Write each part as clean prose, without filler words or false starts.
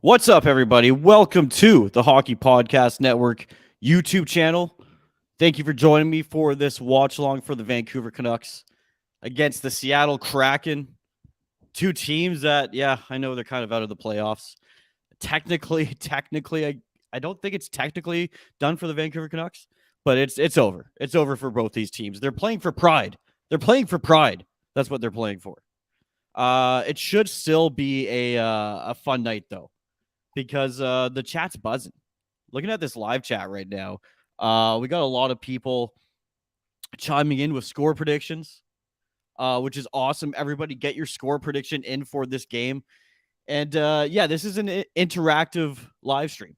What's up, everybody? Welcome to the Hockey Podcast Network YouTube channel. Thank you for joining me for this watch-along for the Vancouver Canucks against the Seattle Kraken. Two teams that, I know they're kind of out of the playoffs. Technically, I don't think it's technically done for the Vancouver Canucks, but it's over. It's over for both these teams. They're playing for pride. That's what they're playing for. It should still be a fun night, though, because the chat's buzzing. Looking at this live chat right now, we got a lot of people chiming in with score predictions, which is awesome. Everybody get your score prediction in for this game. And this is an interactive live stream.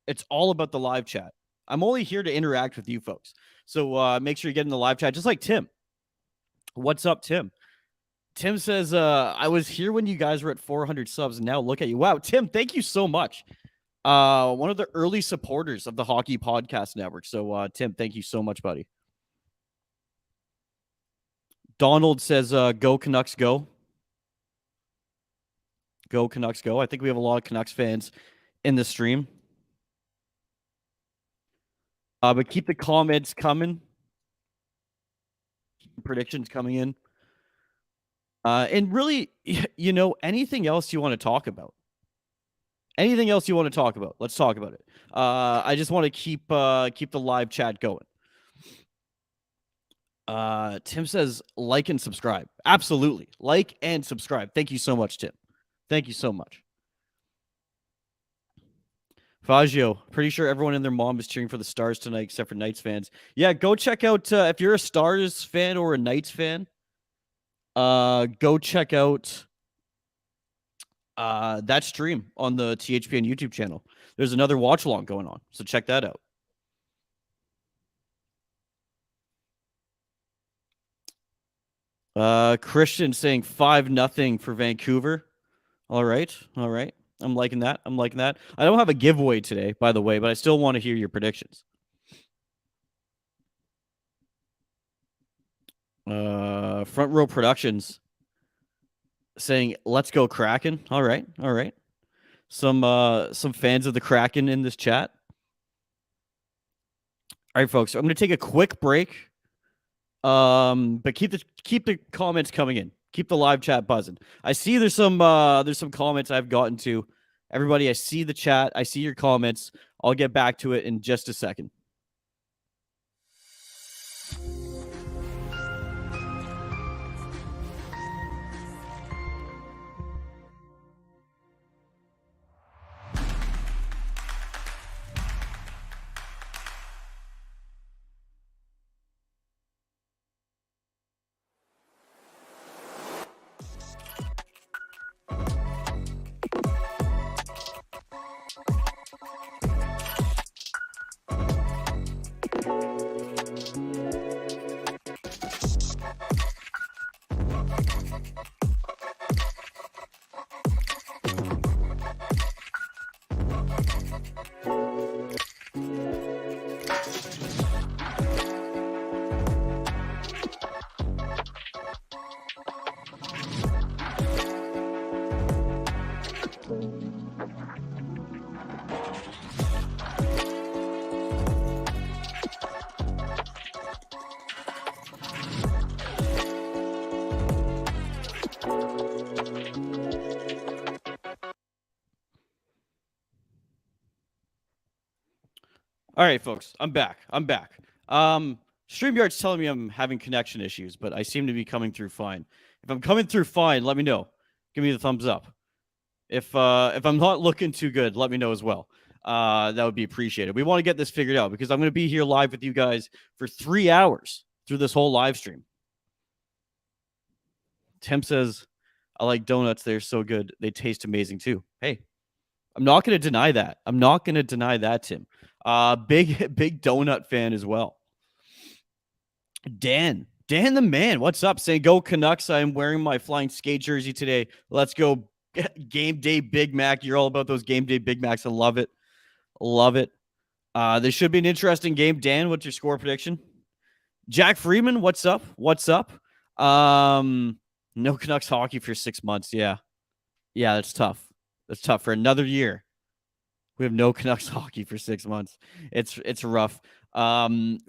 It's all about the live chat. I'm only here to interact with you folks. So make sure you get in the live chat, just like Tim. What's up, Tim? Tim says, I was here when you guys were at 400 subs, and now look at you. Wow, Tim, thank you so much. One of the early supporters of the Hockey Podcast Network. So, Tim, thank you so much, buddy. Donald says, go Canucks, go. Go Canucks, go. I think we have a lot of Canucks fans in the stream. But keep the comments coming. Keep the predictions coming in. And really, anything else you want to talk about? Anything else you want to talk about? Let's talk about it. I just want to keep the live chat going. Tim says like and subscribe. Absolutely. Like and subscribe. Thank you so much, Tim. Thank you so much. Faggio, pretty sure everyone and their mom is cheering for the Stars tonight except for Knights fans. Yeah, go check out if you're a Stars fan or a Knights fan, go check out that stream on the THPN YouTube channel. There's another watch along going on, so check that out. Christian saying 5-0 for Vancouver. All right. I'm liking that. I don't have a giveaway today, by the way, but I still want to hear your predictions. Front Row Productions saying, let's go Kraken. All right. Some fans of the Kraken in this chat. All right, folks. I'm going to take a quick break. But keep the comments coming in. Keep the live chat buzzing. I see there's some comments I've gotten to. Everybody, I see the chat. I see your comments. I'll get back to it in just a second. All right, folks, I'm back. StreamYard's telling me I'm having connection issues, but I seem to be coming through fine. If I'm coming through fine, let me know. Give me the thumbs up. If I'm not looking too good, let me know as well. That would be appreciated. We want to get this figured out because I'm going to be here live with you guys for 3 hours through this whole live stream. Tim says, I like donuts. They're so good. They taste amazing too. Hey, I'm not going to deny that. Tim. Big donut fan as well. Dan the man, what's up? Saying go Canucks. I'm wearing my flying skate jersey today. Let's go game day Big Mac. You're all about those game day Big Macs. I love it. This should be an interesting game. Dan, what's your score prediction? Jack Freeman, what's up? No Canucks hockey for 6 months. Yeah, that's tough. For another year. We have no Canucks hockey for 6 months. It's rough.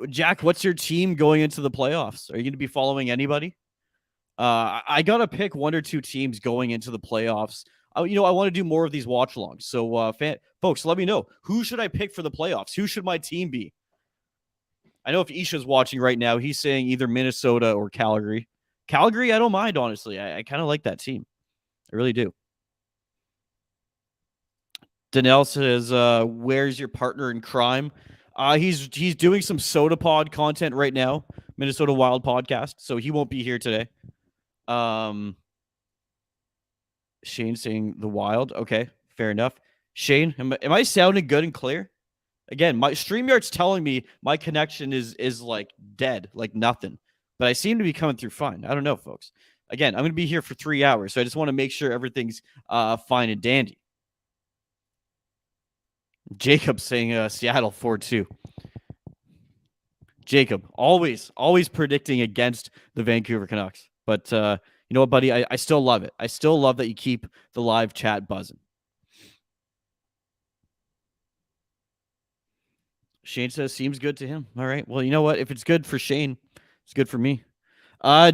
Jack, what's your team going into the playoffs? Are you going to be following anybody? I got to pick 1 or 2 teams going into the playoffs. I want to do more of these watch alongs. So, folks, let me know. Who should I pick for the playoffs? Who should my team be? I know if Isha's watching right now, he's saying either Minnesota or Calgary. Calgary, I don't mind, honestly. I kind of like that team. I really do. Danelle says, where's your partner in crime? He's doing some Soda Pod content right now, Minnesota Wild podcast, so he won't be here today. Shane saying the Wild. Okay, fair enough. Shane, am I sounding good and clear? Again, my StreamYard's telling me my connection is like dead, like nothing. But I seem to be coming through fine. I don't know, folks. Again, I'm going to be here for 3 hours, so I just want to make sure everything's fine and dandy. Jacob saying Seattle 4-2. Jacob, always predicting against the Vancouver Canucks. But you know what, buddy? I still love it. I still love that you keep the live chat buzzing. Shane says seems good to him. All right. Well, you know what? If it's good for Shane, it's good for me.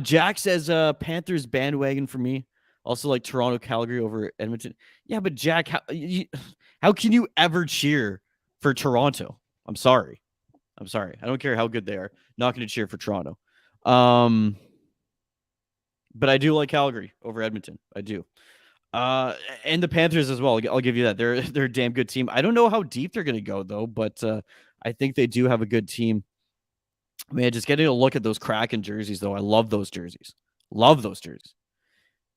Jack says Panthers bandwagon for me. Also like Toronto, Calgary over Edmonton. Yeah, but Jack, how can you ever cheer for Toronto? I'm sorry. I don't care how good they are. Not going to cheer for Toronto. But I do like Calgary over Edmonton. I do. And the Panthers as well. I'll give you that. They're a damn good team. I don't know how deep they're going to go though, but I think they do have a good team. Man, just getting a look at those Kraken jerseys though. I love those jerseys. Love those jerseys.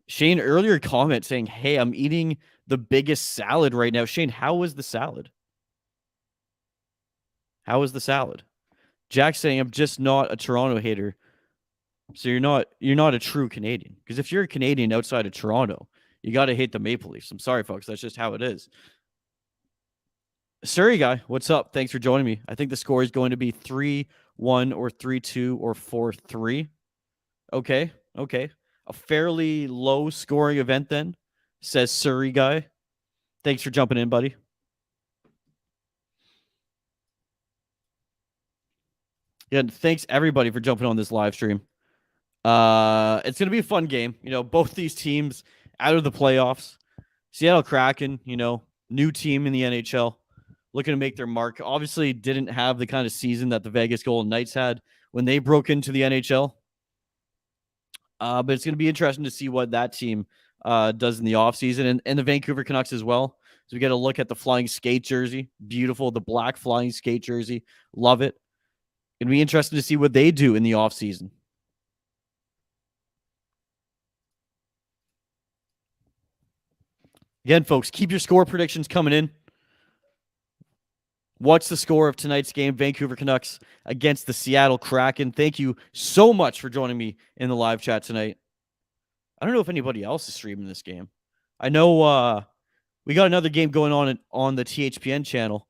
Shane, earlier comment saying, "Hey, I'm eating the biggest salad right now." Shane, how was the salad? How was the salad? Jack saying, "I'm just not a Toronto hater." So you're not a true Canadian. Because if you're a Canadian outside of Toronto, you got to hate the Maple Leafs. I'm sorry, folks. That's just how it is. Surrey guy, what's up? Thanks for joining me. I think the score is going to be 3-1 or 3-2 or 4-3. Okay. A fairly low scoring event then, says Surrey guy. Thanks for jumping in, buddy. Yeah, thanks everybody for jumping on this live stream. It's gonna be a fun game. You know, both these teams out of the playoffs. Seattle Kraken, you know, new team in the NHL, looking to make their mark. Obviously, didn't have the kind of season that the Vegas Golden Knights had when they broke into the NHL. But it's going to be interesting to see what that team does in the offseason and the Vancouver Canucks as well. So we get a look at the flying skate jersey. Beautiful. The black flying skate jersey. Love it. It'd be interesting to see what they do in the offseason. Again, folks, keep your score predictions coming in. What's the score of tonight's game? Vancouver Canucks against the Seattle Kraken. Thank you so much for joining me in the live chat tonight. I don't know if anybody else is streaming this game. I know we got another game going on the THPN channel.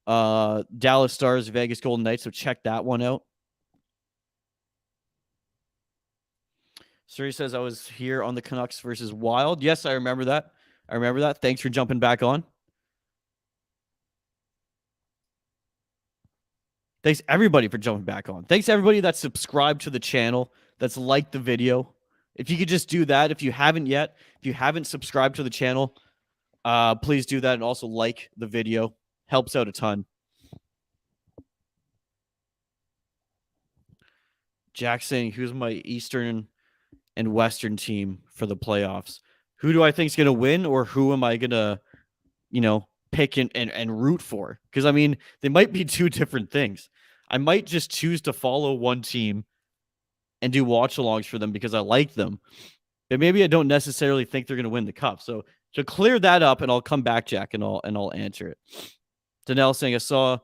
Dallas Stars, Vegas Golden Knights. So check that one out. Suri says I was here on the Canucks versus Wild. Yes, I remember that. Thanks for jumping back on. Thanks everybody for jumping back on. Thanks everybody that's subscribed to the channel, that's liked the video. If you could just do that, if you haven't yet, if you haven't subscribed to the channel, please do that and also like the video. Helps out a ton. Jack saying, who's my Eastern and Western team for the playoffs? Who do I think is going to win, or who am I going to, pick and root for? Because, I mean, they might be two different things. I might just choose to follow one team and do watch-alongs for them because I like them. But maybe I don't necessarily think they're going to win the cup. So to clear that up, and I'll come back, Jack, and I'll answer it. Danelle saying, I saw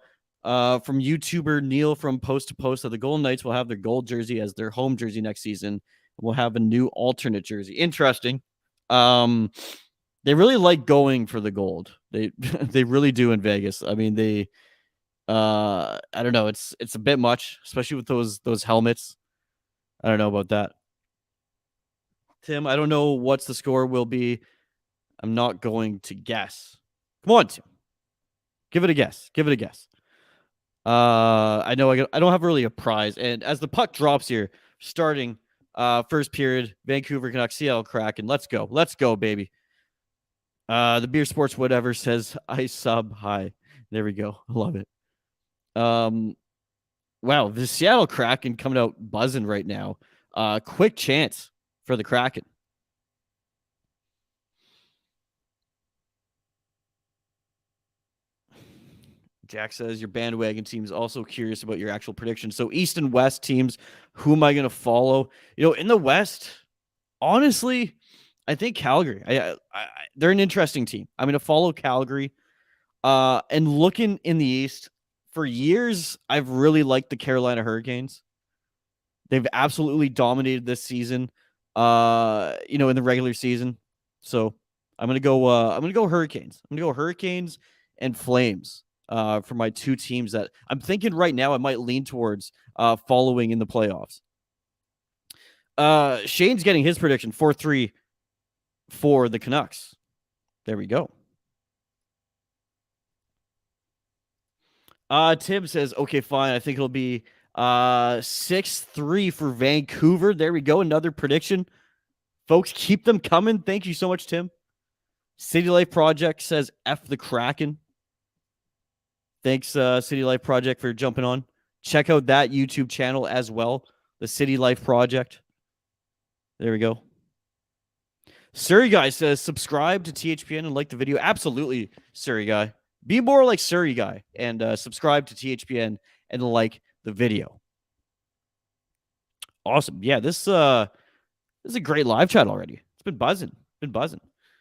from YouTuber Neil from Post to Post that the Golden Knights will have their gold jersey as their home jersey next season. We'll have a new alternate jersey. Interesting. They really like going for the gold. They they really do in Vegas. I mean, they I don't know. It's a bit much, especially with those helmets. I don't know about that. Tim, I don't know what's the score will be. I'm not going to guess. Come on, Tim. Give it a guess. I know I don't have really a prize. And as the puck drops here, starting first period, Vancouver Canucks, Seattle Kraken. Let's go, baby. The Beer Sports whatever says I sub hi. There we go. I love it. Wow, the Seattle Kraken coming out buzzing right now. Quick chance for the Kraken. Jack says your bandwagon team's also curious about your actual predictions. So East and West teams, who am I going to follow? In the West, honestly, I think Calgary. They're an interesting team. I'm going to follow Calgary. And looking in the East, for years, I've really liked the Carolina Hurricanes. They've absolutely dominated this season, in the regular season. So I'm going to go Hurricanes. I'm going to go Hurricanes and Flames for my two teams that I'm thinking right now I might lean towards following in the playoffs. Shane's getting his prediction 4-3 for the Canucks. There we go. Tim says, okay, fine. I think it'll be 6-3 for Vancouver. There we go. Another prediction. Folks, keep them coming. Thank you so much, Tim. City Life Project says F the Kraken. Thanks, City Life Project, for jumping on. Check out that YouTube channel as well, the City Life Project. There we go. Surrey Guy says, subscribe to THPN and like the video. Absolutely, Surrey Guy. Be more like Surrey Guy and subscribe to THPN and like the video. Awesome. Yeah, this is a great live chat already. It's been buzzing.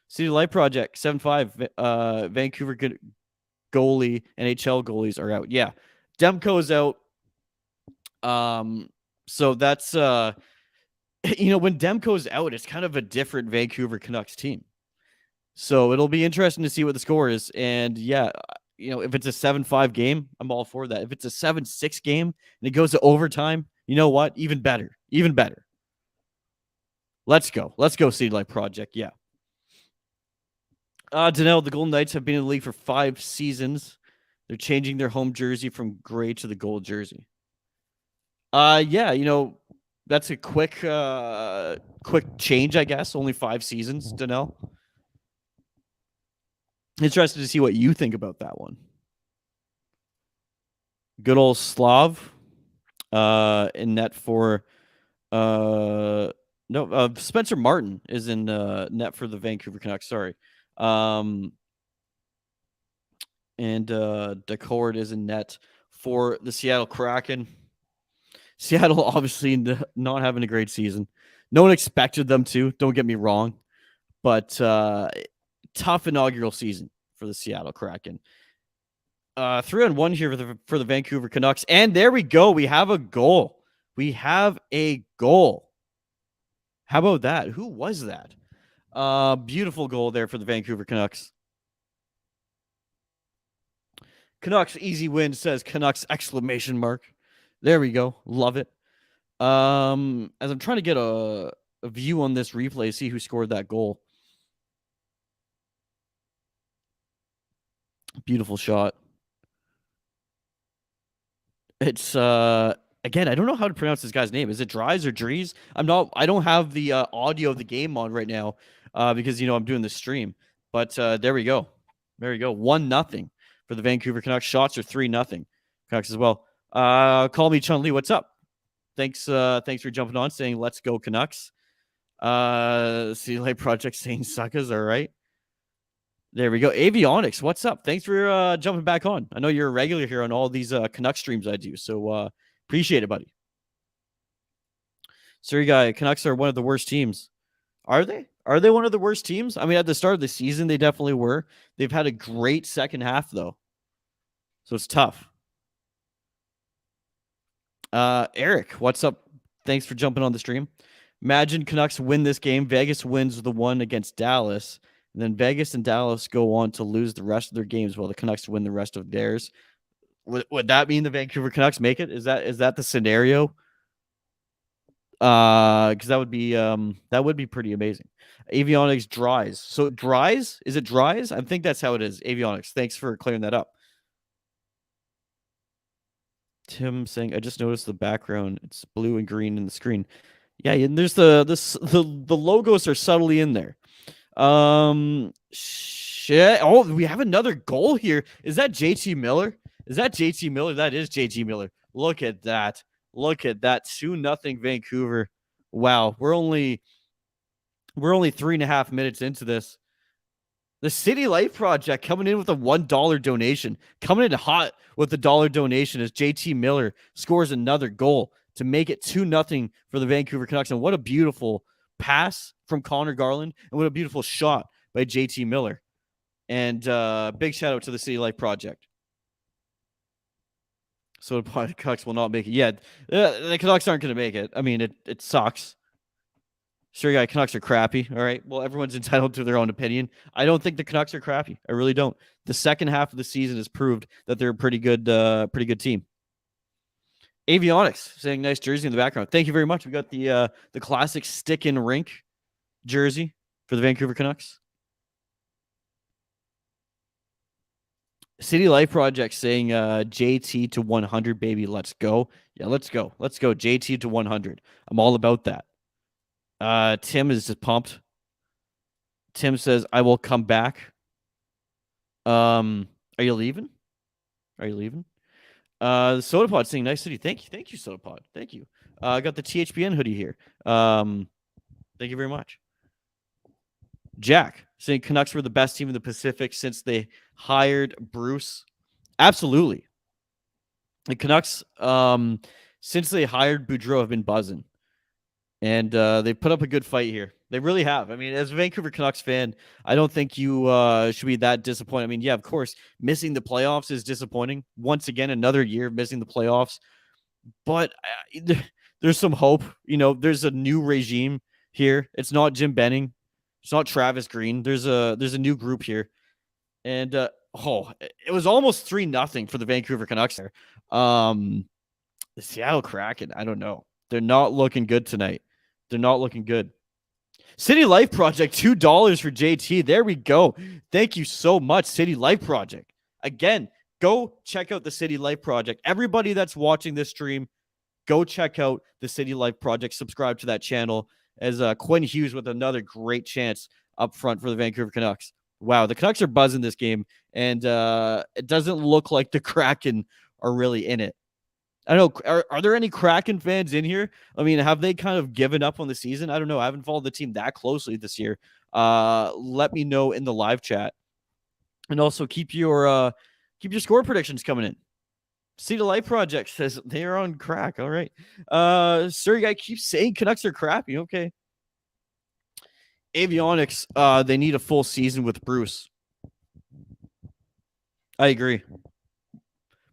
City Life Project 7-5. Vancouver goalie, NHL goalies are out. Yeah, Demko's out. So that's when Demko's out, it's kind of a different Vancouver Canucks team. So it'll be interesting to see what the score is. And yeah, if it's a 7-5 game, I'm all for that. If it's a 7-6 game and it goes to overtime, you know what? Even better. Let's go, City Life Project. Yeah. Danelle, the Golden Knights have been in the league for 5 seasons. They're changing their home jersey from gray to the gold jersey. Yeah, that's a quick change, I guess. Only 5 seasons, Danelle. Interested to see what you think about that one. Good old Slav in net for Spencer Martin is in net for the Vancouver Canucks. Sorry. And Decord is in net for the Seattle Kraken. Seattle obviously not having a great season. No one expected them to, don't get me wrong. But tough inaugural season for the Seattle Kraken. 3-on-1 here for the Vancouver Canucks. And there we go. We have a goal. How about that? Who was that? Beautiful goal there for the Vancouver Canucks. Canucks easy win, says Canucks ! There we go. Love it. As I'm trying to get a view on this replay, see who scored that goal. Beautiful shot. It's again, I don't know how to pronounce this guy's name. Is it Dries or Dries? I don't have the audio of the game on right now because I'm doing the stream. But there we go. 1-0 for the Vancouver Canucks. Shots are 3-0 Canucks as well. Call me Chun Li. What's up? Thanks for jumping on, saying let's go Canucks. City Light Project saying suckers. All right. There we go. Avionics, what's up? Thanks for jumping back on. I know you're a regular here on all these Canucks streams I do, so appreciate it, buddy. Sorry, guy. Canucks are one of the worst teams. Are they? Are they one of the worst teams? I mean, at the start of the season, they definitely were. They've had a great second half, though, so it's tough. Eric, what's up? Thanks for jumping on the stream. Imagine Canucks win this game. Vegas wins the one against Dallas. And then Vegas and Dallas go on to lose the rest of their games while the Canucks win the rest of theirs. Would that mean the Vancouver Canucks make it? Is that the scenario? Because that would be pretty amazing. Avionics Dries. So Dries? Is it Dries? I think that's how it is. Avionics. Thanks for clearing that up. Tim saying, I just noticed the background. It's blue and green in the screen. Yeah, and there's the logos are subtly in there. Shit. Oh, we have another goal here. Is that JT Miller? That is JT Miller. Look at that. 2-0 Vancouver. Wow. We're only 3.5 minutes into this. The City Life Project coming in with a $1 donation. Coming in hot with the $1 donation as JT Miller scores another goal to make it 2-0 for the Vancouver Canucks. And what a beautiful pass from Connor Garland, and what a beautiful shot by JT Miller. And big shout out to the City Life Project. So the Canucks will not make it. Yeah, the Canucks aren't going to make it. I mean, it sucks. Sure, guy, Canucks are crappy. All right. Well, everyone's entitled to their own opinion. I don't think the Canucks are crappy. I really don't. The second half of the season has proved that they're a pretty good team. Avionics saying nice jersey in the background. Thank you very much. We got the classic stick and rink jersey for the Vancouver Canucks. City Life Project saying JT to 100, baby. Let's go. Yeah, let's go. Let's go. JT to 100. I'm all about that. Tim is just pumped. Tim says, I will come back. Are you leaving? Are you leaving? The Soda Pod saying nice city. Thank you. Thank you, Soda Pod. Thank you. I got the THPN hoodie here. Thank you very much. Jack saying Canucks were the best team in the Pacific since they hired Bruce. Absolutely. The Canucks, since they hired Boudreau, have been buzzing. And they put up a good fight here. They really have. I mean, as a Vancouver Canucks fan, I don't think you should be that disappointed. I mean, yeah, of course, missing the playoffs is disappointing. Once again, another year missing the playoffs. But there's some hope. You know, there's a new regime here. It's not Jim Benning. It's not Travis Green. There's a new group here. And it was almost 3-0 for the Vancouver Canucks there. The Seattle Kraken, I don't know. They're not looking good tonight. They're not looking good. City Life Project, $2 for JT. There we go. Thank you so much, City Life Project. Again, go check out the City Life Project. Everybody that's watching this stream, go check out the City Life Project. Subscribe to that channel as Quinn Hughes with another great chance up front for the Vancouver Canucks. Wow, the Canucks are buzzing this game, and it doesn't look like the Kraken are really in it. I don't know. Are there any Kraken fans in here? I mean, have they kind of given up on the season? I don't know. I haven't followed the team that closely this year. Let me know in the live chat, and also keep your score predictions coming in. See the Life Project says they are on crack. All right. Sir, guy keeps saying Canucks are crappy. Okay. Avionics, they need a full season with Bruce. I agree.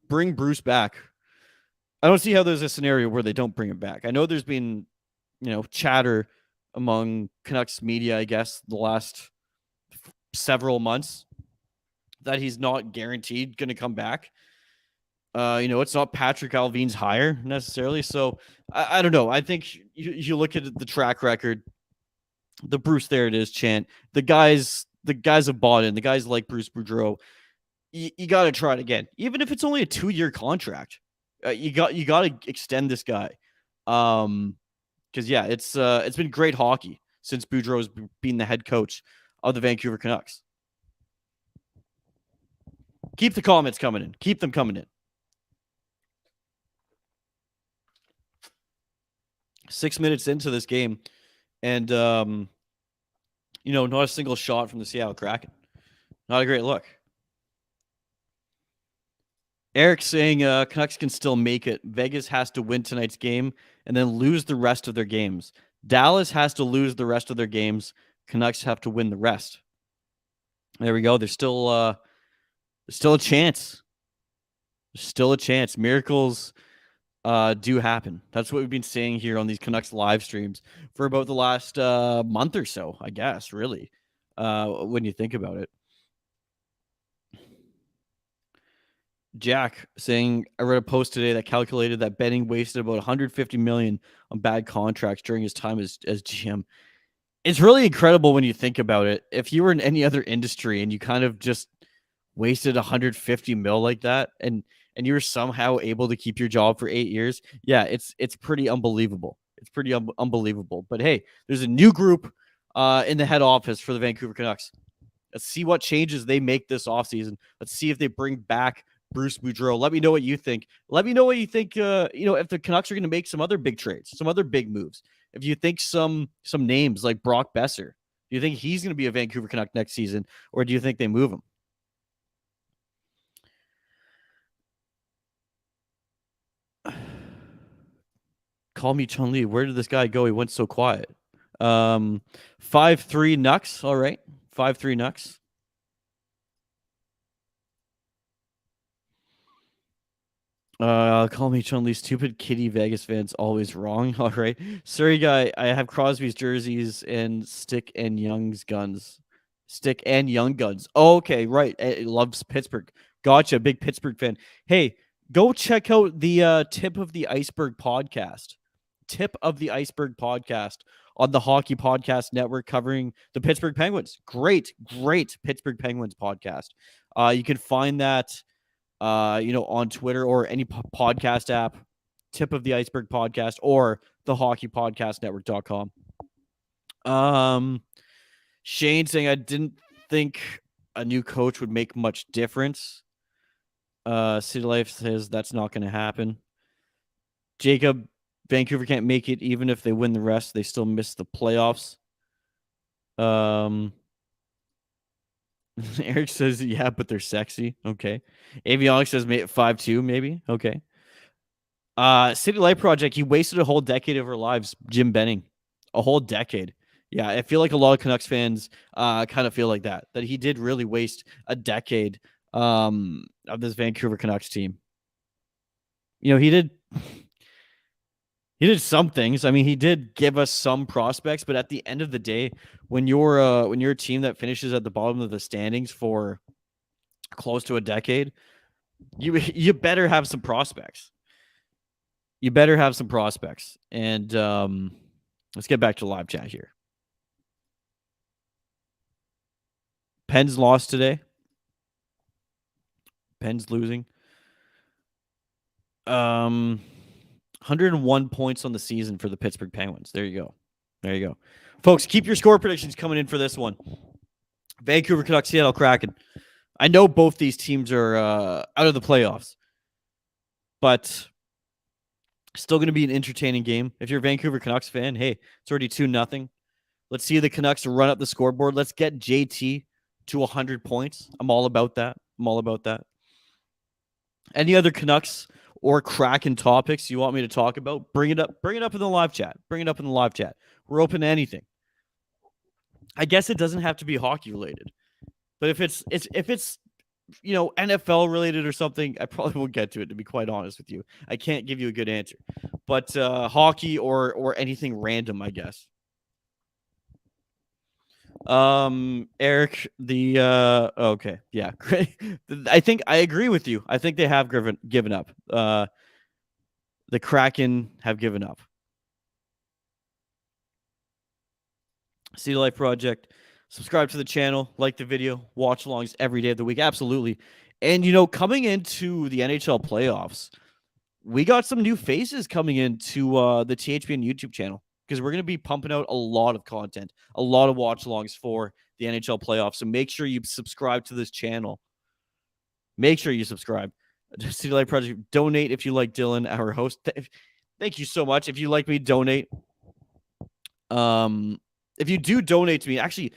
Bring Bruce back. I don't see how there's a scenario where they don't bring him back. I know there's been, chatter among Canucks media, I guess, the last several months that he's not guaranteed going to come back. It's not Patrick Alvin's hire necessarily. So I don't know. I think you look at the track record, the Bruce, there it is chant. The guys have bought in. The guys like Bruce Boudreau. You got to try it again, even if it's only a 2-year contract. You got to extend this guy, because it's been great hockey since Boudreau's been the head coach of the Vancouver Canucks. Keep the comments coming in. Keep them coming in. 6 minutes into this game, and not a single shot from the Seattle Kraken. Not a great look. Eric saying Canucks can still make it. Vegas has to win tonight's game and then lose the rest of their games. Dallas has to lose the rest of their games. Canucks have to win the rest. There we go. There's still a chance. There's still a chance. Miracles do happen. That's what we've been saying here on these Canucks live streams for about the last month or so, I guess, really, when you think about it. Jack saying, I read a post today that calculated that Benning wasted about $150 million on bad contracts during his time as GM. It's really incredible when you think about it. If you were in any other industry and you kind of just wasted $150 million like that, and you were somehow able to keep your job for 8 years, yeah, it's pretty unbelievable. It's pretty unbelievable. But hey, there's a new group in the head office for the Vancouver Canucks. Let's see what changes they make this offseason. Let's see if they bring back Bruce Boudreau. Let me know what you think. Let me know what you think, if the Canucks are going to make some other big trades, some other big moves. If you think some names like Brock Besser, do you think he's going to be a Vancouver Canuck next season, or do you think they move him? Call me Chun Li. Where did this guy go? He went so quiet. 5-3 Nucks. All right. 5-3 Nucks. Call me Chun-Li. Stupid kitty Vegas fans always wrong. All right. Sorry, guy. I have Crosby's jerseys and Stick and Young's guns. Stick and Young guns. Oh, okay, right. It loves Pittsburgh. Gotcha. Big Pittsburgh fan. Hey, go check out the Tip of the Iceberg podcast. Tip of the Iceberg podcast on the Hockey Podcast Network covering the Pittsburgh Penguins. Great, great Pittsburgh Penguins podcast. You can find that on Twitter or any podcast app, Tip of the Iceberg podcast or the hockeypodcastnetwork.com. Shane saying I didn't think a new coach would make much difference. City Life says that's not going to happen. Jacob, Vancouver can't make it even if they win the rest. They still miss the playoffs. Eric says, yeah, but they're sexy. Okay. Avionics says 5-2, maybe. Okay. City Light Project, he wasted a whole decade of our lives, Jim Benning. A whole decade. Yeah, I feel like a lot of Canucks fans kind of feel like that he did really waste a decade of this Vancouver Canucks team. He did some things. I mean, he did give us some prospects, but at the end of the day, when you're a team that finishes at the bottom of the standings for close to a decade, you better have some prospects. You better have some prospects. And let's get back to live chat here. Penn's lost today. Penn's losing. 101 points on the season for the Pittsburgh Penguins. There you go. Folks, keep your score predictions coming in for this one. Vancouver Canucks, Seattle Kraken. I know both these teams are out of the playoffs, but still going to be an entertaining game. If you're a Vancouver Canucks fan, hey, it's already 2-0. Let's see the Canucks run up the scoreboard. Let's get JT to 100 points. I'm all about that. Any other Canucks or Kraken topics you want me to talk about? Bring it up. Bring it up in the live chat. We're open to anything. I guess it doesn't have to be hockey related, but if it's NFL related or something, I probably won't get to it, to be quite honest with you. I can't give you a good answer. But hockey or anything random, I guess. Eric, okay, yeah, great. I think I agree with you. I think they have given up. The Kraken have given up. See the Life Project. Subscribe to the channel, like the video, watch alongs every day of the week. Absolutely. And, coming into the NHL playoffs, we got some new faces coming into the THPN YouTube channel because we're going to be pumping out a lot of content, a lot of watch alongs for the NHL playoffs. So make sure you subscribe to this channel. Make sure you subscribe. City Light Project, donate if you like Dylan, our host. Thank you so much. If you like me, donate. If you do donate to me, actually,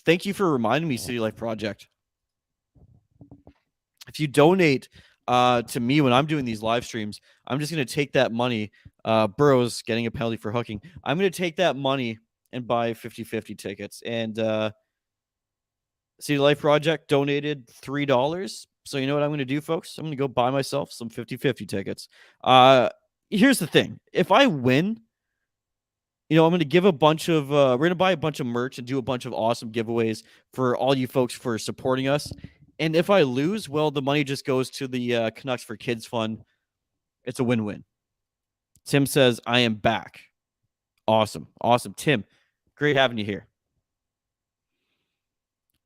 thank you for reminding me, City Life Project. If you donate to me when I'm doing these live streams, I'm just going to take that money. Burrow's getting a penalty for hooking. I'm going to take that money and buy 50-50 tickets. And City Life Project donated $3. So you know what I'm going to do, folks? I'm going to go buy myself some 50-50 tickets. Here's the thing. If I win, I'm going to give we're going to buy a bunch of merch and do a bunch of awesome giveaways for all you folks for supporting us. And if I lose, well, the money just goes to the Canucks for Kids Fund. It's a win-win. Tim says, I am back. Awesome. Tim, great having you here.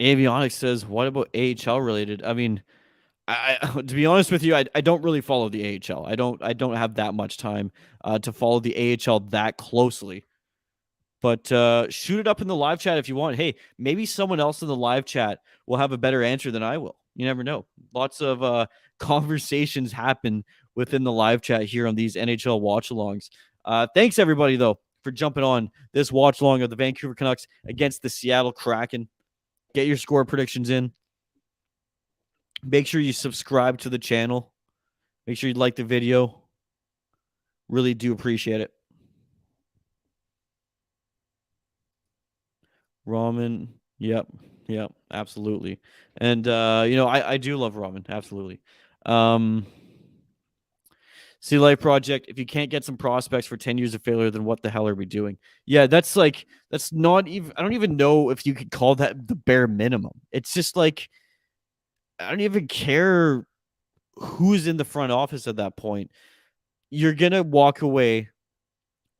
Avionics says, what about AHL related? I mean, I to be honest with you, I don't really follow the AHL. I don't have that much time to follow the AHL that closely. But shoot it up in the live chat if you want. Hey, maybe someone else in the live chat will have a better answer than I will. You never know. Lots of conversations happen within the live chat here on these NHL watch-alongs. Thanks, everybody, though, for jumping on this watch-along of the Vancouver Canucks against the Seattle Kraken. Get your score predictions in. Make sure you subscribe to the channel. Make sure you like the video. Really do appreciate it. Ramen. Yep, absolutely. And I do love ramen, absolutely. See Life Project, if you can't get some prospects for 10 years of failure, then what the hell are we doing? Yeah, that's not even, I don't even know if you could call that the bare minimum. It's just like, I don't even care who's in the front office at that point. You're going to walk away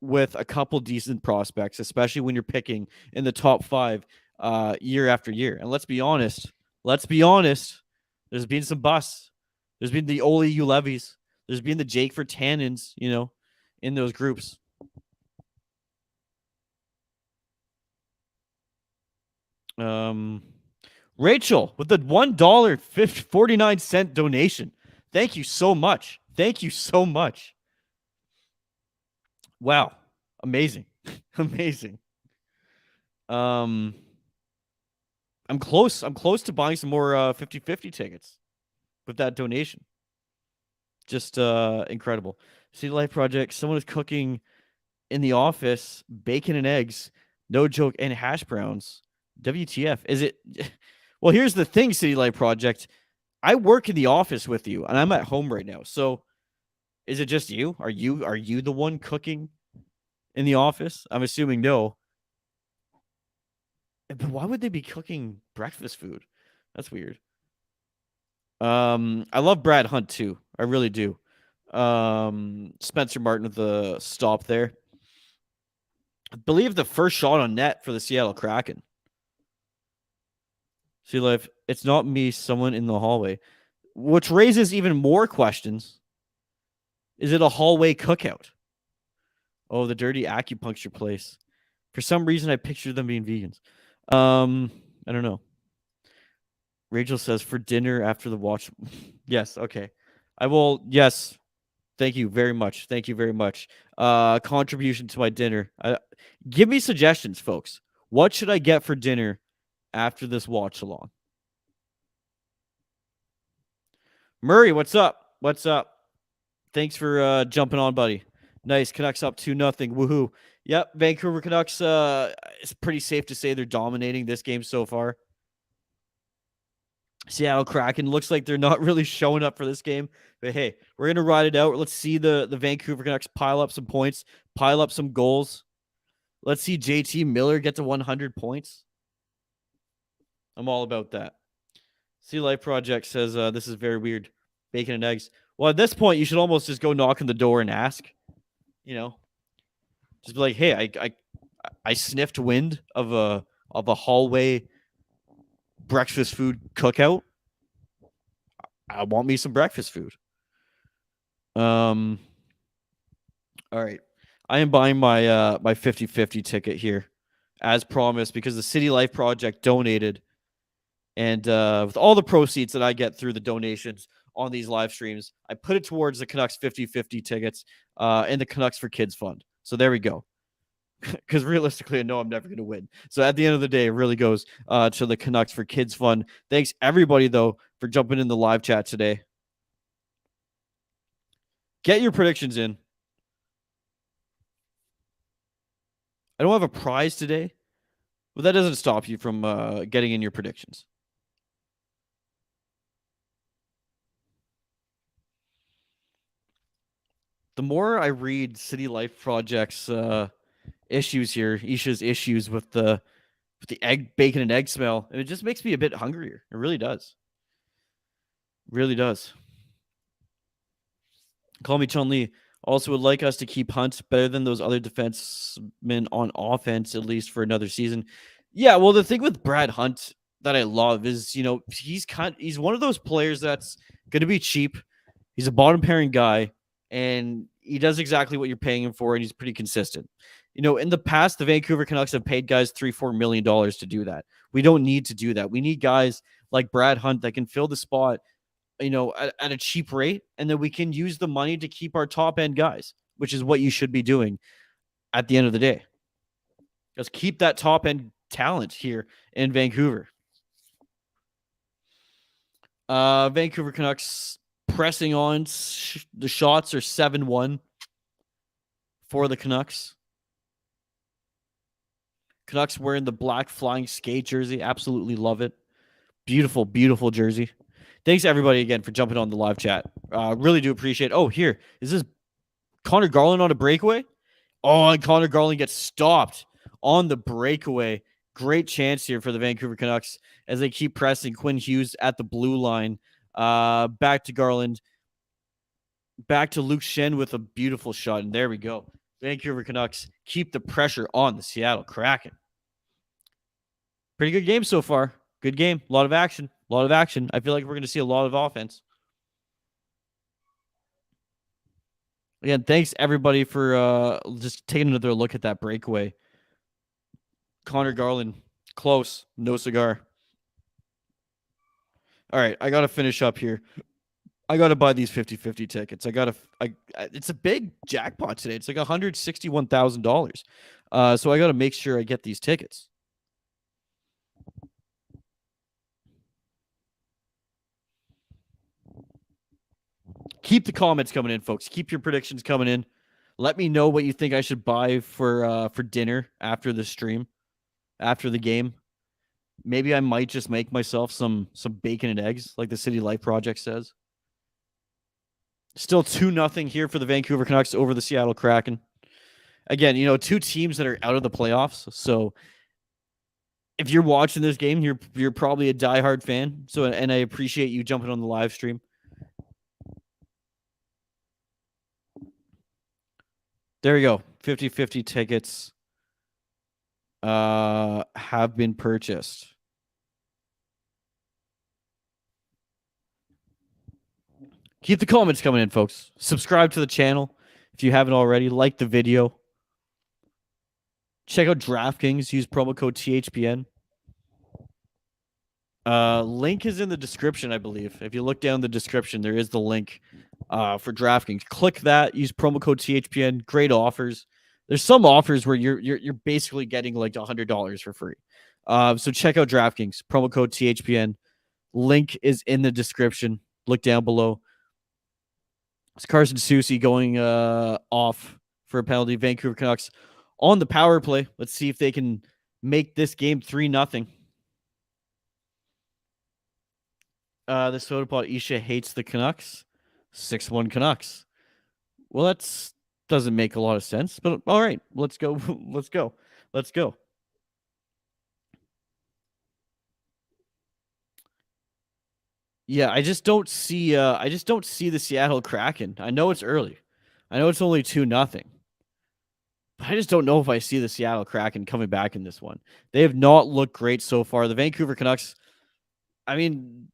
with a couple decent prospects, especially when you're picking in the top 5 year after year. And let's be honest, there's been some busts. There's been the Oli Ulevis. There's been the Jake Virtanens, in those groups. Rachel with the $1.49 donation. Thank you so much. Wow. Amazing. Amazing. I'm close to buying some more 50-50 tickets with that donation. Just incredible. See the Life Project. Someone is cooking in the office bacon and eggs, no joke, and hash browns. WTF? Is it? Well, here's the thing, City Life Project. I work in the office with you, and I'm at home right now. So, is it just you? Are you the one cooking in the office? I'm assuming no. But why would they be cooking breakfast food? That's weird. I love Brad Hunt too. I really do. Spencer Martin with the stop there. I believe the first shot on net for the Seattle Kraken. See, Life, it's not me, someone in the hallway. Which raises even more questions. Is it a hallway cookout? Oh, the dirty acupuncture place. For some reason, I pictured them being vegans. I don't know. Rachel says, for dinner after the watch. Yes, okay. I will, yes. Thank you very much. Contribution to my dinner. Give me suggestions, folks. What should I get for dinner after this watch along? Murray, what's up? Thanks for jumping on, buddy. Nice. Canucks up 2-0. Woohoo. Yep, Vancouver Canucks, it's pretty safe to say they're dominating this game so far. Seattle Kraken looks like they're not really showing up for this game. But hey, we're going to ride it out. Let's see the Vancouver Canucks pile up some points, pile up some goals. Let's see JT Miller get to 100 points. I'm all about that. See Life Project says this is very weird. Bacon and eggs. Well, at this point, you should almost just go knock on the door and ask. Just be like, hey, I sniffed wind of a hallway breakfast food cookout. I want me some breakfast food. All right. I am buying my my 50-50 ticket here as promised because the City Life Project donated. And with all the proceeds that I get through the donations on these live streams, I put it towards the Canucks 50-50 tickets and the Canucks for Kids Fund. So there we go. Because realistically, I know I'm never going to win. So at the end of the day, it really goes to the Canucks for Kids Fund. Thanks, everybody, though, for jumping in the live chat today. Get your predictions in. I don't have a prize today, but that doesn't stop you from getting in your predictions. The more I read City Life Project's issues here, Isha's issues with the egg, bacon and egg smell, and it just makes me a bit hungrier. It really does. Really does. Call me Chun Li. Also would like us to keep Hunt better than those other defensemen on offense, at least for another season. Yeah, well, the thing with Brad Hunt that I love is, he's one of those players that's going to be cheap. He's a bottom pairing guy, and he does exactly what you're paying him for, and he's pretty consistent. In the past, the Vancouver Canucks have paid guys $3-4 million to do that. We don't need to do that. We need guys like Brad Hunt that can fill the spot, at a cheap rate, and then we can use the money to keep our top end guys, which is what you should be doing at the end of the day. Just keep that top end talent here in Vancouver. Vancouver Canucks pressing on. The shots are 7-1 for the Canucks. Canucks wearing the black flying skate jersey. Absolutely love it. Beautiful, beautiful jersey. Thanks everybody again for jumping on the live chat. Really do appreciate it. Oh, here. Is this Connor Garland on a breakaway? Oh, and Connor Garland gets stopped on the breakaway. Great chance here for the Vancouver Canucks as they keep pressing. Quinn Hughes at the blue line. Back to Garland. Back to Luke Shen with a beautiful shot. And there we go. Vancouver Canucks keep the pressure on the Seattle Kraken. Pretty good game so far. Good game. A lot of action. A lot of action. I feel like we're going to see a lot of offense. Again, thanks everybody for just taking another look at that breakaway. Connor Garland, close, no cigar. All right, I got to finish up here. I got to buy these 50-50 tickets. It's a big jackpot today. It's like $161,000. So I got to make sure I get these tickets. Keep the comments coming in, folks. Keep your predictions coming in. Let me know what you think I should buy for dinner after the stream, after the game. Maybe I might just make myself some bacon and eggs, like the City Life Project says. Still 2-0 here for the Vancouver Canucks over the Seattle Kraken. Again, two teams that are out of the playoffs. So if you're watching this game, you're probably a diehard fan. So, and I appreciate you jumping on the live stream. There we go. 50-50 tickets have been purchased. Keep the comments coming in, folks. Subscribe to the channel if you haven't already. Like the video. Check out DraftKings. Use promo code THPN. Link is in the description, I believe. If you look down the description, there is the link for DraftKings. Click that. Use promo code THPN. Great offers. There's some offers where you're basically getting like $100 for free. So check out DraftKings. Promo code THPN. Link is in the description. Look down below. It's Carson Soucy going off for a penalty. Vancouver Canucks on the power play. Let's see if they can make this game 3-0. The Soda Pot Isha hates the Canucks. 6-1 Canucks. Well, that doesn't make a lot of sense, but all right, let's go. Let's go. Let's go. Yeah, I just don't see the Seattle Kraken. I know it's early. I know it's only 2-0. But I just don't know if I see the Seattle Kraken coming back in this one. They have not looked great so far. The Vancouver Canucks, I mean,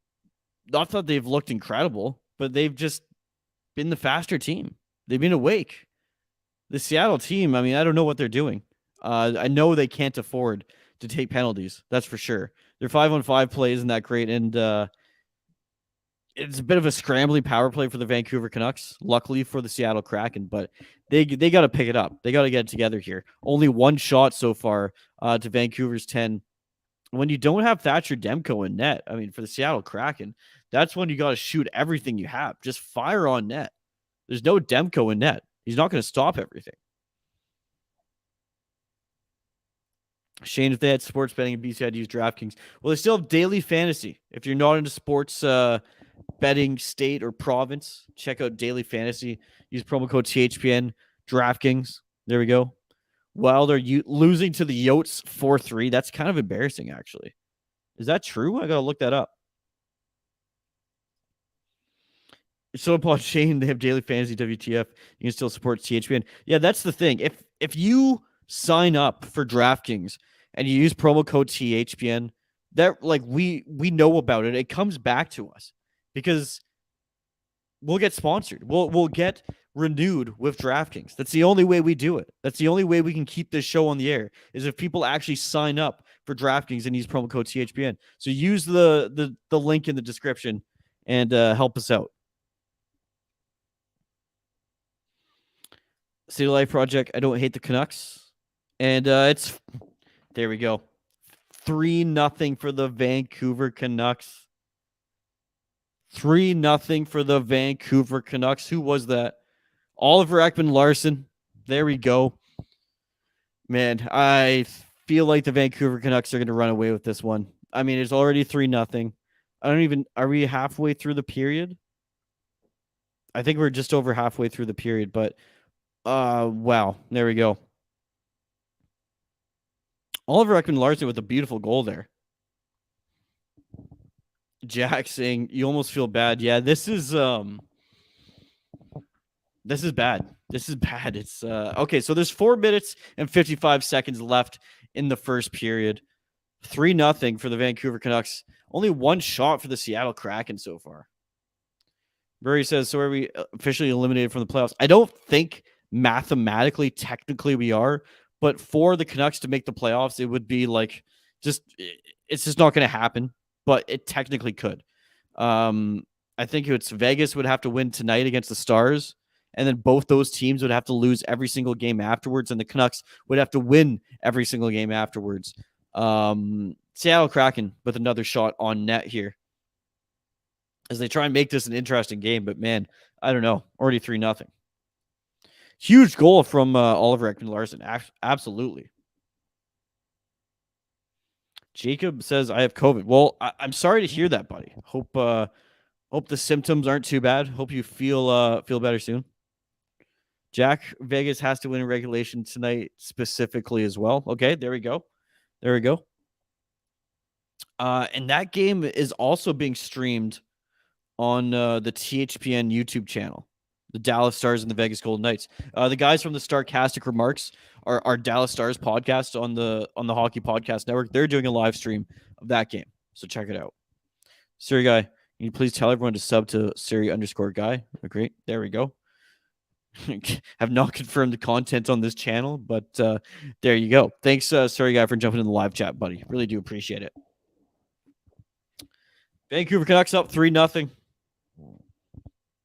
not that they've looked incredible, but they've just been the faster team. They've been awake. The Seattle team, I mean, I don't know what they're doing. I know they can't afford to take penalties. That's for sure. Their 5-on-5 play isn't that great, and it's a bit of a scrambly power play for the Vancouver Canucks. Luckily for the Seattle Kraken, but they got to pick it up. They got to get it together here. Only one shot so far to Vancouver's 10. When you don't have Thatcher Demko in net, I mean, for the Seattle Kraken, that's when you got to shoot everything you have. Just fire on net. There's no Demko in net. He's not going to stop everything. Shane, if they had sports betting in BC, I'd use DraftKings. Well, they still have daily fantasy. If you're not into sports betting state or province, check out daily fantasy. Use promo code THPN. DraftKings. There we go. Wilder losing to the Yotes 4-3. That's kind of embarrassing, actually. Is that true? I got to look that up. So upon Shane, they have daily fantasy WTF. You can still support THPN. Yeah, that's the thing. If you sign up for DraftKings and you use promo code THPN, that like we know about it. It comes back to us because we'll get sponsored. We'll get renewed with DraftKings. That's the only way we do it. That's the only way we can keep this show on the air is if people actually sign up for DraftKings and use promo code THPN. So use the link in the description and help us out. City Life Project. I don't hate the Canucks. And it's there we go. 3-0 for the Vancouver Canucks. 3-0 for the Vancouver Canucks. Who was that? Oliver Ekman-Larsson. There we go. Man, I feel like the Vancouver Canucks are going to run away with this one. I mean, it's already 3-0. Are we halfway through the period? I think we're just over halfway through the period, but wow, there we go. Oliver Ekman-Larsson with a beautiful goal there. Jack saying you almost feel bad. Yeah, this is bad. This is bad. It's okay, so there's 4 minutes and 55 seconds left in the first period. 3-0 for the Vancouver Canucks. Only one shot for the Seattle Kraken so far. Murray says, so are we officially eliminated from the playoffs? I don't think mathematically, technically we are, but for the Canucks to make the playoffs, it would be like it's just not going to happen, but it technically could. I think it's Vegas would have to win tonight against the Stars, and then both those teams would have to lose every single game afterwards, and the Canucks would have to win every single game afterwards. Seattle Kraken with another shot on net here as they try and make this an interesting game. But man, I don't know. Already 3-0. Huge goal from Oliver Ekman-Larsson. Absolutely. Jacob says, I have COVID. Well, I'm sorry to hear that, buddy. Hope the symptoms aren't too bad. Hope you feel better soon. Jack, Vegas has to win in regulation tonight specifically as well. Okay, there we go. And that game is also being streamed on the THPN YouTube channel, the Dallas Stars and the Vegas Golden Knights. The guys from the Starcastic Remarks, our Dallas Stars podcast on the Hockey Podcast Network, they're doing a live stream of that game. So check it out. Siri Guy, can you please tell everyone to sub to Siri_Guy? Great. There we go. Have not confirmed the content on this channel, but there you go. Thanks, Siri Guy, for jumping in the live chat, buddy. Really do appreciate it. Vancouver Canucks up 3-0.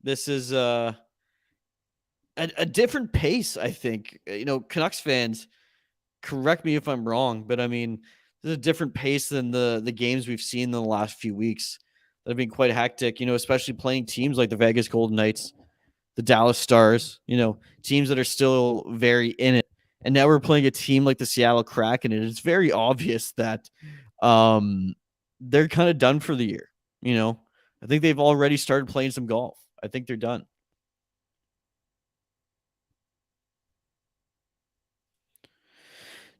This is a different pace, I think. Canucks fans, correct me if I'm wrong, but I mean, this is a different pace than the games we've seen in the last few weeks that have been quite hectic, especially playing teams like the Vegas Golden Knights, the Dallas Stars, teams that are still very in it. And now we're playing a team like the Seattle Kraken, and it's very obvious that they're kind of done for the year. I think they've already started playing some golf. I think they're done.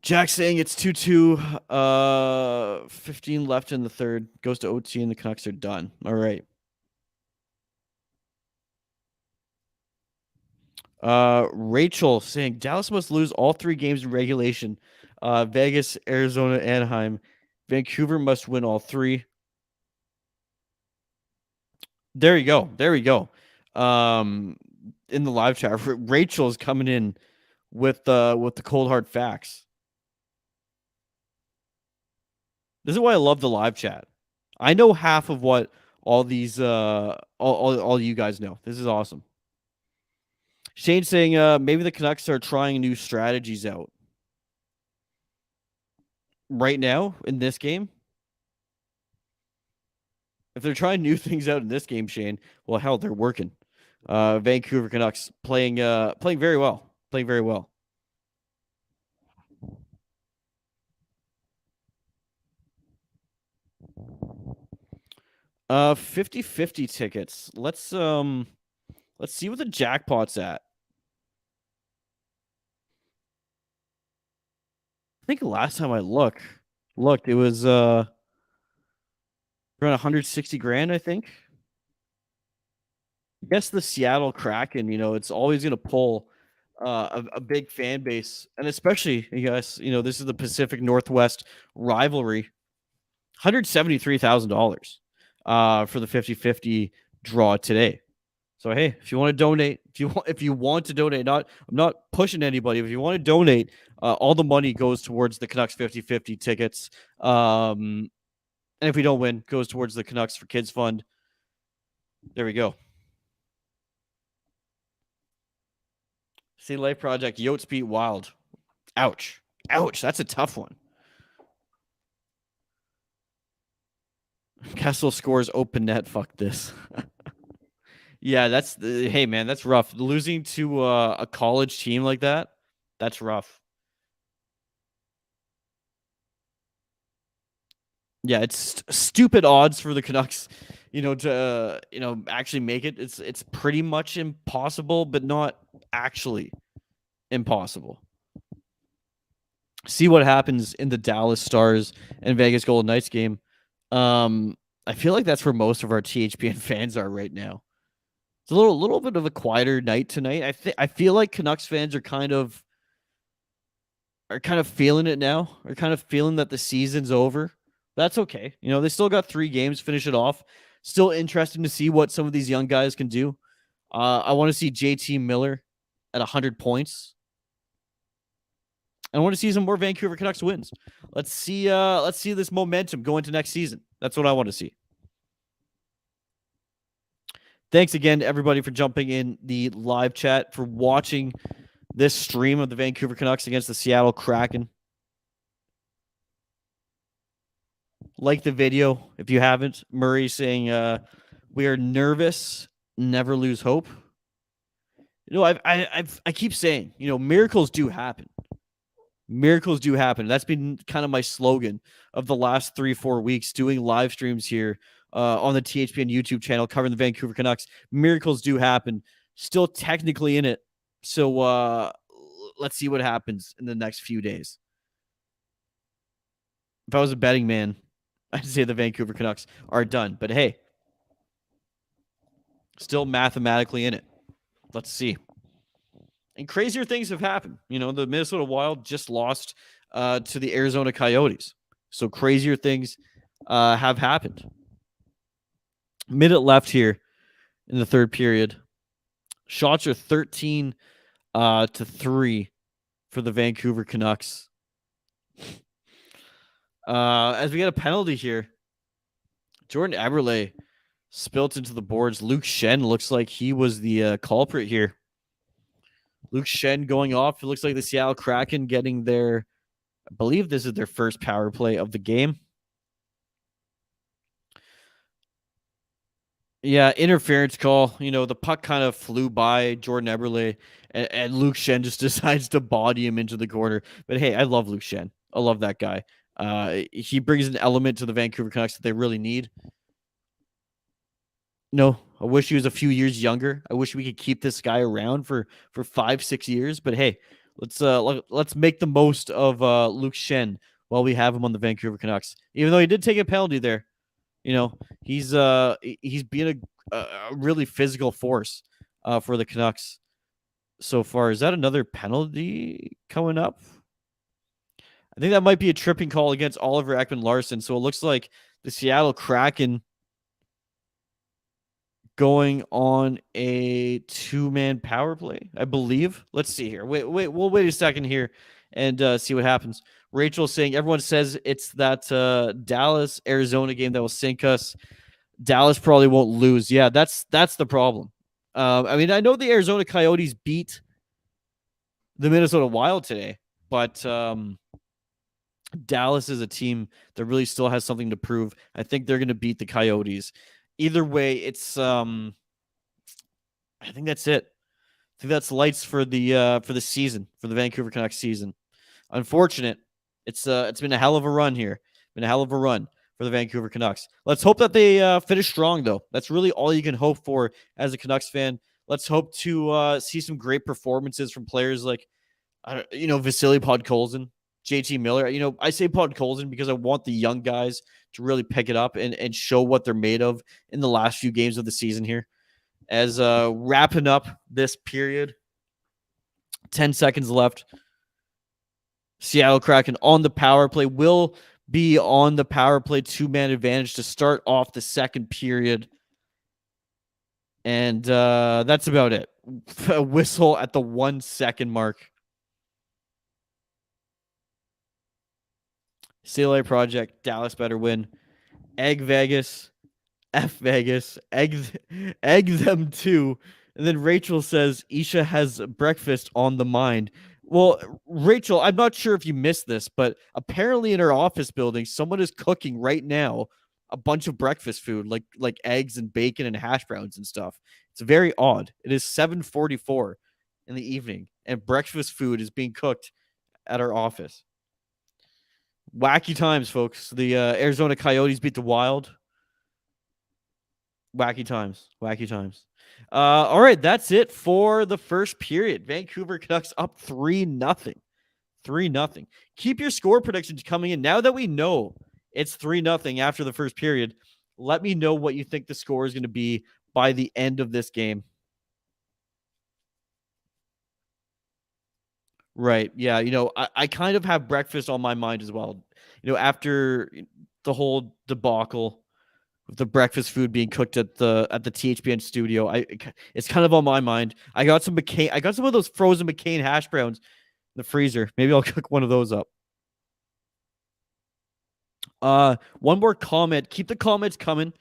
Jack saying it's 2-2, 15 left in the third, goes to OT, and the Canucks are done. All right. Rachel saying Dallas must lose all 3 games in regulation. Vegas, Arizona, Anaheim. Vancouver must win all 3. There you go. There we go. In the live chat, Rachel is coming in with the cold hard facts. This is why I love the live chat. I know half of what all these all you guys know. This is awesome. Shane saying maybe the Canucks are trying new strategies out right now in this game. If they're trying new things out in this game, Shane, well, hell, they're working. Vancouver Canucks playing very well. 50-50 tickets. Let's see what the jackpot's at. I think last time I looked, it was around 160 grand, I think. I guess the Seattle Kraken, it's always going to pull a big fan base, and especially, you guys, this is the Pacific Northwest rivalry. $173,000 for the 50-50 draw today. So hey, if you want to donate, if you want to donate, I'm not pushing anybody. If you want to donate, all the money goes towards the Canucks 50-50 tickets. And if we don't win, goes towards the Canucks for Kids Fund. There we go. See Life Project, Yotes beat Wild. Ouch. That's a tough one. Kessel scores open net. Fuck this. Yeah, hey man, that's rough. Losing to a college team like that, that's rough. Yeah, it's stupid odds for the Canucks, to actually make it. It's pretty much impossible, but not actually impossible. See what happens in the Dallas Stars and Vegas Golden Knights game. I feel like that's where most of our THPN fans are right now. It's a little bit of a quieter night tonight. I feel like Canucks fans are kind of feeling it now. Are kind of feeling that the season's over. That's okay. They still got 3 games, finish it off. Still interesting to see what some of these young guys can do. I want to see JT Miller at 100 points. I want to see some more Vancouver Canucks wins. Let's see this momentum go into next season. That's what I want to see. Thanks again to everybody for jumping in the live chat, for watching this stream of the Vancouver Canucks against the Seattle Kraken. Like the video if you haven't. Murray saying, we are nervous, never lose hope. I keep saying, miracles do happen. Miracles do happen. That's been kind of my slogan of the last 3-4 weeks, doing live streams here on the THPN YouTube channel covering the Vancouver Canucks. Miracles do happen. Still technically in it. So let's see what happens in the next few days. If I was a betting man, I'd say the Vancouver Canucks are done. But hey, still mathematically in it. Let's see. And crazier things have happened. The Minnesota Wild just lost to the Arizona Coyotes. So crazier things have happened. Minute left here in the third period. Shots are 13-3 for the Vancouver Canucks. As we get a penalty here, Jordan Eberle spilt into the boards. Luke Schenn looks like he was the culprit here. Luke Schenn going off. It looks like the Seattle Kraken getting their, I believe this is their first power play of the game. Yeah, interference call. The puck kind of flew by Jordan Eberle, and Luke Schenn just decides to body him into the corner. But hey, I love Luke Schenn. I love that guy. He brings an element to the Vancouver Canucks that they really need. No, I wish he was a few years younger. I wish we could keep this guy around for 5-6 years. But hey, let's make the most of Luke Schenn while we have him on the Vancouver Canucks. Even though he did take a penalty there, he's being a really physical force for the Canucks so far. Is that another penalty coming up? I think that might be a tripping call against Oliver Ekman-Larsson. So it looks like the Seattle Kraken going on a 2-man power play, I believe. Let's see here. Wait. We'll wait a second here and see what happens. Rachel saying everyone says it's that Dallas Arizona game that will sink us. Dallas probably won't lose. Yeah, that's the problem. I know the Arizona Coyotes beat the Minnesota Wild today, but Dallas is a team that really still has something to prove. I think they're going to beat the Coyotes. Either way, it's I think that's it. I think that's lights for the season, for the Vancouver Canucks season. Unfortunate. It's been a hell of a run here. Been a hell of a run for the Vancouver Canucks. Let's hope that they finish strong, though. That's really all you can hope for as a Canucks fan. Let's hope to see some great performances from players like Vasily Podkolzin, JT Miller. I say Podkolzin because I want the young guys to really pick it up and show what they're made of in the last few games of the season here. As wrapping up this period, 10 seconds left. Seattle Kraken on the power play, will be on the power play 2-man advantage to start off the second period. And that's about it. A whistle at the 1 second mark. CLA Project, Dallas better win. Egg Vegas, F Vegas, egg them too. And then Rachel says Isha has breakfast on the mind. Well, Rachel, I'm not sure if you missed this, but apparently in her office building, someone is cooking right now a bunch of breakfast food, like eggs and bacon and hash browns and stuff. It's very odd. It is 7:44 in the evening, and breakfast food is being cooked at our office. Wacky times, folks. The Arizona Coyotes beat the Wild. Wacky times. Wacky times. All right, that's it for the first period. Vancouver Canucks up 3-0. 3-0. Keep your score predictions coming in. Now that we know it's 3-0 after the first period, let me know what you think the score is going to be by the end of this game. Right. Yeah. I kind of have breakfast on my mind as well. After the whole debacle with the breakfast food being cooked at the THPN studio, it's kind of on my mind. I got some of those frozen McCain hash browns in the freezer. Maybe I'll cook one of those up. One more comment. Keep the comments coming.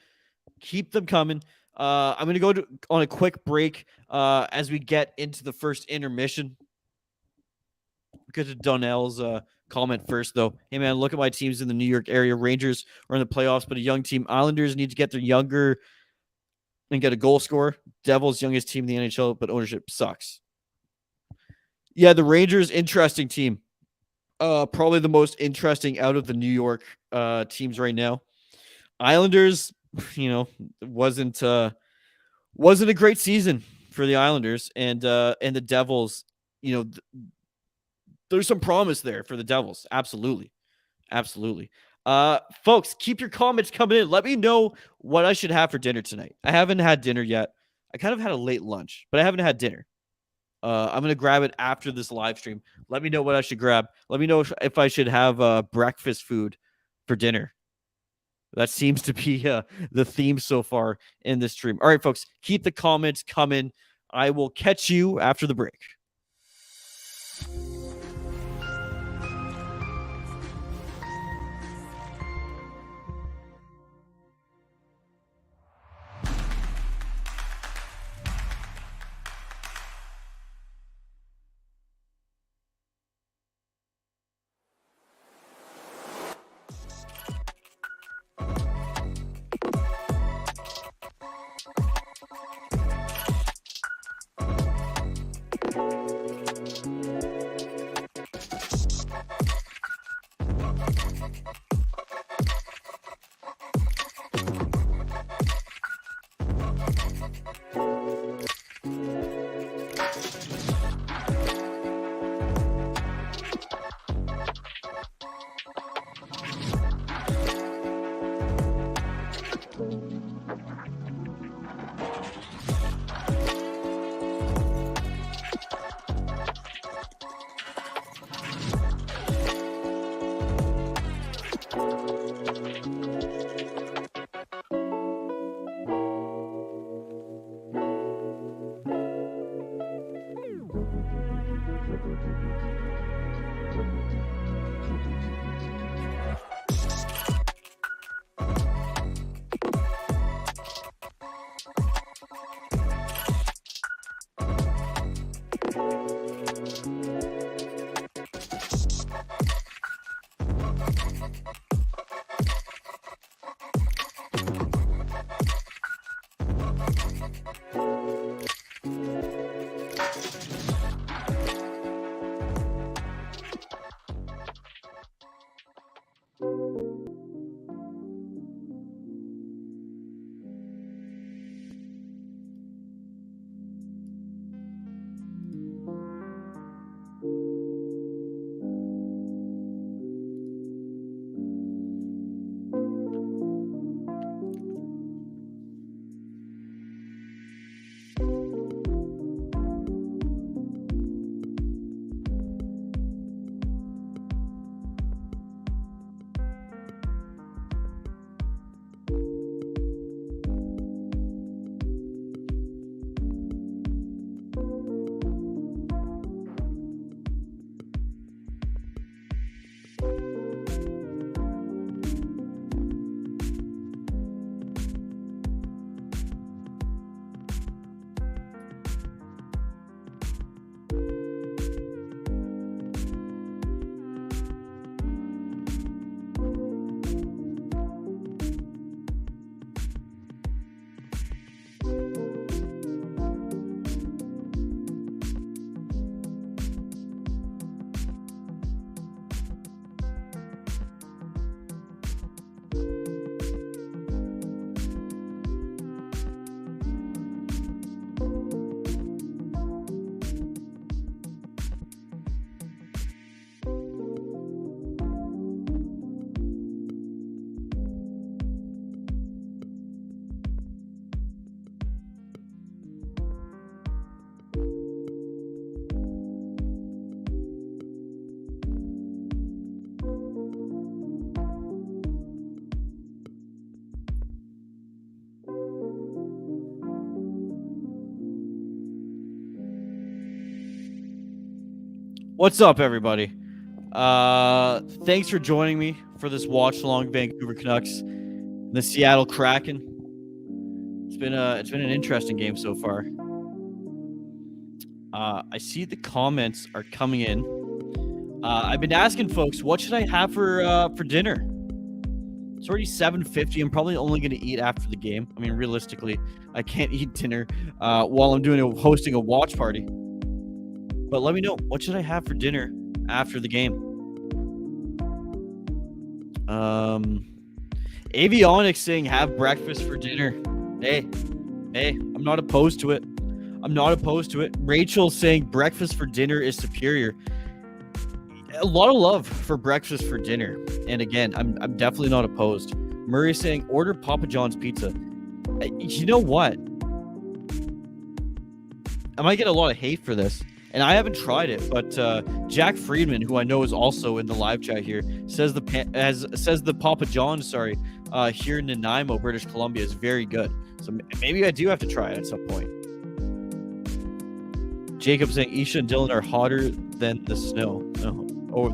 Keep them coming. I'm going to go on a quick break as we get into the first intermission. Get to Donnell's comment first, though. Hey, man, look at my teams in the New York area. Rangers are in the playoffs, but a young team. Islanders need to get their younger and get a goal scorer. Devils, youngest team in the NHL, but ownership sucks. Yeah, the Rangers, interesting team. Probably the most interesting out of the New York teams right now. Islanders, wasn't a great season for the Islanders, and the Devils, there's some promise there for the Devils. Absolutely. Folks, keep your comments coming in. Let me know what I should have for dinner tonight. I haven't had dinner yet. I kind of had a late lunch, but I haven't had dinner. I'm going to grab it after this live stream. Let me know what I should grab. Let me know if I should have breakfast food for dinner. That seems to be the theme so far in this stream. All right, folks, keep the comments coming. I will catch you after the break. What's up, everybody? Thanks for joining me for this watch along Vancouver Canucks, the Seattle Kraken. It's been an interesting game so far. I see the comments are coming in. I've been asking folks, what should I have for dinner? It's already 7:50. I'm probably only going to eat after the game. I mean, realistically, I can't eat dinner while I'm hosting a watch party. But let me know, what should I have for dinner after the game? Avionics saying have breakfast for dinner. Hey, I'm not opposed to it. Rachel saying breakfast for dinner is superior. A lot of love for breakfast for dinner. And again, I'm definitely not opposed. Murray saying order Papa John's pizza. You know what? I might get a lot of hate for this. And I haven't tried it, but Jack Friedman, who I know is also in the live chat here, says the Papa John's, here in Nanaimo, British Columbia, is very good. So maybe I do have to try it at some point. Jacob saying Isha and Dylan are hotter than the snow,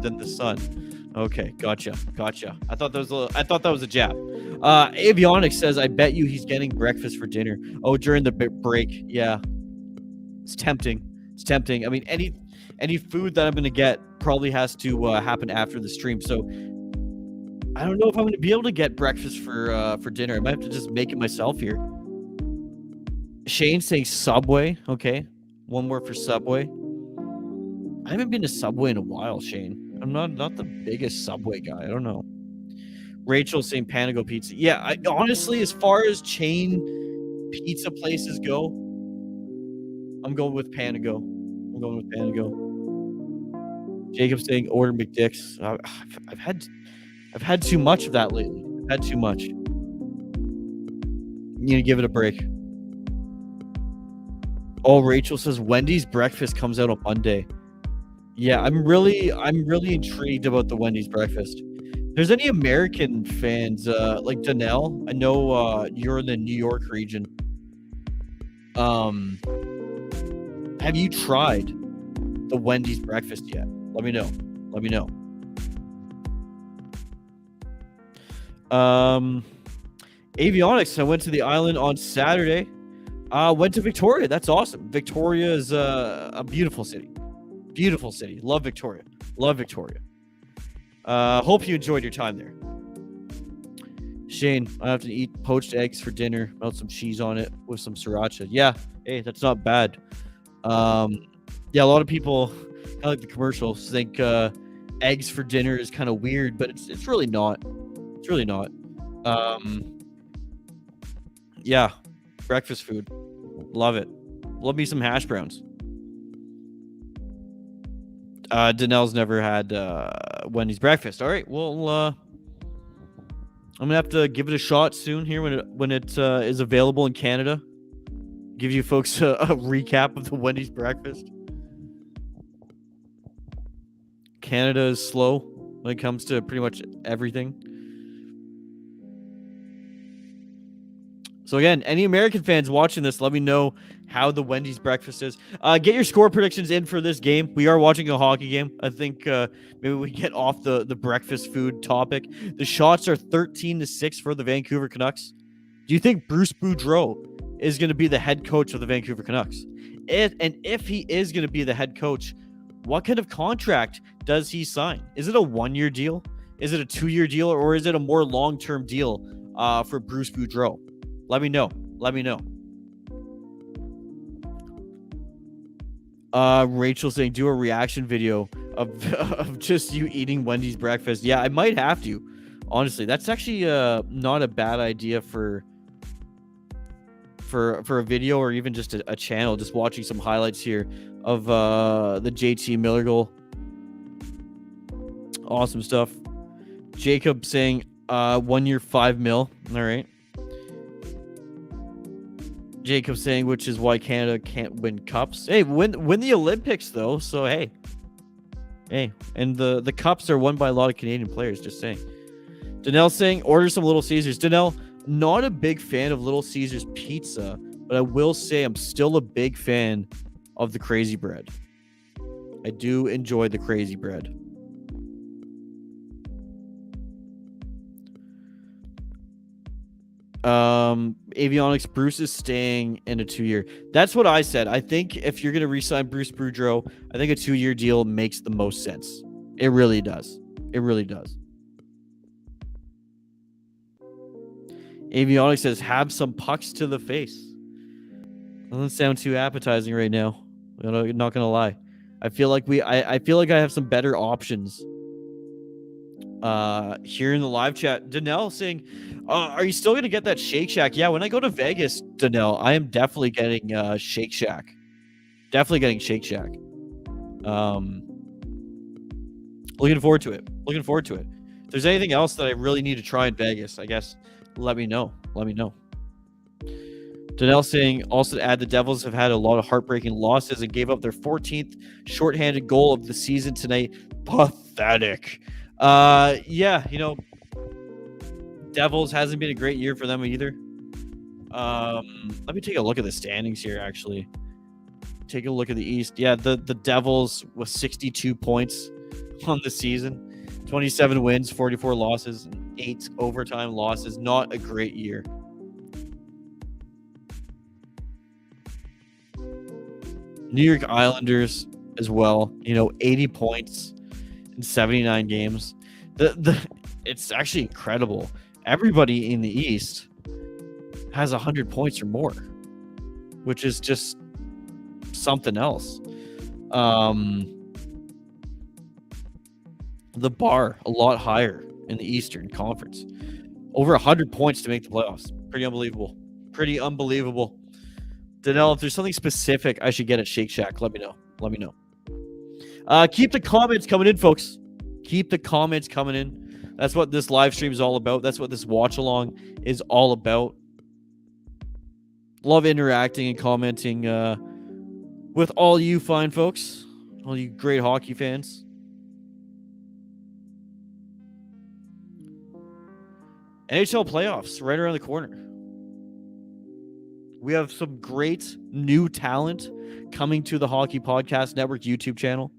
than the sun. Okay, gotcha. I thought that was a jab. Avionics says, I bet you he's getting breakfast for dinner. Oh, during the break, yeah. It's tempting. I mean, any food that I'm going to get probably has to happen after the stream. So I don't know if I'm going to be able to get breakfast for dinner. I might have to just make it myself here. Shane saying Subway. Okay, one more for Subway. I haven't been to Subway in a while, Shane. I'm not the biggest Subway guy. I don't know. Rachel saying Panago Pizza. Yeah, honestly, as far as chain pizza places go, I'm going with Panago. Jacob saying order McDick's. I've had too much of that lately. I've had too much. You need to give it a break. Oh, Rachel says Wendy's breakfast comes out on Monday. Yeah, I'm really intrigued about the Wendy's breakfast. If there's any American fans, like Danelle, I know you're in the New York region. Have you tried the Wendy's breakfast yet? Let me know. Avionics, I went to the island on Saturday. Went to Victoria. That's awesome. Victoria is a beautiful city. Love Victoria. Hope you enjoyed your time there. Shane, I have to eat poached eggs for dinner. Melt some cheese on it with some sriracha. Yeah, hey, that's not bad. Yeah, a lot of people, kind of like the commercials, think eggs for dinner is kind of weird, but it's really not. Yeah, breakfast food, love it. Love me some hash browns. Danelle's never had Wendy's breakfast. All right, well, I'm gonna have to give it a shot soon here when it is available in Canada. Give you folks a recap of the Wendy's breakfast. Canada is slow when it comes to pretty much everything. So again, any American fans watching this, let me know how the Wendy's breakfast is. Get your score predictions in for this game. We are watching a hockey game. I think maybe we get off the breakfast food topic. The shots are 13-6 for the Vancouver Canucks. Do you think Bruce Boudreau is going to be the head coach of the Vancouver Canucks? If he is going to be the head coach, what kind of contract does he sign? Is it a 1-year deal? Is it a 2-year deal? Or is it a more long-term deal for Bruce Boudreau? Let me know. Rachel saying do a reaction video of just you eating Wendy's breakfast. Yeah, I might have to. Honestly, that's actually not a bad idea for a video or even just a channel. Just watching some highlights here of the JT Miller goal. Awesome stuff. Jacob saying 1 year $5 million. All right. Jacob saying which is why Canada can't win cups. Hey, win the Olympics though. So hey, and the cups are won by a lot of Canadian players. Just saying. Danelle saying order some Little Caesars. Danelle, not a big fan of Little Caesars pizza, but I will say I'm still a big fan of the Crazy Bread. I do enjoy the crazy bread. Avionics, Bruce is staying in a 2-year. That's what I said. I think if you're going to re-sign Bruce Boudreau, I think a 2-year deal makes the most sense. It really does. It really does. Avionics says, have some pucks to the face. Doesn't sound too appetizing right now. I'm not going to lie. I feel like I feel like I have some better options. Here in the live chat, Danelle saying, are you still going to get that Shake Shack? Yeah, when I go to Vegas, Danelle, I am definitely getting Shake Shack. Definitely getting Shake Shack. Looking forward to it. Looking forward to it. If there's anything else that I really need to try in Vegas, I guess let me know. Let me know. Danelle saying, also to add, the Devils have had a lot of heartbreaking losses and gave up their 14th shorthanded goal of the season tonight. Pathetic. Yeah, Devils hasn't been a great year for them either. Let me take a look at the standings here, actually. Take a look at the East. Yeah, the Devils with 62 points on the season. 27 wins, 44 losses, and 8 overtime losses. Not a great year. New York Islanders as well. 80 points in 79 games. It's actually incredible. Everybody in the East has 100 points or more, which is just something else. The bar a lot higher in the Eastern Conference. Over 100 points to make the playoffs. Pretty unbelievable. Pretty unbelievable. Danelle, if there's something specific I should get at Shake Shack, let me know. Let me know. Keep the comments coming in, folks. Keep the comments coming in. That's what this live stream is all about. That's what this watch along is all about. Love interacting and commenting with all you fine folks, all you great hockey fans. NHL playoffs right around the corner. We have some great new talent coming to the Hockey Podcast Network YouTube channel.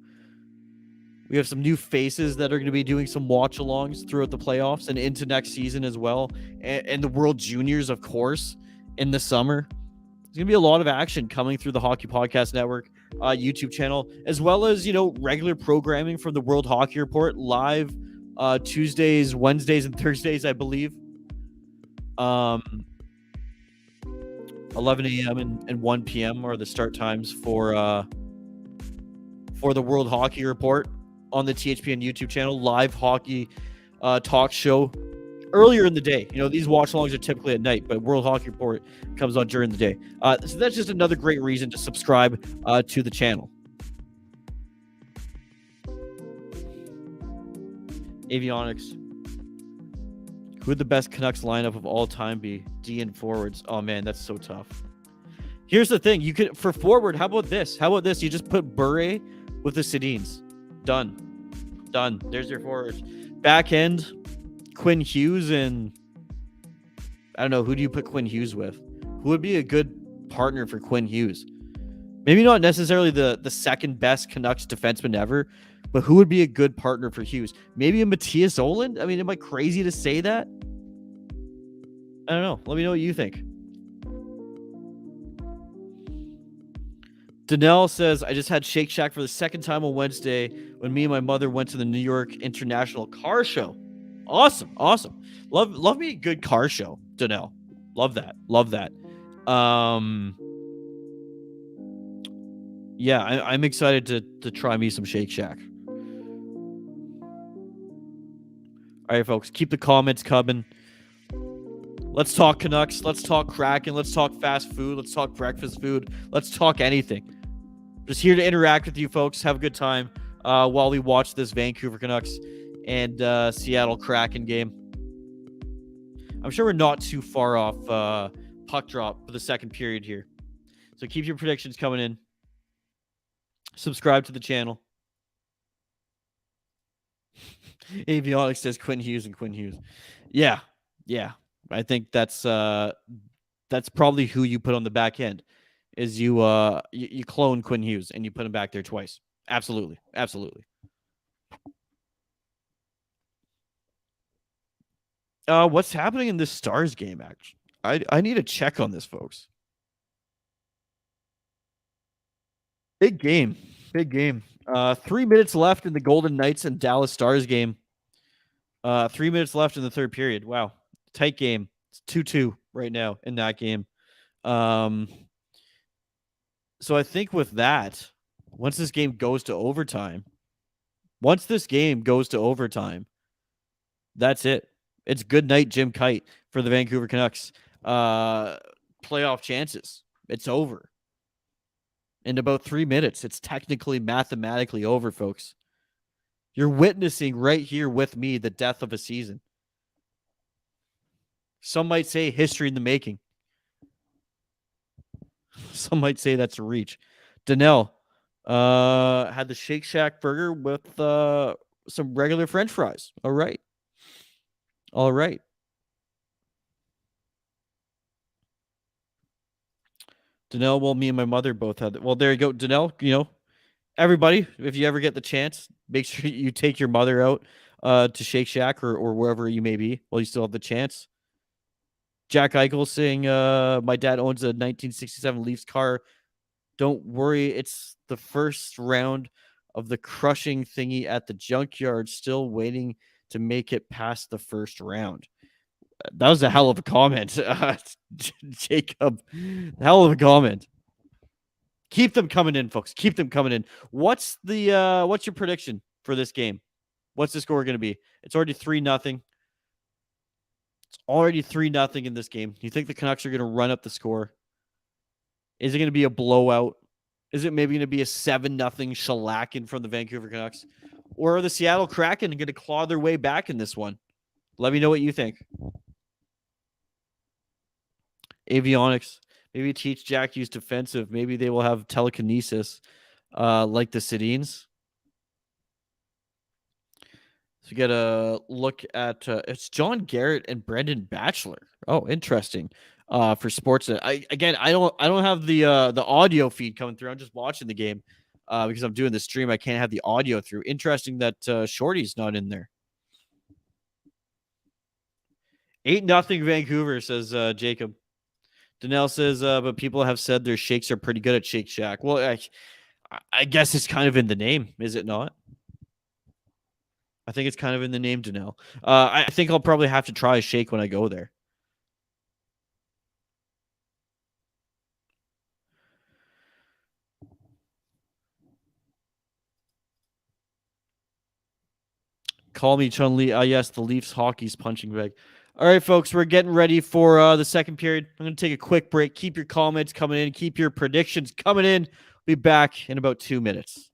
We have some new faces that are going to be doing some watch-alongs throughout the playoffs and into next season as well. And the World Juniors, of course, in the summer. There's going to be a lot of action coming through the Hockey Podcast Network YouTube channel, as well as, regular programming from the World Hockey Report live Tuesdays, Wednesdays, and Thursdays, I believe. 11 a.m. and 1 p.m. are the start times for the World Hockey Report on the THPN YouTube channel. Live hockey talk show earlier in the day. These watch-alongs are typically at night, but World Hockey Report comes on during the day. So that's just another great reason to subscribe to the channel. Avionics. Who would the best Canucks lineup of all time be? D and forwards. Oh man, that's so tough. Here's the thing: you could for forward. How about this? You just put Bure with the Sedins. Done. There's your forwards. Back end, Quinn Hughes and I don't know, who do you put Quinn Hughes with? Who would be a good partner for Quinn Hughes? Maybe not necessarily the second best Canucks defenseman ever, but who would be a good partner for Hughes? Maybe a Matthias Ohlund? I mean, am I crazy to say that? I don't know. Let me know what you think. Danelle says, I just had Shake Shack for the second time on Wednesday when me and my mother went to the New York International Car Show. Awesome. Love me a good car show, Danelle. Love that. Yeah, I'm excited to try me some Shake Shack. All right, folks, keep the comments coming. Let's talk Canucks. Let's talk Kraken. Let's talk fast food. Let's talk breakfast food. Let's talk anything. Just here to interact with you folks. Have a good time while we watch this Vancouver Canucks and Seattle Kraken game. I'm sure we're not too far off puck drop for the second period here. So keep your predictions coming in. Subscribe to the channel. Avionics says Quinn Hughes and Quinn Hughes. Yeah. I think that's probably who you put on the back end. Is you clone Quinn Hughes and you put him back there twice. Absolutely. Absolutely. What's happening in this Stars game, actually? I need to check on this, folks. Big game. Big game. 3 minutes left in the Golden Knights and Dallas Stars game. 3 minutes left in the third period. Wow. Tight game. It's 2-2 right now in that game. So I think with that, once this game goes to overtime, that's it. It's good night, Jim Kite, for the Vancouver Canucks. Playoff chances. It's over. In about 3 minutes, it's technically mathematically over, folks. You're witnessing right here with me the death of a season. Some might say history in the making. Some might say that's a reach. Donnell had the Shake Shack burger with some regular French fries. All right. Donnell, well, me and my mother both had it. Well, there you go. Donnell, everybody, if you ever get the chance, make sure you take your mother out to Shake Shack or wherever you may be while you still have the chance. Jack Eichel saying, my dad owns a 1967 Leafs car. Don't worry, it's the first round of the crushing thingy at the junkyard, still waiting to make it past the first round. That was a hell of a comment, Jacob. Hell of a comment. Keep them coming in, folks. Keep them coming in. What's your prediction for this game? What's the score going to be? It's already 3-0. It's already 3-0 in this game. Do you think the Canucks are going to run up the score? Is it going to be a blowout? Is it maybe going to be a 7-0 shellacking from the Vancouver Canucks? Or are the Seattle Kraken going to claw their way back in this one? Let me know what you think. Avionics. Maybe teach Jack use defensive. Maybe they will have telekinesis like the Sedins. So we got a look at it's John Garrett and Brendan Batchelor. Oh, interesting. For Sportsnet. I don't have the audio feed coming through. I'm just watching the game because I'm doing the stream. I can't have the audio through. Interesting that Shorty's not in there. 8-0 Vancouver, says Jacob. Donnell says, but people have said their shakes are pretty good at Shake Shack. Well, I guess it's kind of in the name, is it not? I think it's kind of in the name, Donnell. I think I'll probably have to try a shake when I go there. Call me Chun-Li. Yes, the Leafs hockey's punching bag. All right, folks, we're getting ready for the second period. I'm going to take a quick break. Keep your comments coming in. Keep your predictions coming in. We'll be back in about 2 minutes.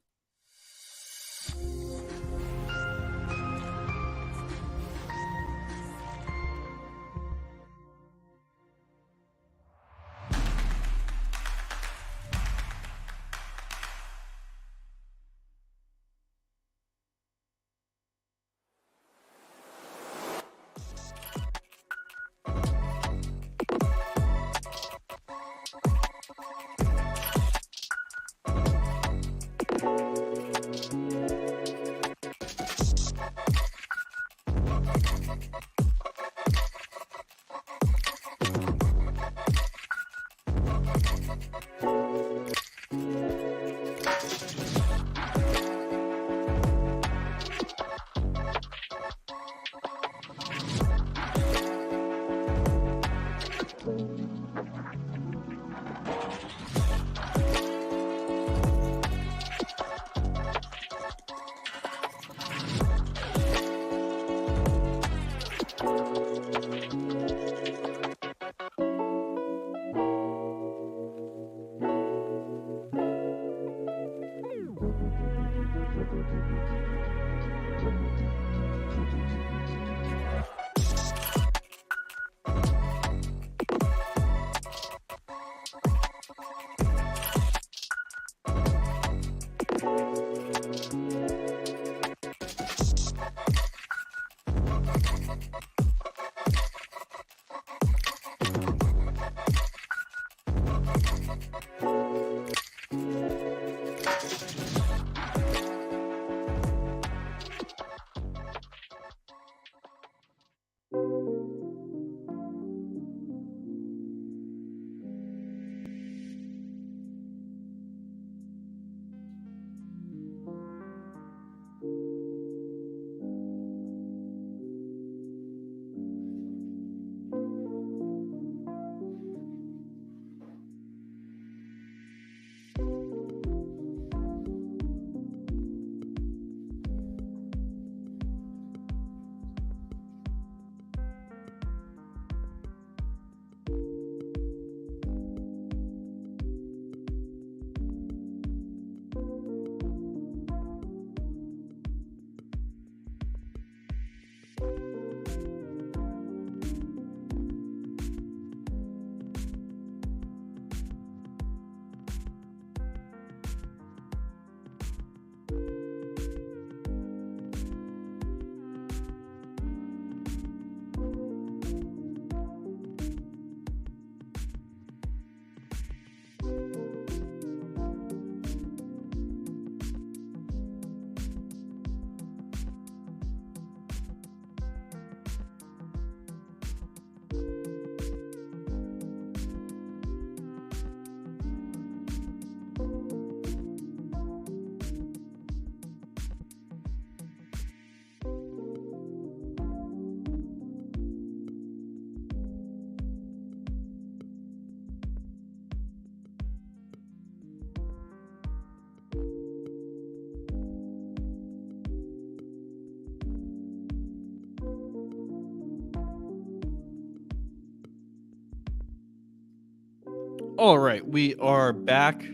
All right, we are back.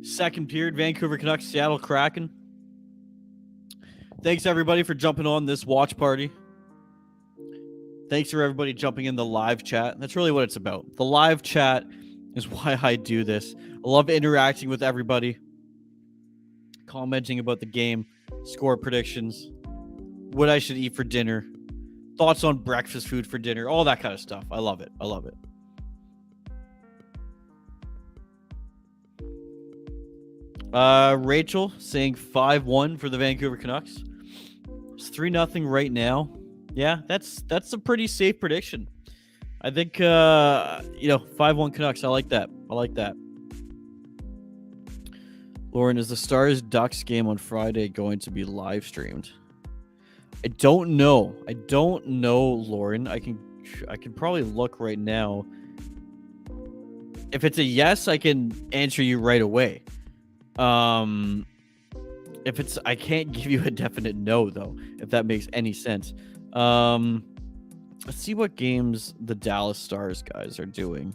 Second period, Vancouver Canucks, Seattle Kraken. Thanks, everybody, for jumping on this watch party. Thanks for everybody jumping in the live chat. That's really what it's about. The live chat is why I do this. I love interacting with everybody, commenting about the game, score predictions, what I should eat for dinner, thoughts on breakfast food for dinner, all that kind of stuff. I love it. I love it. Rachel saying 5-1 for the Vancouver Canucks. It's 3-0 right now. Yeah, that's a pretty safe prediction. I think 5-1 Canucks. I like that. Lauren, is the Stars Ducks game on Friday going to be live streamed? I don't know, Lauren. I can probably look right now. If it's a yes, I can answer you right away. If it's, I can't give you a definite no though, if that makes any sense. Let's see what games the Dallas Stars guys are doing.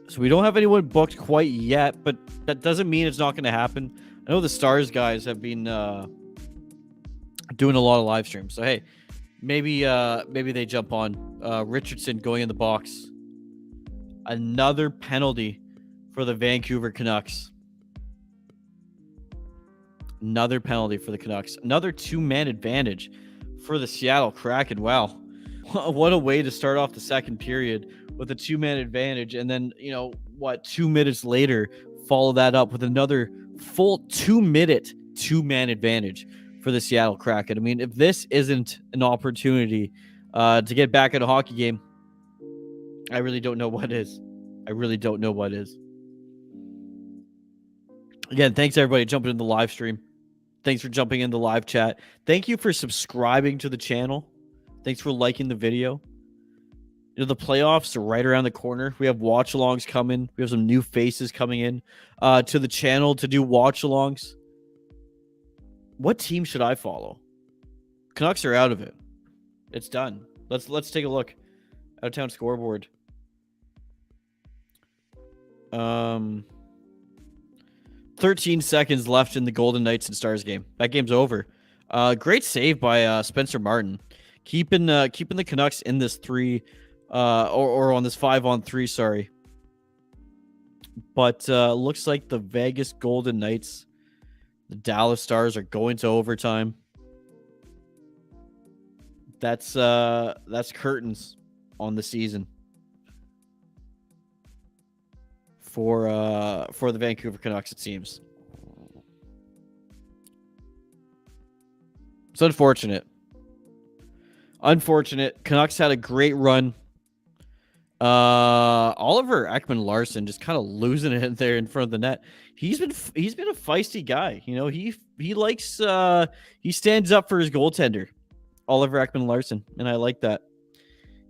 So we don't have anyone booked quite yet, but that doesn't mean it's not going to happen. I know the Stars guys have been doing a lot of live streams. So hey, maybe they jump on. Richardson going in the box. Another penalty for the Vancouver Canucks. Another penalty for the Canucks. Another 2-man advantage for the Seattle Kraken. Wow. What a way to start off the second period with a 2-man advantage. And then, 2 minutes later, follow that up with another full 2-minute 2-man advantage for the Seattle Kraken. I mean, if this isn't an opportunity to get back at a hockey game, I really don't know what is. Again, thanks everybody jumping in the live stream. Thanks for jumping in the live chat. Thank you for subscribing to the channel. Thanks for liking the video. The playoffs are right around the corner. We have watchalongs coming. We have some new faces coming in to the channel to do watchalongs. What team should I follow? Canucks are out of it. It's done. Let's take a look. Out of town scoreboard. 13 seconds left in the Golden Knights and Stars game. That game's over. Great save by Spencer Martin, keeping the Canucks in this 3 or on this 5-on-3. Sorry, but looks like the Vegas Golden Knights, the Dallas Stars are going to overtime. That's curtains on the season for the Vancouver Canucks, it seems. It's unfortunate. Canucks had a great run. Oliver Ekman-Larsson just kind of losing it there in front of the net. He's been a feisty guy. He likes he stands up for his goaltender, Oliver Ekman-Larsson, and I like that.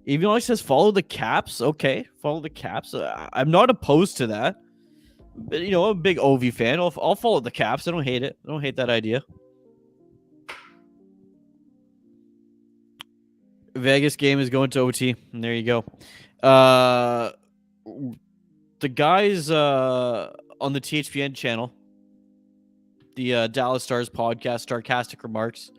Even though it says follow the Caps, okay, follow the Caps. I'm not opposed to that. But, I'm a big OV fan. I'll follow the Caps. I don't hate it. I don't hate that idea. Vegas game is going to OT, and there you go. The guys on the THPN channel, the Dallas Stars podcast, Starcastic Remarks,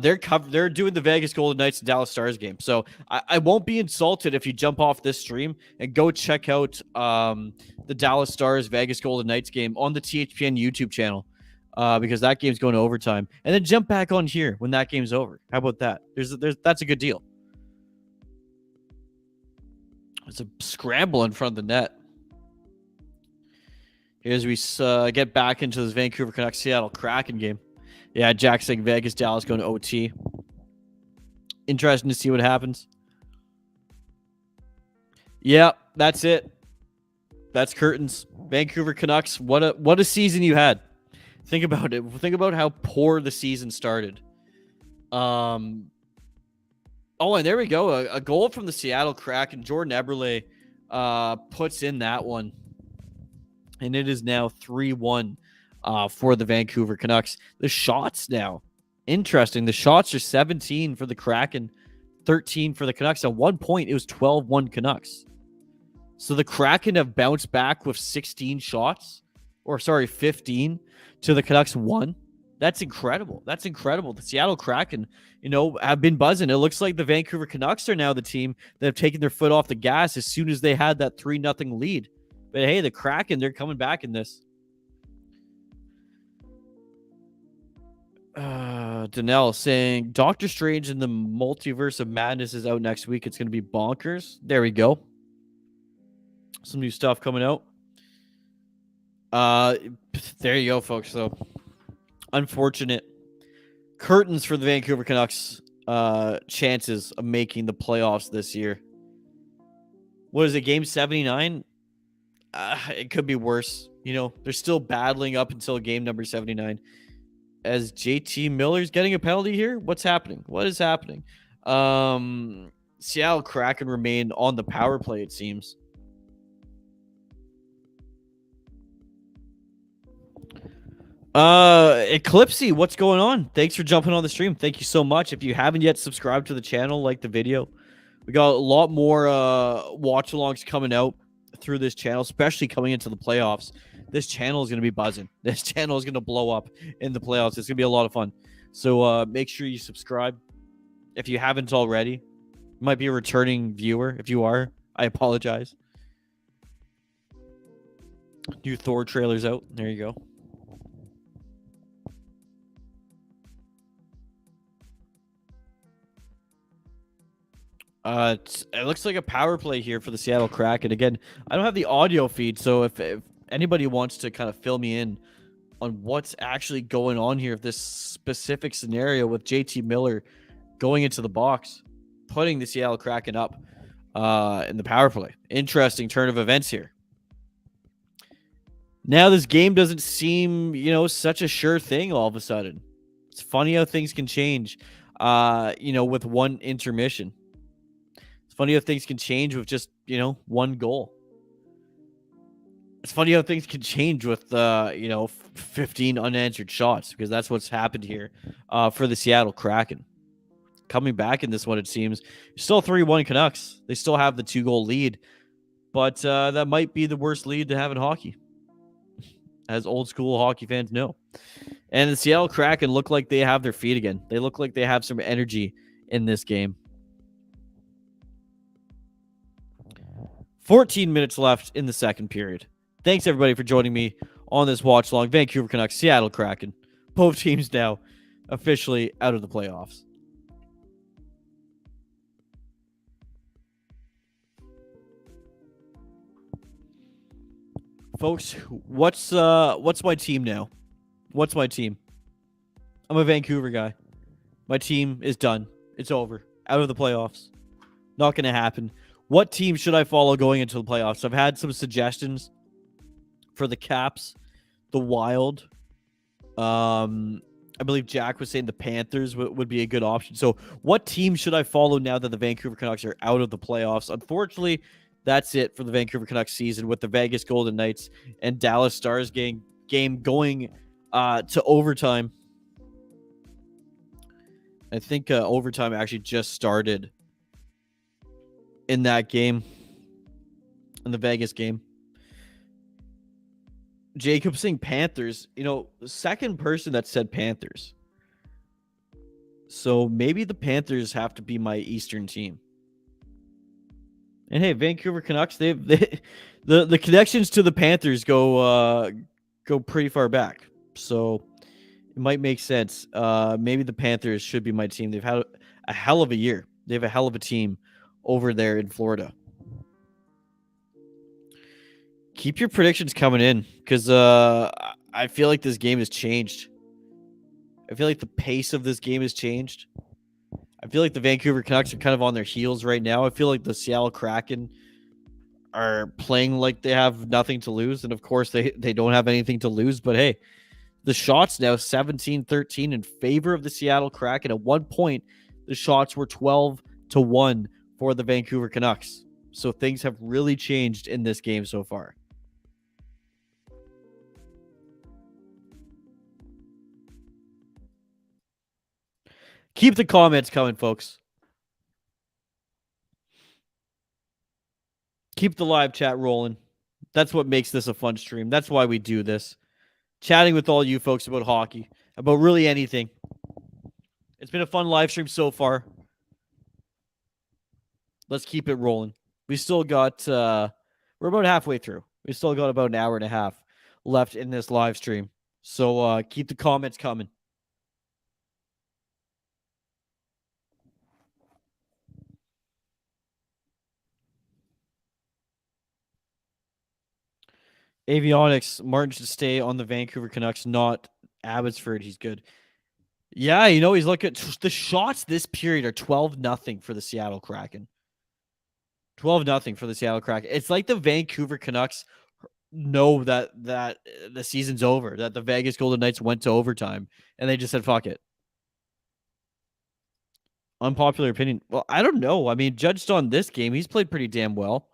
they're doing the Vegas Golden Knights and Dallas Stars game. So I won't be insulted if you jump off this stream and go check out the Dallas Stars Vegas Golden Knights game on the THPN YouTube channel, because that game's going to overtime, and then jump back on here when that game's over. How about that? That's a good deal. It's a scramble in front of the net. As we get back into this Vancouver Canucks Seattle Kraken game. Yeah, Jack saying Vegas, Dallas going to OT. Interesting to see what happens. Yeah, that's it. That's curtains. Vancouver Canucks, what a season you had. Think about it. Think about how poor the season started. Oh, and there we go. A goal from the Seattle Kraken. Jordan Eberle puts in that one. And it is now 3-1 for the Vancouver Canucks. The shots now. Interesting. The shots are 17 for the Kraken, 13 for the Canucks. At one point, it was 12-1 Canucks. So the Kraken have bounced back with 16 shots, 15 to the Canucks 1. That's incredible. That's incredible. The Seattle Kraken, have been buzzing. It looks like the Vancouver Canucks are now the team that have taken their foot off the gas as soon as they had that 3-0 lead. But hey, the Kraken, they're coming back in this. Danelle saying Doctor Strange in the Multiverse of Madness is out next week. It's going to be bonkers. There we go. Some new stuff coming out. There you go, folks. So unfortunate curtains for the Vancouver Canucks chances of making the playoffs this year. What is it, game 79? It could be worse. They're still battling up until game number 79. As JT Miller's getting a penalty here? What's happening? What is happening? Seattle Kraken remain on the power play, it seems. Eclipsey, what's going on? Thanks for jumping on the stream. Thank you so much. If you haven't yet subscribed to the channel, like the video. We got a lot more watch-alongs coming out through this channel, especially coming into the playoffs. This channel is going to be buzzing. This channel is going to blow up in the playoffs. It's going to be a lot of fun. So make sure you subscribe if you haven't already. You might be a returning viewer. If you are, I apologize. New Thor trailers out. There you go. It looks like a power play here for the Seattle Kraken. Again, I don't have the audio feed, so if anybody wants to kind of fill me in on what's actually going on here, this specific scenario with JT Miller going into the box, putting the Seattle Kraken up in the power play. Interesting turn of events here. Now this game doesn't seem, such a sure thing all of a sudden. It's funny how things can change, with one intermission. It's funny how things can change with just, one goal. It's funny how things can change with, 15 unanswered shots, because that's what's happened here for the Seattle Kraken. Coming back in this one, it seems. Still 3-1 Canucks. They still have the 2-goal lead, but that might be the worst lead to have in hockey, as old school hockey fans know. And the Seattle Kraken look like they have their feet again. They look like they have some energy in this game. 14 minutes left in the second period. Thanks, everybody, for joining me on this watch-along. Vancouver Canucks, Seattle Kraken. Both teams now officially out of the playoffs. Folks, what's my team now? What's my team? I'm a Vancouver guy. My team is done. It's over. Out of the playoffs. Not going to happen. What team should I follow going into the playoffs? I've had some suggestions for the Caps, the Wild. I believe Jack was saying the Panthers would be a good option. So what team should I follow now that the Vancouver Canucks are out of the playoffs? Unfortunately, that's it for the Vancouver Canucks season, with the Vegas Golden Knights and Dallas Stars game going to overtime. I think overtime actually just started in that game, in the Vegas game. Jacob saying Panthers. The second person that said Panthers. So maybe the Panthers have to be my Eastern team. And hey, Vancouver Canucks, the connections to the Panthers go pretty far back. So it might make sense. Maybe the Panthers should be my team. They've had a hell of a year. They have a hell of a team over there in Florida. Keep your predictions coming in, because I feel like this game has changed. I feel like the pace of this game has changed. I feel like the Vancouver Canucks are kind of on their heels right now. I feel like the Seattle Kraken are playing like they have nothing to lose. And of course, they don't have anything to lose. But hey, the shots now 17-13 in favor of the Seattle Kraken. At one point, the shots were 12-1 for the Vancouver Canucks. So things have really changed in this game so far. Keep the comments coming, folks. Keep the live chat rolling. That's what makes this a fun stream. That's why we do this. Chatting with all you folks about hockey, about really anything. It's been a fun live stream so far. Let's keep it rolling. We still got, we're about halfway through. We still got about an hour and a half left in this live stream. So keep the comments coming. Avionics, Martin should stay on the Vancouver Canucks, not Abbotsford. He's good. Yeah, he's looking at the shots this period are 12-0 for the Seattle Kraken. 12-0 for the Seattle Kraken. It's like the Vancouver Canucks know that the season's over, that the Vegas Golden Knights went to overtime, and they just said, fuck it. Unpopular opinion. Well, I don't know. I mean, judged on this game, he's played pretty damn well.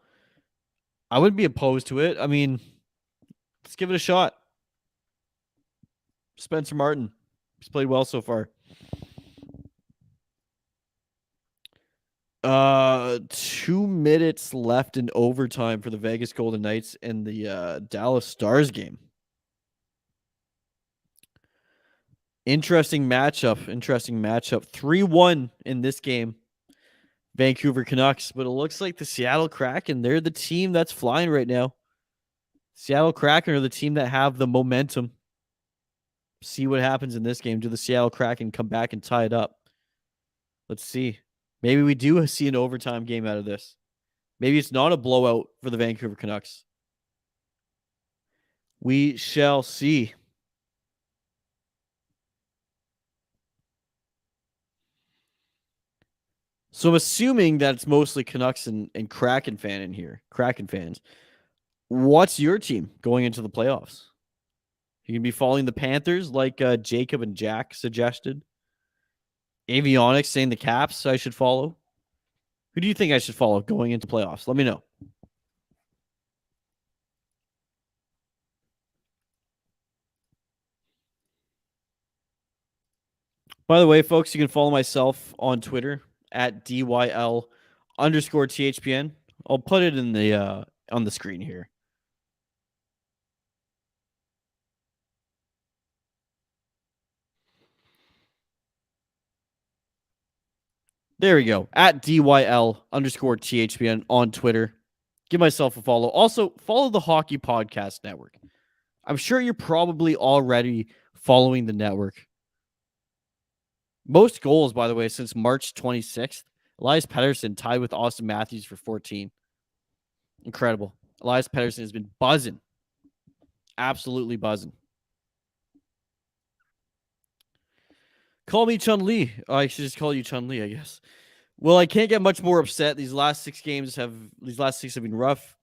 I wouldn't be opposed to it. I mean, let's give it a shot. Spencer Martin. He's played well so far. 2 minutes left in overtime for the Vegas Golden Knights and the Dallas Stars game. Interesting matchup. 3-1 in this game. Vancouver Canucks. But it looks like the Seattle Kraken, they're the team that's flying right now. Seattle Kraken are the team that have the momentum. See what happens in this game. Do the Seattle Kraken come back and tie it up? Let's see. Maybe we do see an overtime game out of this. Maybe it's not a blowout for the Vancouver Canucks. We shall see. So I'm assuming that it's mostly Canucks and Kraken fan in here. Kraken fans. What's your team going into the playoffs? You can be following the Panthers like Jacob and Jack suggested. Avionics saying the Caps I should follow. Who do you think I should follow going into playoffs? Let me know. By the way, folks, you can follow myself on Twitter at DYL_THPN. I'll put it in the on the screen here. There we go. At DYL_THPN on Twitter. Give myself a follow. Also, follow the Hockey Podcast Network. I'm sure you're probably already following the network. Most goals, by the way, since March 26th. Elias Pettersson tied with Austin Matthews for 14. Incredible. Elias Pettersson has been buzzing. Absolutely buzzing. Call me Chun-Li. I should just call you Chun-Li, I guess. Well, I can't get much more upset. These last six have been rough.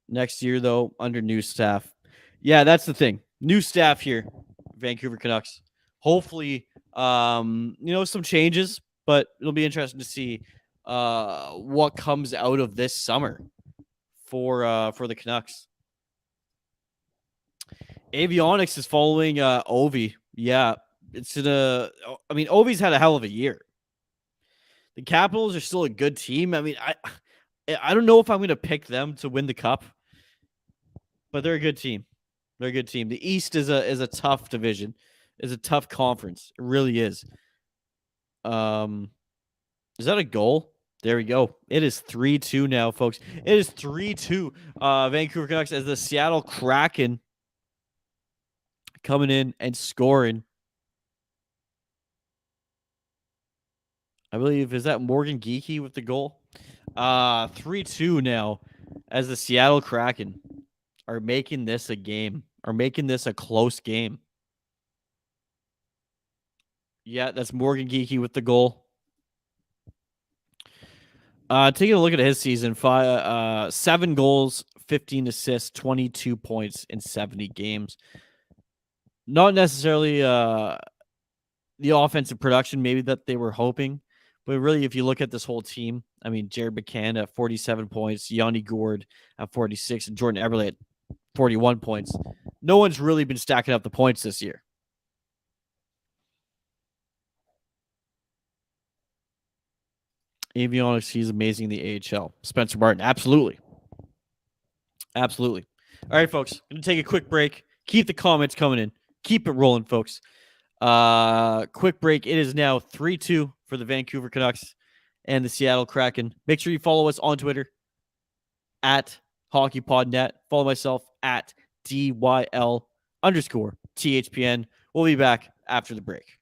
Next year, though, under new staff. Yeah, that's the thing. New staff here, Vancouver Canucks. Hopefully, some changes, but it'll be interesting to see what comes out of this summer for the Canucks. Avionics is following Ovi. Yeah, Ovi's had a hell of a year. The Capitals are still a good team. I mean, I don't know if I'm going to pick them to win the cup, but they're a good team. The East is a tough division, is a tough conference. It really is. Is that a goal? There we go. It is 3-2 now, folks. It is 3-2. Vancouver Canucks as the Seattle Kraken coming in and scoring. I believe, is that Morgan Geekie with the goal? 3-2 now as the Seattle Kraken are making this a game, are making this a close game. Yeah, that's Morgan Geekie with the goal. Taking a look at his season, 7 goals, 15 assists, 22 points in 70 games. Not necessarily the offensive production maybe that they were hoping, but really, if you look at this whole team, I mean, Jared McCann at 47 points, Yanni Gourde at 46, and Jordan Eberle at 41 points. No one's really been stacking up the points this year. Avionics, he's amazing in the AHL. Spencer Martin, absolutely. Absolutely. All right, folks. Going to take a quick break. Keep the comments coming in. Keep it rolling, folks. Quick break. It is now 3-2 for the Vancouver Canucks and the Seattle Kraken. Make sure you follow us on Twitter at HockeyPodNet. Follow myself at DYL_THPN. We'll be back after the break.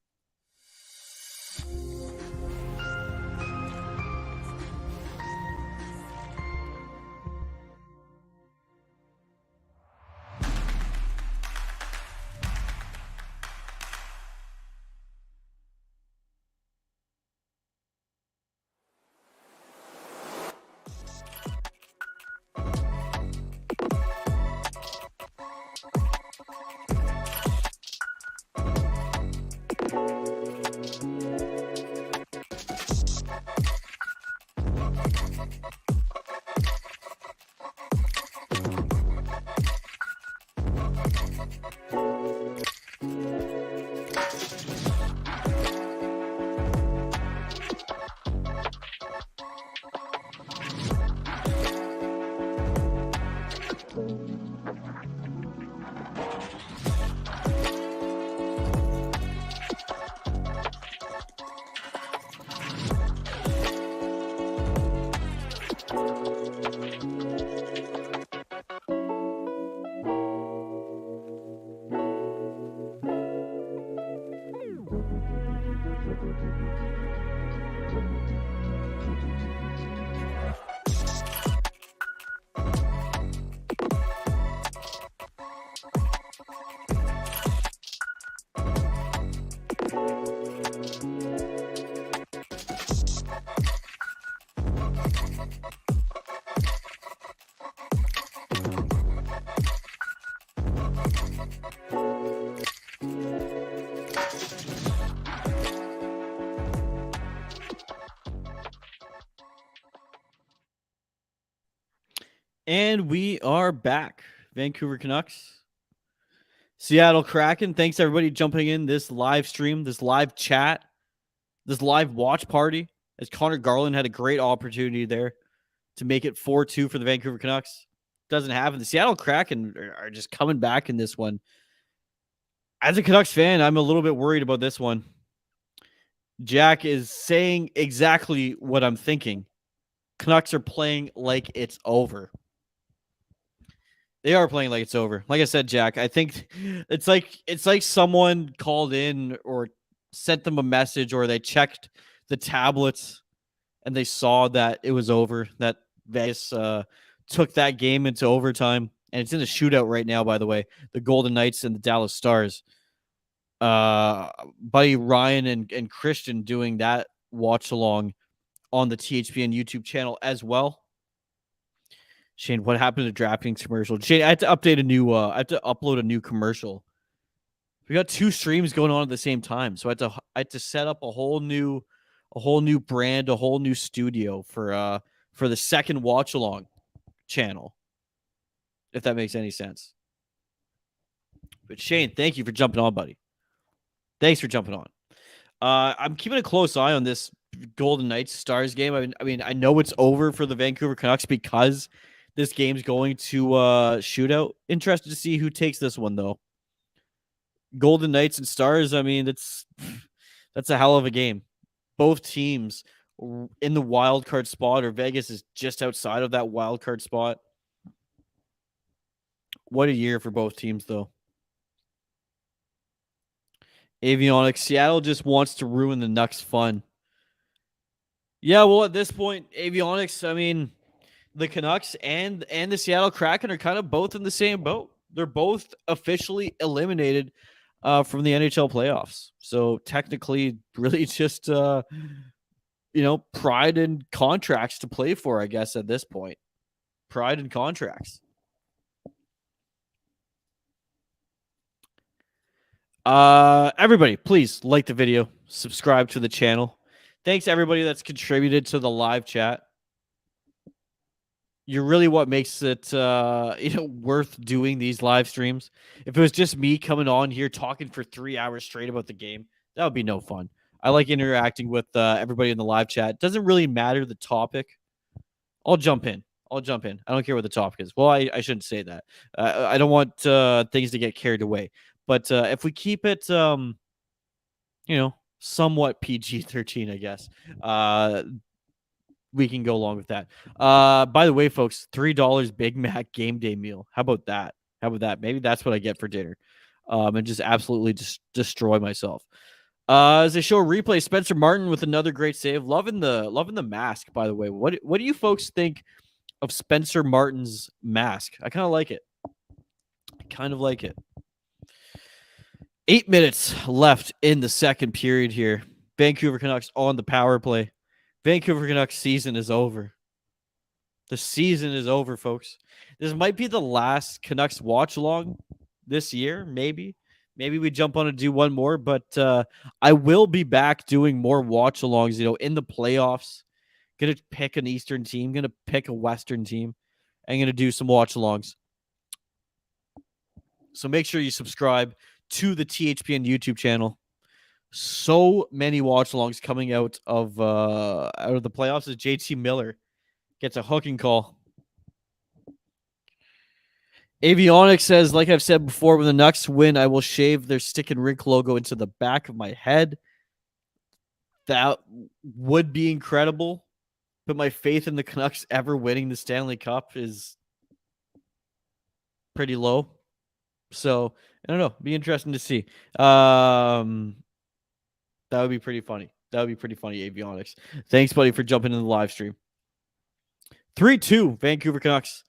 And we are back. Vancouver Canucks, Seattle Kraken. Thanks everybody jumping in this live stream, this live chat, this live watch party. As Connor Garland had a great opportunity there to make it 4-2 for the Vancouver Canucks. Doesn't happen. The Seattle Kraken are just coming back in this one. As a Canucks fan, I'm a little bit worried about this one. Jack is saying exactly what I'm thinking. Canucks are playing like it's over. They are playing like it's over. Like I said, Jack, I think it's like someone called in or sent them a message, or they checked the tablets and they saw that it was over, that Vegas took that game into overtime. And it's in a shootout right now, by the way. The Golden Knights and the Dallas Stars. Buddy Ryan and Christian doing that watch along on the THPN YouTube channel as well. Shane, what happened to DraftKings commercial? Shane, I had to update a new. I had to upload a new commercial. We got two streams going on at the same time, so I had to set up a whole new brand, a whole new studio for the second watch along channel. If that makes any sense. But Shane, thank you for jumping on, buddy. Thanks for jumping on. I'm keeping a close eye on this Golden Knights Stars game. I mean, I know it's over for the Vancouver Canucks because this game's going to shootout. Interested to see who takes this one, though. Golden Knights and Stars, I mean, that's a hell of a game. Both teams in the wild card spot, or Vegas is just outside of that wild card spot. What a year for both teams, though. Avionics, Seattle just wants to ruin the Nucks' fun. Yeah, well, at this point, Avionics, I mean, the Canucks and the Seattle Kraken are kind of both in the same boat. They're both officially eliminated from the NHL playoffs. So technically, really just pride and contracts to play for, I guess, at this point. Pride and contracts. Everybody, please like the video, subscribe to the channel. Thanks everybody that's contributed to the live chat. You're really what makes it worth doing these live streams. If it was just me coming on here talking for 3 hours straight about the game, that would be no fun. I like interacting with everybody in the live chat. Doesn't really matter the topic. I'll jump in. I'll jump in. I don't care what the topic is. Well, I shouldn't say that. I don't want things to get carried away. But if we keep it, somewhat PG-13, I guess, we can go along with that. By the way, folks, $3 Big Mac game day meal. How about that? Maybe that's what I get for dinner. And just absolutely destroy myself. As they show a replay, Spencer Martin with another great save. Loving the mask, by the way. What do you folks think of Spencer Martin's mask? I kind of like it. 8 minutes left in the second period here. Vancouver Canucks on the power play. Vancouver Canucks season is over. The season is over, folks. This might be the last Canucks watch along this year, maybe. Maybe we jump on and do one more, but I will be back doing more watch alongs, in the playoffs. Gonna pick an Eastern team, gonna pick a Western team, and gonna do some watch alongs. So make sure you subscribe to the THPN YouTube channel. So many watch alongs coming out of the playoffs as JT Miller gets a hooking call. Avionics says, like I've said before, when the Nucks win, I will shave their stick and rink logo into the back of my head. That would be incredible. But my faith in the Canucks ever winning the Stanley Cup is pretty low. So, I don't know. Be interesting to see. That would be pretty funny. Avionics. Thanks, buddy, for jumping in the live stream. 3-2, Vancouver Canucks.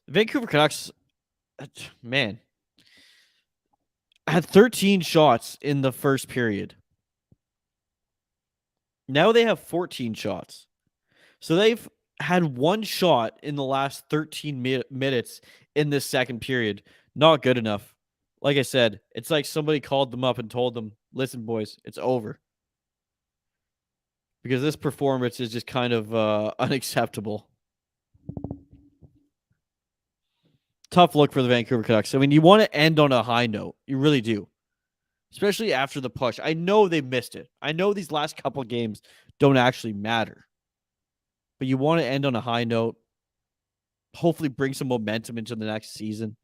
The Vancouver Canucks, man, had 13 shots in the first period. Now they have 14 shots. So they've had one shot in the last 13 minutes in this second period. Not good enough. Like I said, it's like somebody called them up and told them, listen, boys, it's over. Because this performance is just kind of unacceptable. Tough look for the Vancouver Canucks. I mean, you want to end on a high note. You really do. Especially after the push. I know they missed it. I know these last couple of games don't actually matter. But you want to end on a high note. Hopefully bring some momentum into the next season.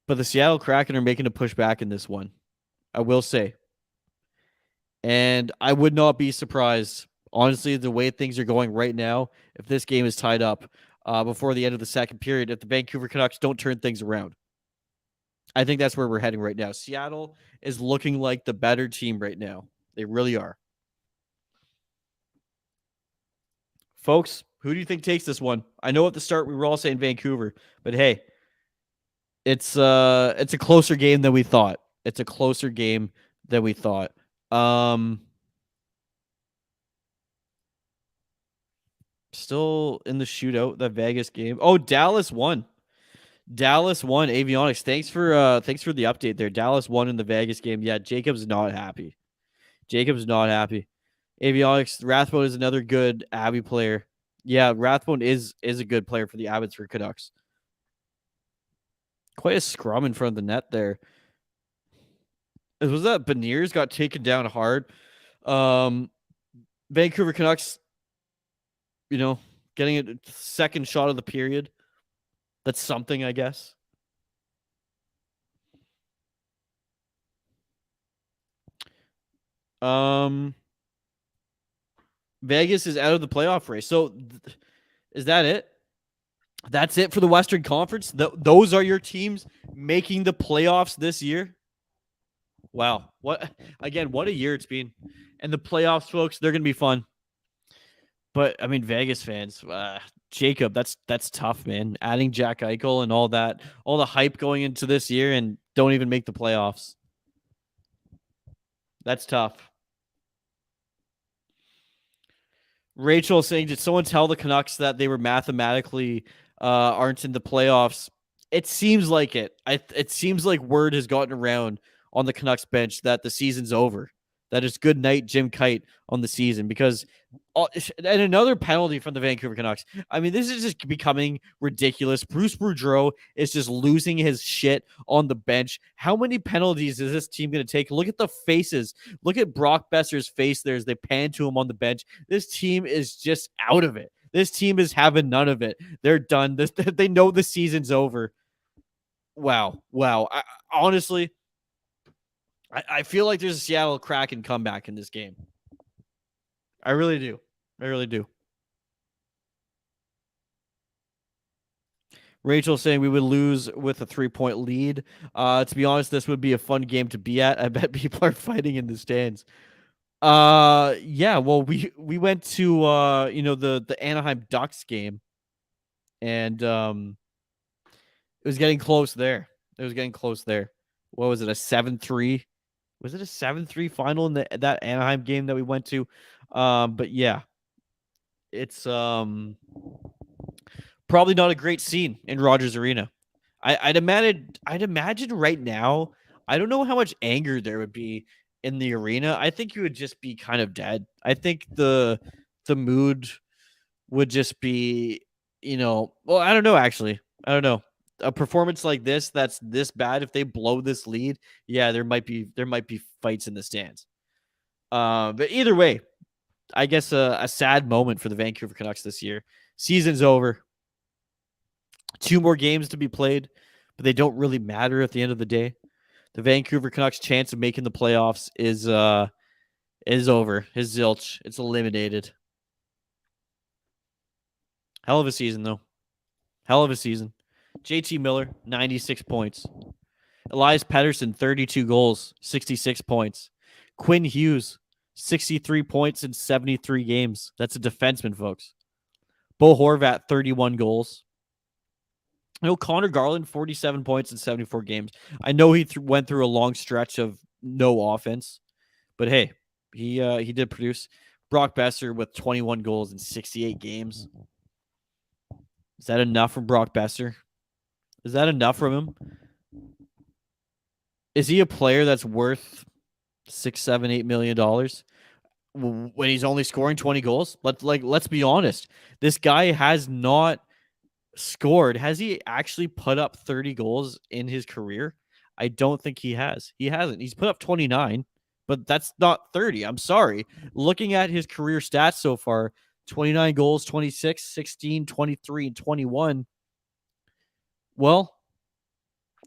But the Seattle Kraken are making a push back in this one. I will say. And I would not be surprised, honestly, the way things are going right now, if this game is tied up before the end of the second period, if the Vancouver Canucks don't turn things around. I think that's where we're heading right now. Seattle is looking like the better team right now. They really are. Folks, who do you think takes this one? I know at the start we were all saying Vancouver, but hey, it's a closer game than we thought. Still in the shootout, the Vegas game. Oh, Dallas won. Avionics. Thanks for the update there. Dallas won in the Vegas game. Yeah, Jacob's not happy. Avionics, Rathbone is another good Abby player. Yeah, Rathbone is a good player for the Abbotsford Canucks. Quite a scrum in front of the net there. Was that Beniers got taken down hard? Vancouver Canucks, getting a second shot of the period. That's something, I guess. Vegas is out of the playoff race. So is that it? That's it for the Western Conference? Those are your teams making the playoffs this year? Wow. What a year it's been. And the playoffs, folks, they're going to be fun. But, I mean, Vegas fans, Jacob, that's tough, man. Adding Jack Eichel and all that, all the hype going into this year and don't even make the playoffs. That's tough. Rachel saying, did someone tell the Canucks that they were mathematically aren't in the playoffs? It seems like it. It seems like word has gotten around on the Canucks bench that the season's over. That is good night, Jim Kite, on the season. Because, and another penalty from the Vancouver Canucks. I mean, this is just becoming ridiculous. Bruce Boudreau is just losing his shit on the bench. How many penalties is this team going to take? Look at the faces. Look at Brock Besser's face there as they pan to him on the bench. This team is just out of it. This team is having none of it. They're done. They know the season's over. Wow. Honestly, I feel like there's a Seattle Kraken comeback in this game. I really do. Rachel saying we would lose with a 3-point lead. To be honest, this would be a fun game to be at. I bet people are fighting in the stands. Yeah, well, we went to the Anaheim Ducks game, and it was getting close there. What was it? A 7-3? Was it a 7-3 final in that Anaheim game that we went to? But yeah, it's probably not a great scene in Rogers Arena. I'd imagine right now, I don't know how much anger there would be in the arena. I think you would just be kind of dead. I think the mood would just be, well, I don't know, actually. I don't know. A performance like this that's this bad, if they blow this lead, yeah, there might be fights in the stands. But either way, I guess a sad moment for the Vancouver Canucks this year. Season's over. 2 more games to be played, but they don't really matter at the end of the day. The Vancouver Canucks' chance of making the playoffs is over. His zilch. It's eliminated. Hell of a season, though. Hell of a season. JT Miller, 96 points. Elias Pettersson, 32 goals, 66 points. Quinn Hughes, 63 points in 73 games. That's a defenseman, folks. Bo Horvat, 31 goals. Connor Garland, 47 points in 74 games. I know he went through a long stretch of no offense, but hey, he did produce. Brock Besser with 21 goals in 68 games. Is that enough from Brock Besser? Is that enough from him? Is he a player that's worth $6, $7, $8 million when he's only scoring 20 goals? Let's be honest. This guy has not scored. Has he actually put up 30 goals in his career? I don't think he has. He hasn't. He's put up 29, but that's not 30. I'm sorry. Looking at his career stats so far, 29 goals, 26, 16, 23, and 21. Well,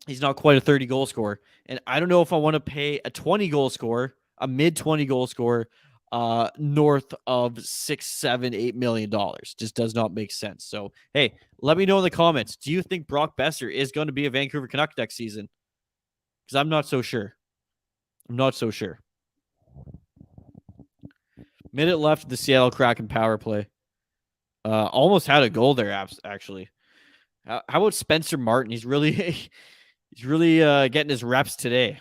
he's not quite a 30 goal scorer. And I don't know if I want to pay a 20 goal scorer, a mid 20 goal scorer, north of $6, $7, $8 million. Just does not make sense. So, hey, let me know in the comments. Do you think Brock Besser is going to be a Vancouver Canuck next season? Because I'm not so sure. Minute left, the Seattle Kraken power play. Almost had a goal there, actually. How about Spencer Martin? He's really getting his reps today.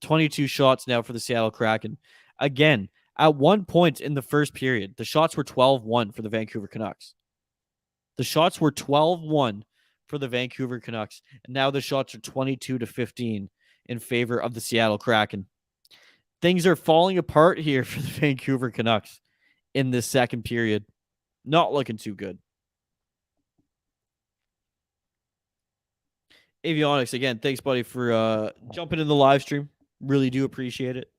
22 shots now for the Seattle Kraken. Again, at one point in the first period, the shots were 12-1 for the Vancouver Canucks. The shots were 12-1 for the Vancouver Canucks, and now the shots are 22-15 in favor of the Seattle Kraken. Things are falling apart here for the Vancouver Canucks in this second period. Not looking too good. Avionics, again, thanks, buddy, for jumping in the live stream. Really do appreciate it.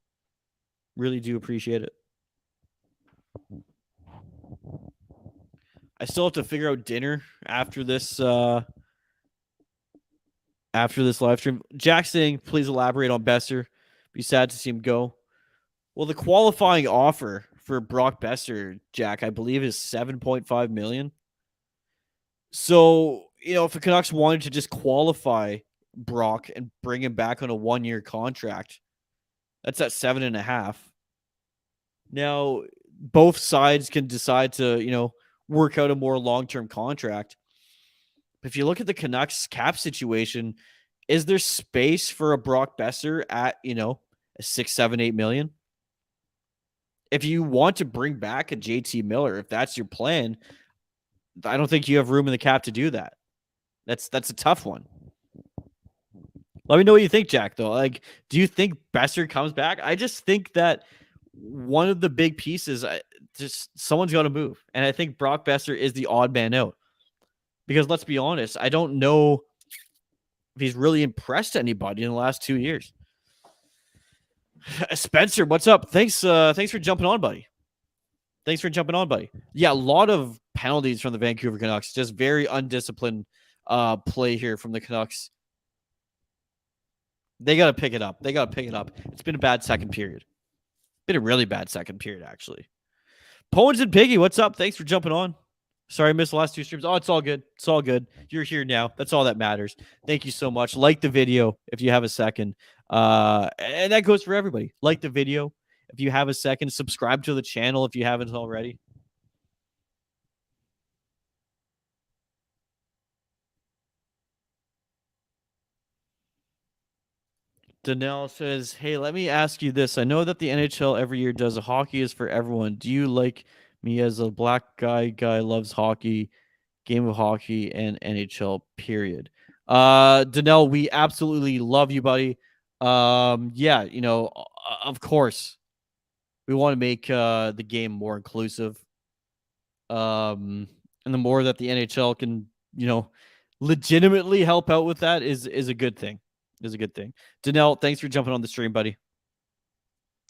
I still have to figure out dinner after this live stream. Jack saying, please elaborate on Besser. Be sad to see him go. Well, the qualifying offer for Brock Besser, Jack, I believe is $7.5 million. So, if the Canucks wanted to just qualify Brock and bring him back on a 1-year contract, that's at 7.5. Now, both sides can decide to, work out a more long-term contract. If you look at the Canucks cap situation, is there space for a Brock Besser at, a 6, 7, 8 million? If you want to bring back a JT Miller, if that's your plan, I don't think you have room in the cap to do that. That's a tough one. Let me know what you think, Jack, though. Do you think Besser comes back? I just think that one of the big pieces, just someone's got to move. And I think Brock Besser is the odd man out. Because let's be honest, I don't know if he's really impressed anybody in the last 2 years. Spencer, what's up? Thanks for jumping on, buddy. Yeah, a lot of penalties from the Vancouver Canucks. Just very undisciplined play here from the Canucks. They got to pick it up. It's been a bad second period. Been a really bad second period, actually. Pones and Piggy, what's up? Thanks for jumping on. Sorry I missed the last 2 streams. Oh, it's all good. It's all good. You're here now. That's all that matters. Thank you so much. Like the video if you have a second. And that goes for everybody. Like the video if you have a second. Subscribe to the channel if you haven't already. Danelle says, hey, let me ask you this. I know that the NHL every year does a hockey is for everyone. Do you like me as a black guy loves hockey, game of hockey, and NHL, period? Danelle, we absolutely love you, buddy. Yeah, of course, we want to make the game more inclusive. And the more that the NHL can, legitimately help out with that is a good thing. Danelle, thanks for jumping on the stream, buddy.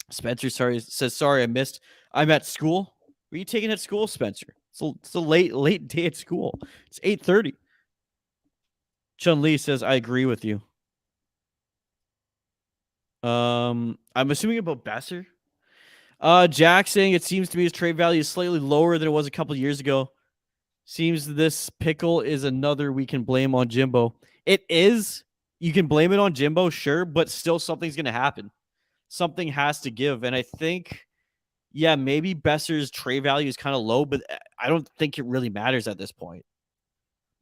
Spencer says sorry I missed. I'm at school. What are you taking at school, Spencer? It's a late day at school. It's 8:30. Chun Li says I agree with you. I'm assuming about Besser. Jack saying it seems to me his trade value is slightly lower than it was a couple years ago. Seems this pickle is another we can blame on Jimbo. It is. You can blame it on Jimbo, sure, but still something's going to happen. Something has to give. And I think, yeah, maybe Besser's trade value is kind of low, but I don't think it really matters at this point.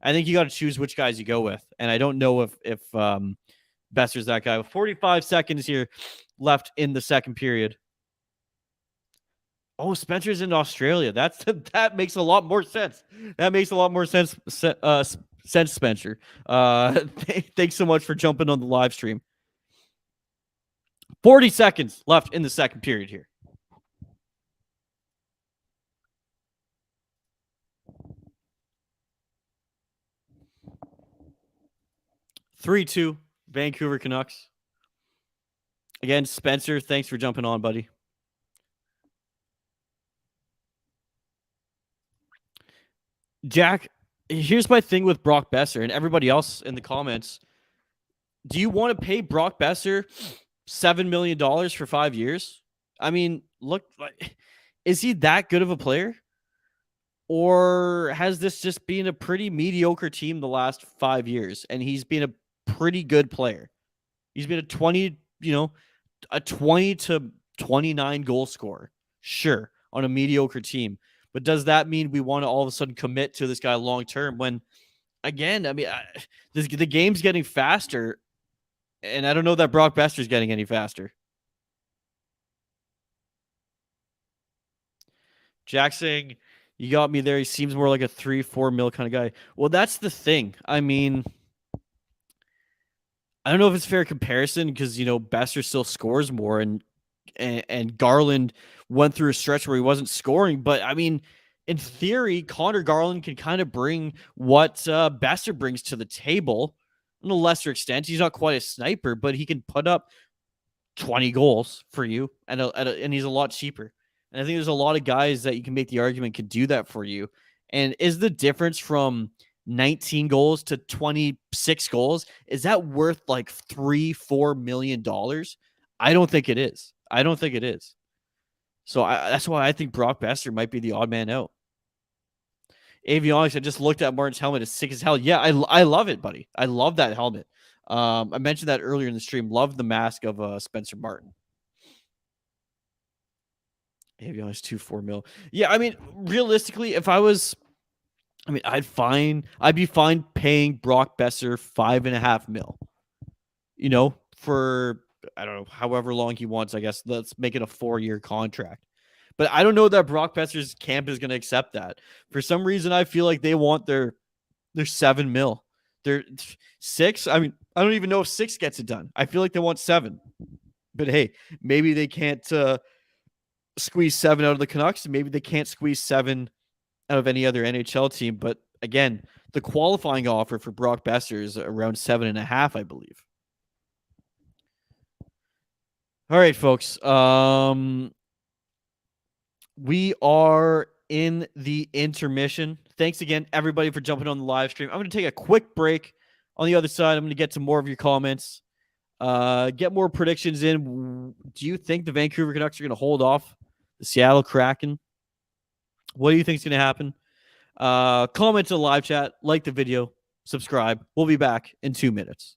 I think you got to choose which guys you go with. And I don't know if Besser's that guy. 45 seconds here left in the second period. Oh, Spencer's in Australia. That makes a lot more sense. Sense, Spencer. Thanks so much for jumping on the live stream. 40 seconds left in the second period here. (3-2) Vancouver Canucks. Again, Spencer, thanks for jumping on, buddy. Jack, here's my thing with Brock Besser and everybody else in the comments. Do you want to pay Brock Besser $7 million for 5 years? I mean, look, is he that good of a player? Or has this just been a pretty mediocre team the last 5 years and he's been a pretty good player? He's been a 20 to 29 goal scorer. Sure, on a mediocre team. But does that mean we want to all of a sudden commit to this guy long term when, again, I mean, the game's getting faster, and I don't know that Brock Besser's getting any faster. Jack saying, you got me there. He seems more like a 3-4 mil kind of guy. Well, that's the thing. I mean, I don't know if it's fair comparison because, Besser still scores more and Garland went through a stretch where he wasn't scoring. But, I mean, in theory, Connor Garland can kind of bring what Besser brings to the table in a lesser extent. He's not quite a sniper, but he can put up 20 goals for you, and he's a lot cheaper. And I think there's a lot of guys that you can make the argument could do that for you. And is the difference from 19 goals to 26 goals, is that worth like $3-4 million? I don't think it is. So that's why I think Brock Besser might be the odd man out. Avionics, I just looked at Martin's helmet. It's sick as hell. Yeah, I love it, buddy. I love that helmet. I mentioned that earlier in the stream. Love the mask of Spencer Martin. Avionics 2-4 mil. Yeah, I mean, realistically, if I was, I'd be fine paying Brock Besser $5.5 mil. For, I don't know, however long he wants. I guess let's make it a 4-year contract. But I don't know that Brock Besser's camp is going to accept that. For some reason, I feel like they want their $7 mil. Their 6. I mean, I don't even know if 6 gets it done. I feel like they want 7. But hey, maybe they can't squeeze 7 out of the Canucks. Maybe they can't squeeze 7 out of any other NHL team. But again, the qualifying offer for Brock Besser is around 7.5, I believe. All right, folks. We are in the intermission. Thanks again, everybody, for jumping on the live stream. I'm going to take a quick break. On the other side, I'm going to get some more of your comments, get more predictions in. Do you think the Vancouver Canucks are going to hold off the Seattle Kraken? What do you think is going to happen? Comment to the live chat, like the video, subscribe. We'll be back in 2 minutes.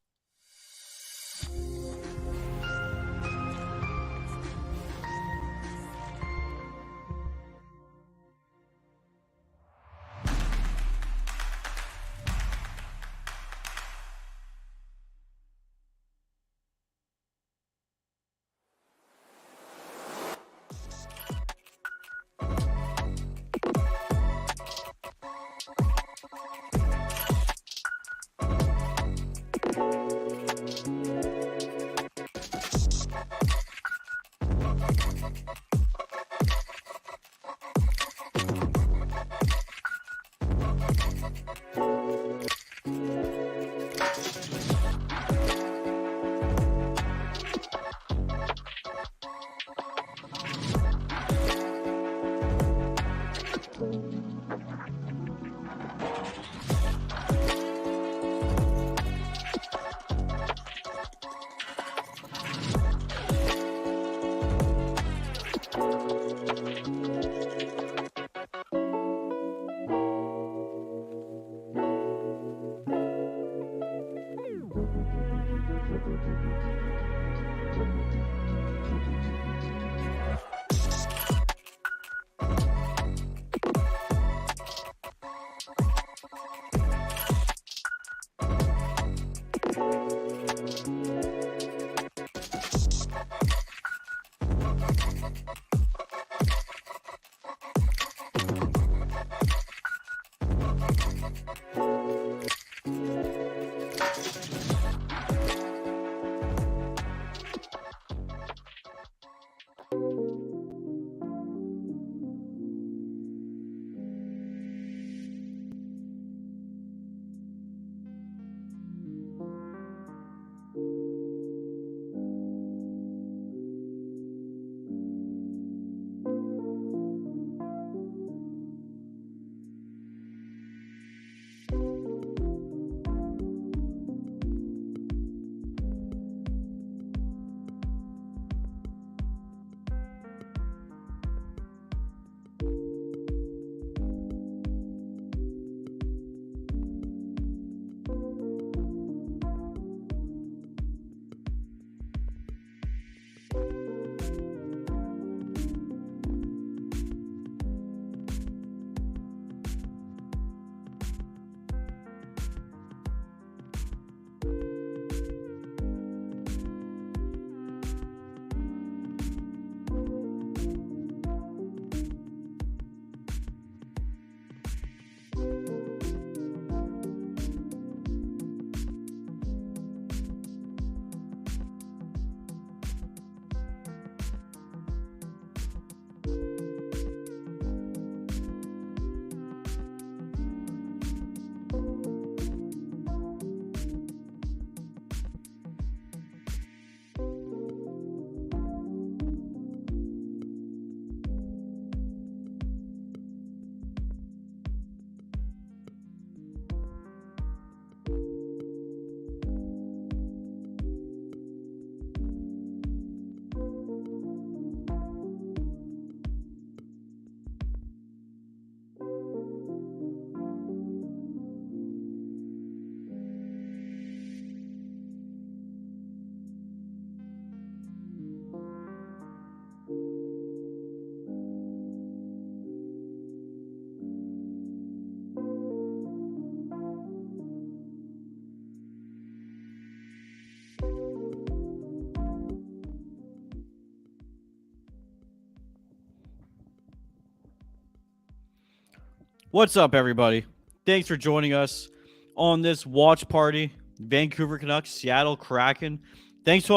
What's up, everybody? Thanks for joining us on this watch party. Vancouver Canucks, Seattle Kraken. Thanks to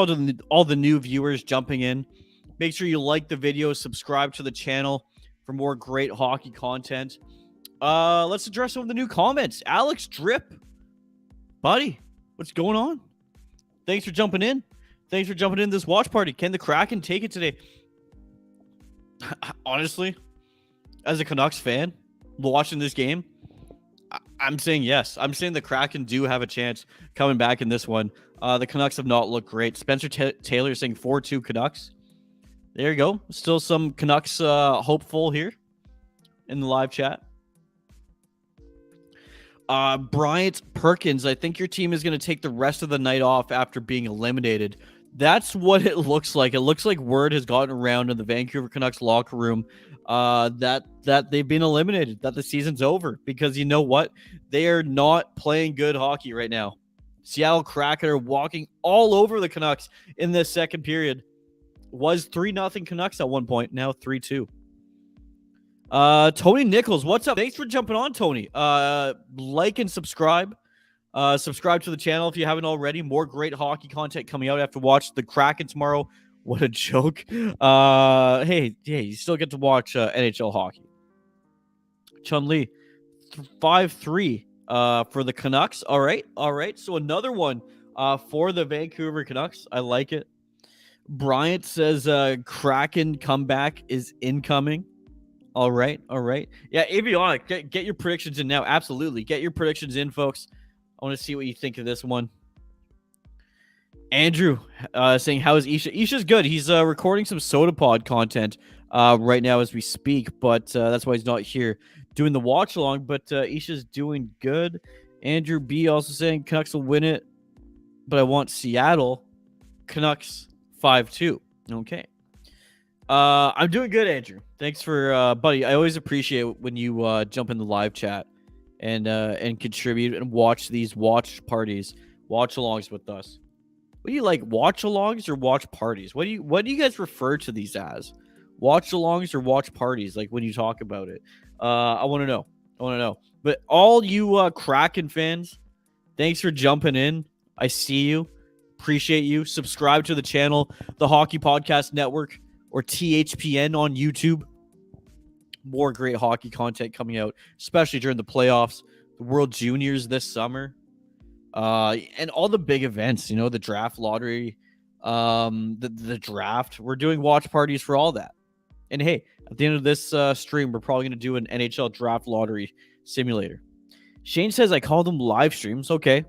all the new viewers jumping in. Make sure you like the video, subscribe to the channel for more great hockey content. Let's address some of the new comments. Alex Drip, buddy, what's going on? Thanks for jumping in. Thanks for jumping in this watch party. Can the Kraken take it today? Honestly, as a Canucks fan watching this game, I'm saying yes. I'm saying the Kraken do have a chance coming back in this one. The Canucks have not looked great. Spencer Taylor saying 4-2 Canucks. There you go. Still some Canucks hopeful here in the live chat. Bryant Perkins, I think your team is going to take the rest of the night off after being eliminated. That's what it looks like. It looks like word has gotten around in the Vancouver Canucks locker room that they've been eliminated, that the season's over, because you know what? They are not playing good hockey right now. Seattle Kraken are walking all over the Canucks in this second period. Was 3-0 Canucks at one point, now 3-2. Tony Nichols, what's up? Thanks for jumping on, Tony. Like and subscribe. Subscribe to the channel if you haven't already. More great hockey content coming out. I have to watch the Kraken tomorrow. What a joke. Hey, you still get to watch NHL hockey. Chun Li, 5-3 for the Canucks. All right. So another one for the Vancouver Canucks. I like it. Bryant says Kraken comeback is incoming. All right. Yeah, Avionic, get your predictions in now. Absolutely. Get your predictions in, folks. I want to see what you think of this one. Andrew saying, how is Isha? Isha's good. He's recording some Soda Pod content right now as we speak, but that's why he's not here doing the watch along. But Isha's doing good. Andrew B also saying Canucks will win it, but I want Seattle. Canucks 5-2. Okay. I'm doing good, Andrew. Thanks for, buddy. I always appreciate when you jump in the live chat and contribute and watch these watch parties, watch-alongs with us. What do you like, watch-alongs or watch parties? What do you guys refer to these as? Watch-alongs or watch parties? Like when you talk about it, I want to know. But all you Kraken fans, thanks for jumping in. I see you. Appreciate you. Subscribe to the channel, the Hockey Podcast Network, or THPN on YouTube. More great hockey content coming out, especially during the playoffs, the World Juniors this summer, and all the big events, the draft lottery, the draft. We're doing watch parties for all that. And hey, at the end of this stream, we're probably going to do an NHL draft lottery simulator. Shane says, I call them live streams. Okay.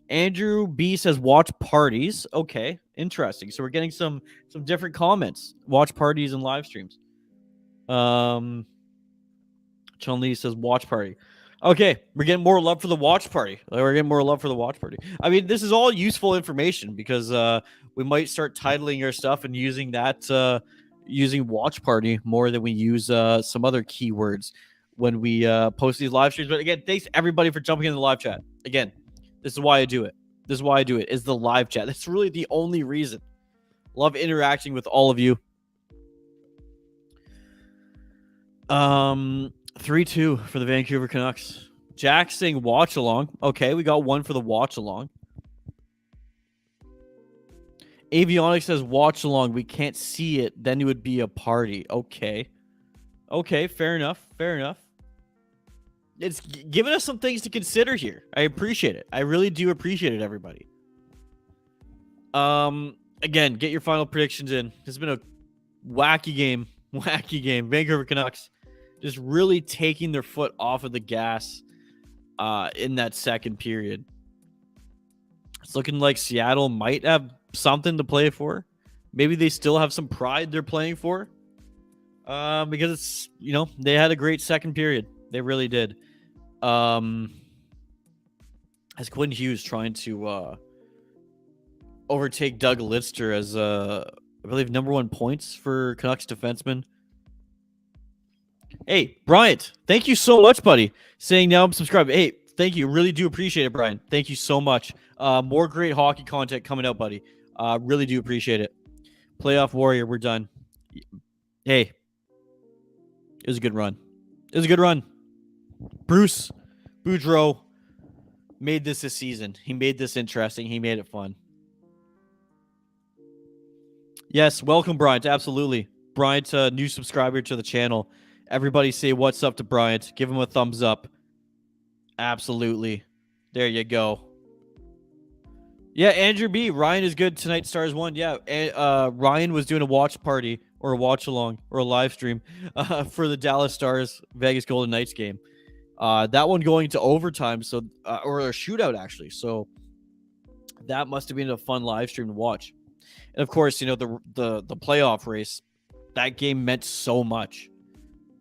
Andrew B says watch parties. Okay, interesting. So we're getting some different comments. Watch parties and live streams. Chun Li says watch party. Okay, we're getting more love for the watch party. I mean, this is all useful information because we might start titling our stuff and using that using watch party more than we use some other keywords when we post these live streams. But again, thanks everybody for jumping in the live chat. Again, this is why I do it. Is the live chat. That's really the only reason. Love interacting with all of you. 3-2 for the Vancouver Canucks. Jack saying watch along. Okay, we got one for the watch along. Avionics says watch along. We can't see it. Then it would be a party. Okay, fair enough. It's giving us some things to consider here. I appreciate it. I really do appreciate it, everybody. Again, get your final predictions in. It's been a wacky game. Vancouver Canucks just really taking their foot off of the gas in that second period. It's looking like Seattle might have something to play for. Maybe they still have some pride they're playing for. Because it's, they had a great second period. They really did. As Quinn Hughes trying to overtake Doug Lidster as I believe number 1 points for Canucks defenseman. Hey, Bryant, thank you so much, buddy. Saying now I'm subscribed. Hey, thank you. Really do appreciate it, Brian. Thank you so much. More great hockey content coming out, buddy. Really do appreciate it. Playoff Warrior, we're done. Hey, it was a good run. Bruce Boudreau made this a season. He made this interesting. He made it fun. Yes, welcome, Bryant. Absolutely. Bryant, new subscriber to the channel. Everybody say what's up to Bryant. Give him a thumbs up. Absolutely. There you go. Yeah, Andrew B. Ryan is good tonight. Stars won. Yeah, Ryan was doing a watch party or a watch along or a live stream for the Dallas Stars Vegas Golden Knights game. That one going to overtime, so or a shootout actually. So that must have been a fun live stream to watch. And of course, the playoff race. That game meant so much.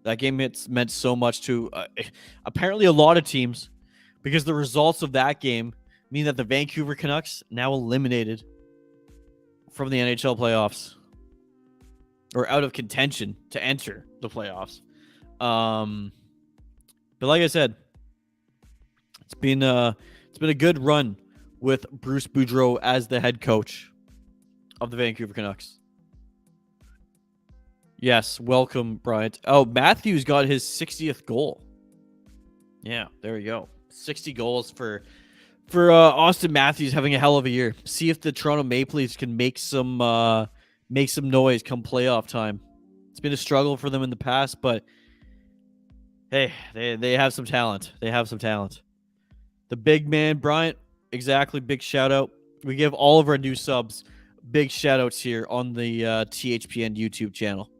That game meant so much to apparently a lot of teams, because the results of that game mean that the Vancouver Canucks now eliminated from the NHL playoffs, or out of contention to enter the playoffs. But like I said, it's been a good run with Bruce Boudreau as the head coach of the Vancouver Canucks. Yes, welcome, Bryant. Oh, Matthews got his 60th goal. Yeah, there you go. 60 goals for Austin Matthews, having a hell of a year. See if the Toronto Maple Leafs can make some noise come playoff time. It's been a struggle for them in the past, but hey, they have some talent. They have some talent. The big man, Bryant, exactly. Big shout out. We give all of our new subs big shout outs here on the THPN YouTube channel.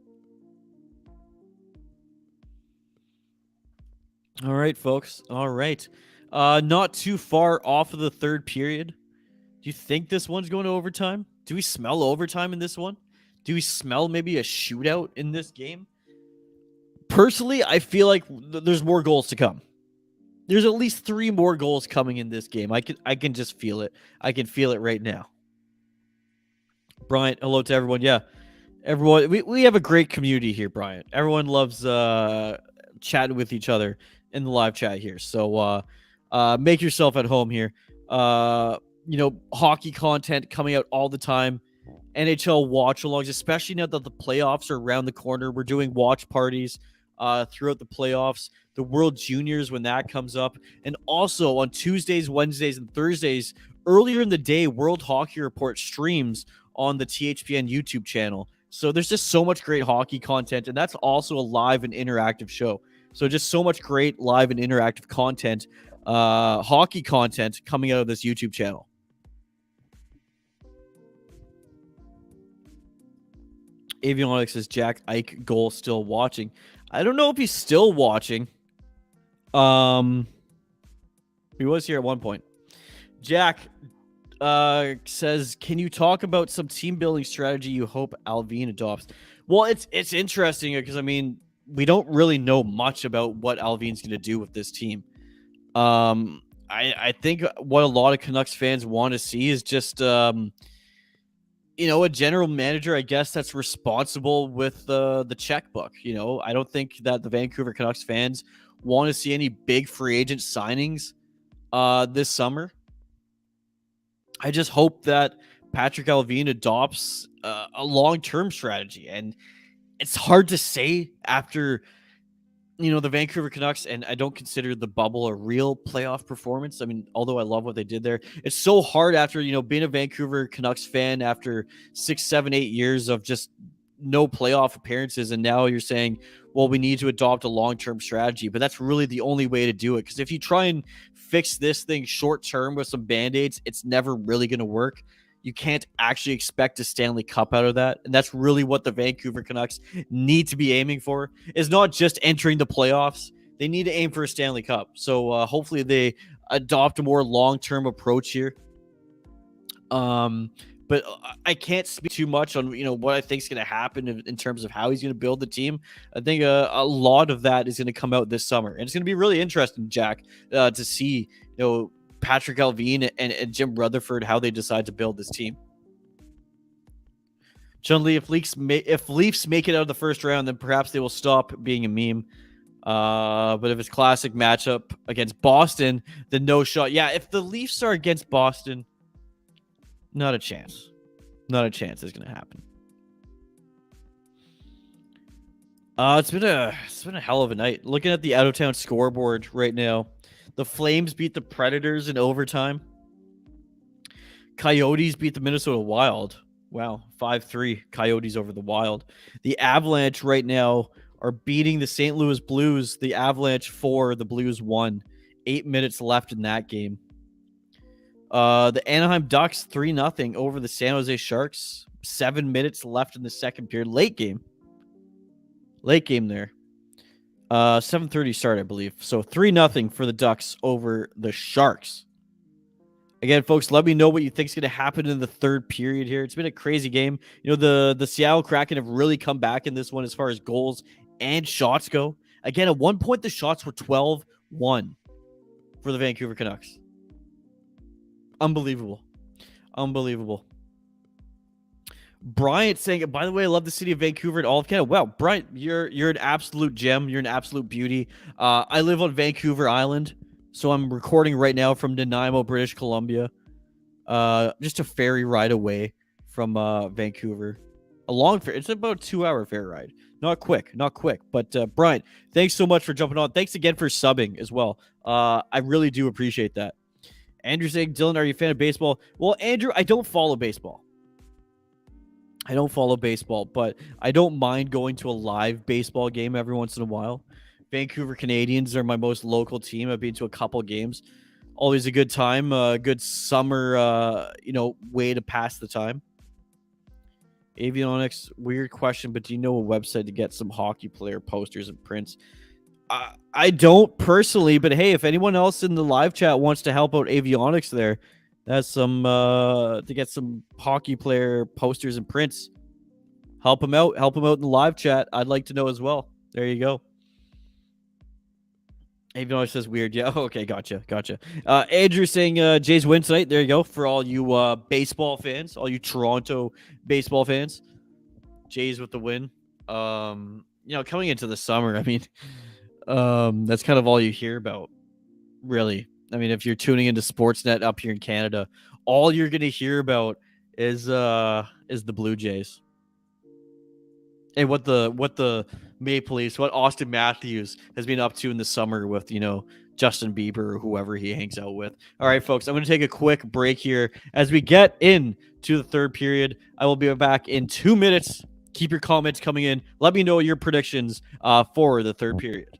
All right, folks. All right. Not too far off of the third period. Do you think this one's going to overtime? Do we smell overtime in this one? Do we smell maybe a shootout in this game? Personally, I feel like there's more goals to come. There's at least 3 more goals coming in this game. I can just feel it. I can feel it right now. Bryant, hello to everyone. Yeah, everyone. We have a great community here, Bryant. Everyone loves chatting with each other in the live chat here. So make yourself at home here. Hockey content coming out all the time. NHL watch-alongs, especially now that the playoffs are around the corner. We're doing watch parties throughout the playoffs. The World Juniors when that comes up. And also on Tuesdays, Wednesdays, and Thursdays, earlier in the day, World Hockey Report streams on the THPN YouTube channel. So there's just so much great hockey content, and that's also a live and interactive show. So just so much great live and interactive content, hockey content coming out of this YouTube channel. Avionics says Jack Ike goal still watching. I don't know if he's still watching. He was here at one point. Jack says, can you talk about some team building strategy you hope Allvin adopts? Well, it's interesting because, I mean, we don't really know much about what Allvin's going to do with this team. I think what a lot of Canucks fans want to see is just, a general manager, I guess, that's responsible with the checkbook. I don't think that the Vancouver Canucks fans want to see any big free agent signings this summer. I just hope that Patrick Allvin adopts a long-term strategy. And it's hard to say after, the Vancouver Canucks, and I don't consider the bubble a real playoff performance. I mean, although I love what they did there, it's so hard after, being a Vancouver Canucks fan after 6, 7, 8 years of just no playoff appearances. And now you're saying, well, we need to adopt a long-term strategy, but that's really the only way to do it. Because if you try and fix this thing short-term with some Band-Aids, it's never really going to work. You can't actually expect a Stanley Cup out of that. And that's really what the Vancouver Canucks need to be aiming for, is not just entering the playoffs. They need to aim for a Stanley Cup. So hopefully they adopt a more long-term approach here. But I can't speak too much on, what I think is going to happen in terms of how he's going to build the team. I think a lot of that is going to come out this summer. And it's going to be really interesting, Jack, to see, Patrick Allvin and Jim Rutherford, how they decide to build this team. Chun-Li, if Leafs make it out of the first round, then perhaps they will stop being a meme. But if it's classic matchup against Boston, then no shot. Yeah, if the Leafs are against Boston, not a chance. Not a chance is going to happen. It's been a hell of a night. Looking at the out-of-town scoreboard right now, the Flames beat the Predators in overtime. Coyotes beat the Minnesota Wild. Wow, 5-3 Coyotes over the Wild. The Avalanche right now are beating the St. Louis Blues. The Avalanche 4, the Blues 1. 8 minutes left in that game. The Anaheim Ducks 3-0 over the San Jose Sharks. 7 minutes left in the second period. Late game there. 7:30 start, I believe. So 3-0 for the Ducks over the Sharks. Again, folks, let me know what you think is going to happen in the third period here. It's been a crazy game. You know, the Seattle Kraken have really come back in this one as far as goals and shots go. Again, at one point, the shots were 12-1 for the Vancouver Canucks. Unbelievable. Bryant saying, by the way, I love the city of Vancouver and all of Canada. Wow, Bryant, you're an absolute gem. You're an absolute beauty. I live on Vancouver Island, so I'm recording right now from Nanaimo, British Columbia. Just a ferry ride away from Vancouver. It's about a 2-hour ferry ride. Not quick. But Bryant, thanks so much for jumping on. Thanks again for subbing as well. I really do appreciate that. Andrew saying, Dylan, are you a fan of baseball? Well, Andrew, I don't follow baseball. But I don't mind going to a live baseball game every once in a while. Vancouver Canadians are my most local team. I've been to a couple games. Always a good time, good summer, way to pass the time. Avionics, weird question, but do you know a website to get some hockey player posters and prints? I don't personally, but hey, if anyone else in the live chat wants to help out Avionics there, that's some to get some hockey player posters and prints. Help them out in the live chat. I'd like to know as well. There you go. Avionics says weird. Yeah, okay, gotcha. Andrew saying Jays win tonight. There you go for all you baseball fans, all you Toronto baseball fans. Jays with the win. Coming into the summer, I mean, that's kind of all you hear about, really. I mean, if you're tuning into Sportsnet up here in Canada, all you're going to hear about is the Blue Jays. And what the Maple Leafs, what Austin Matthews has been up to in the summer with, Justin Bieber or whoever he hangs out with. All right, folks, I'm going to take a quick break here as we get into the third period. I will be back in 2 minutes. Keep your comments coming in. Let me know your predictions for the third period.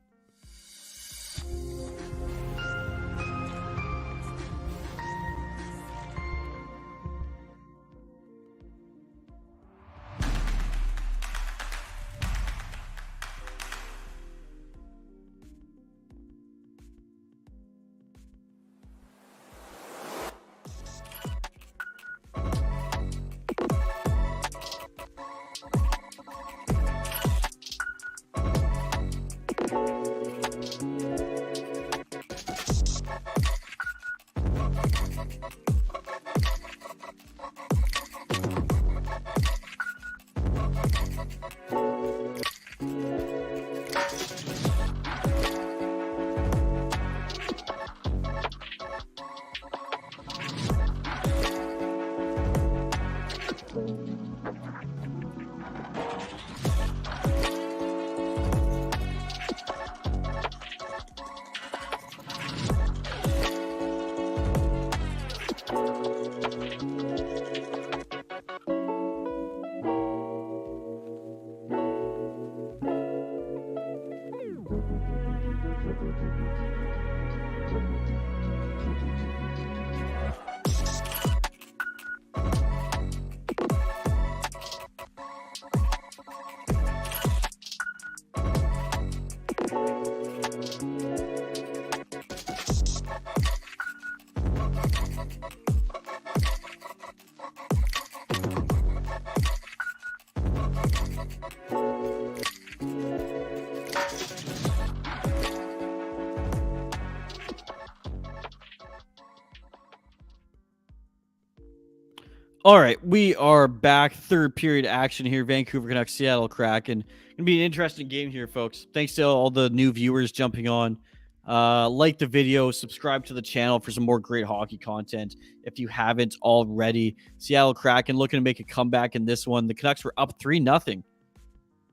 All right, we are back. Third period action here. Vancouver Canucks, Seattle Kraken. Gonna be an interesting game here, folks. Thanks to all the new viewers jumping on. Like the video, subscribe to the channel for some more great hockey content if you haven't already. Seattle Kraken looking to make a comeback in this one. The Canucks were up 3-0.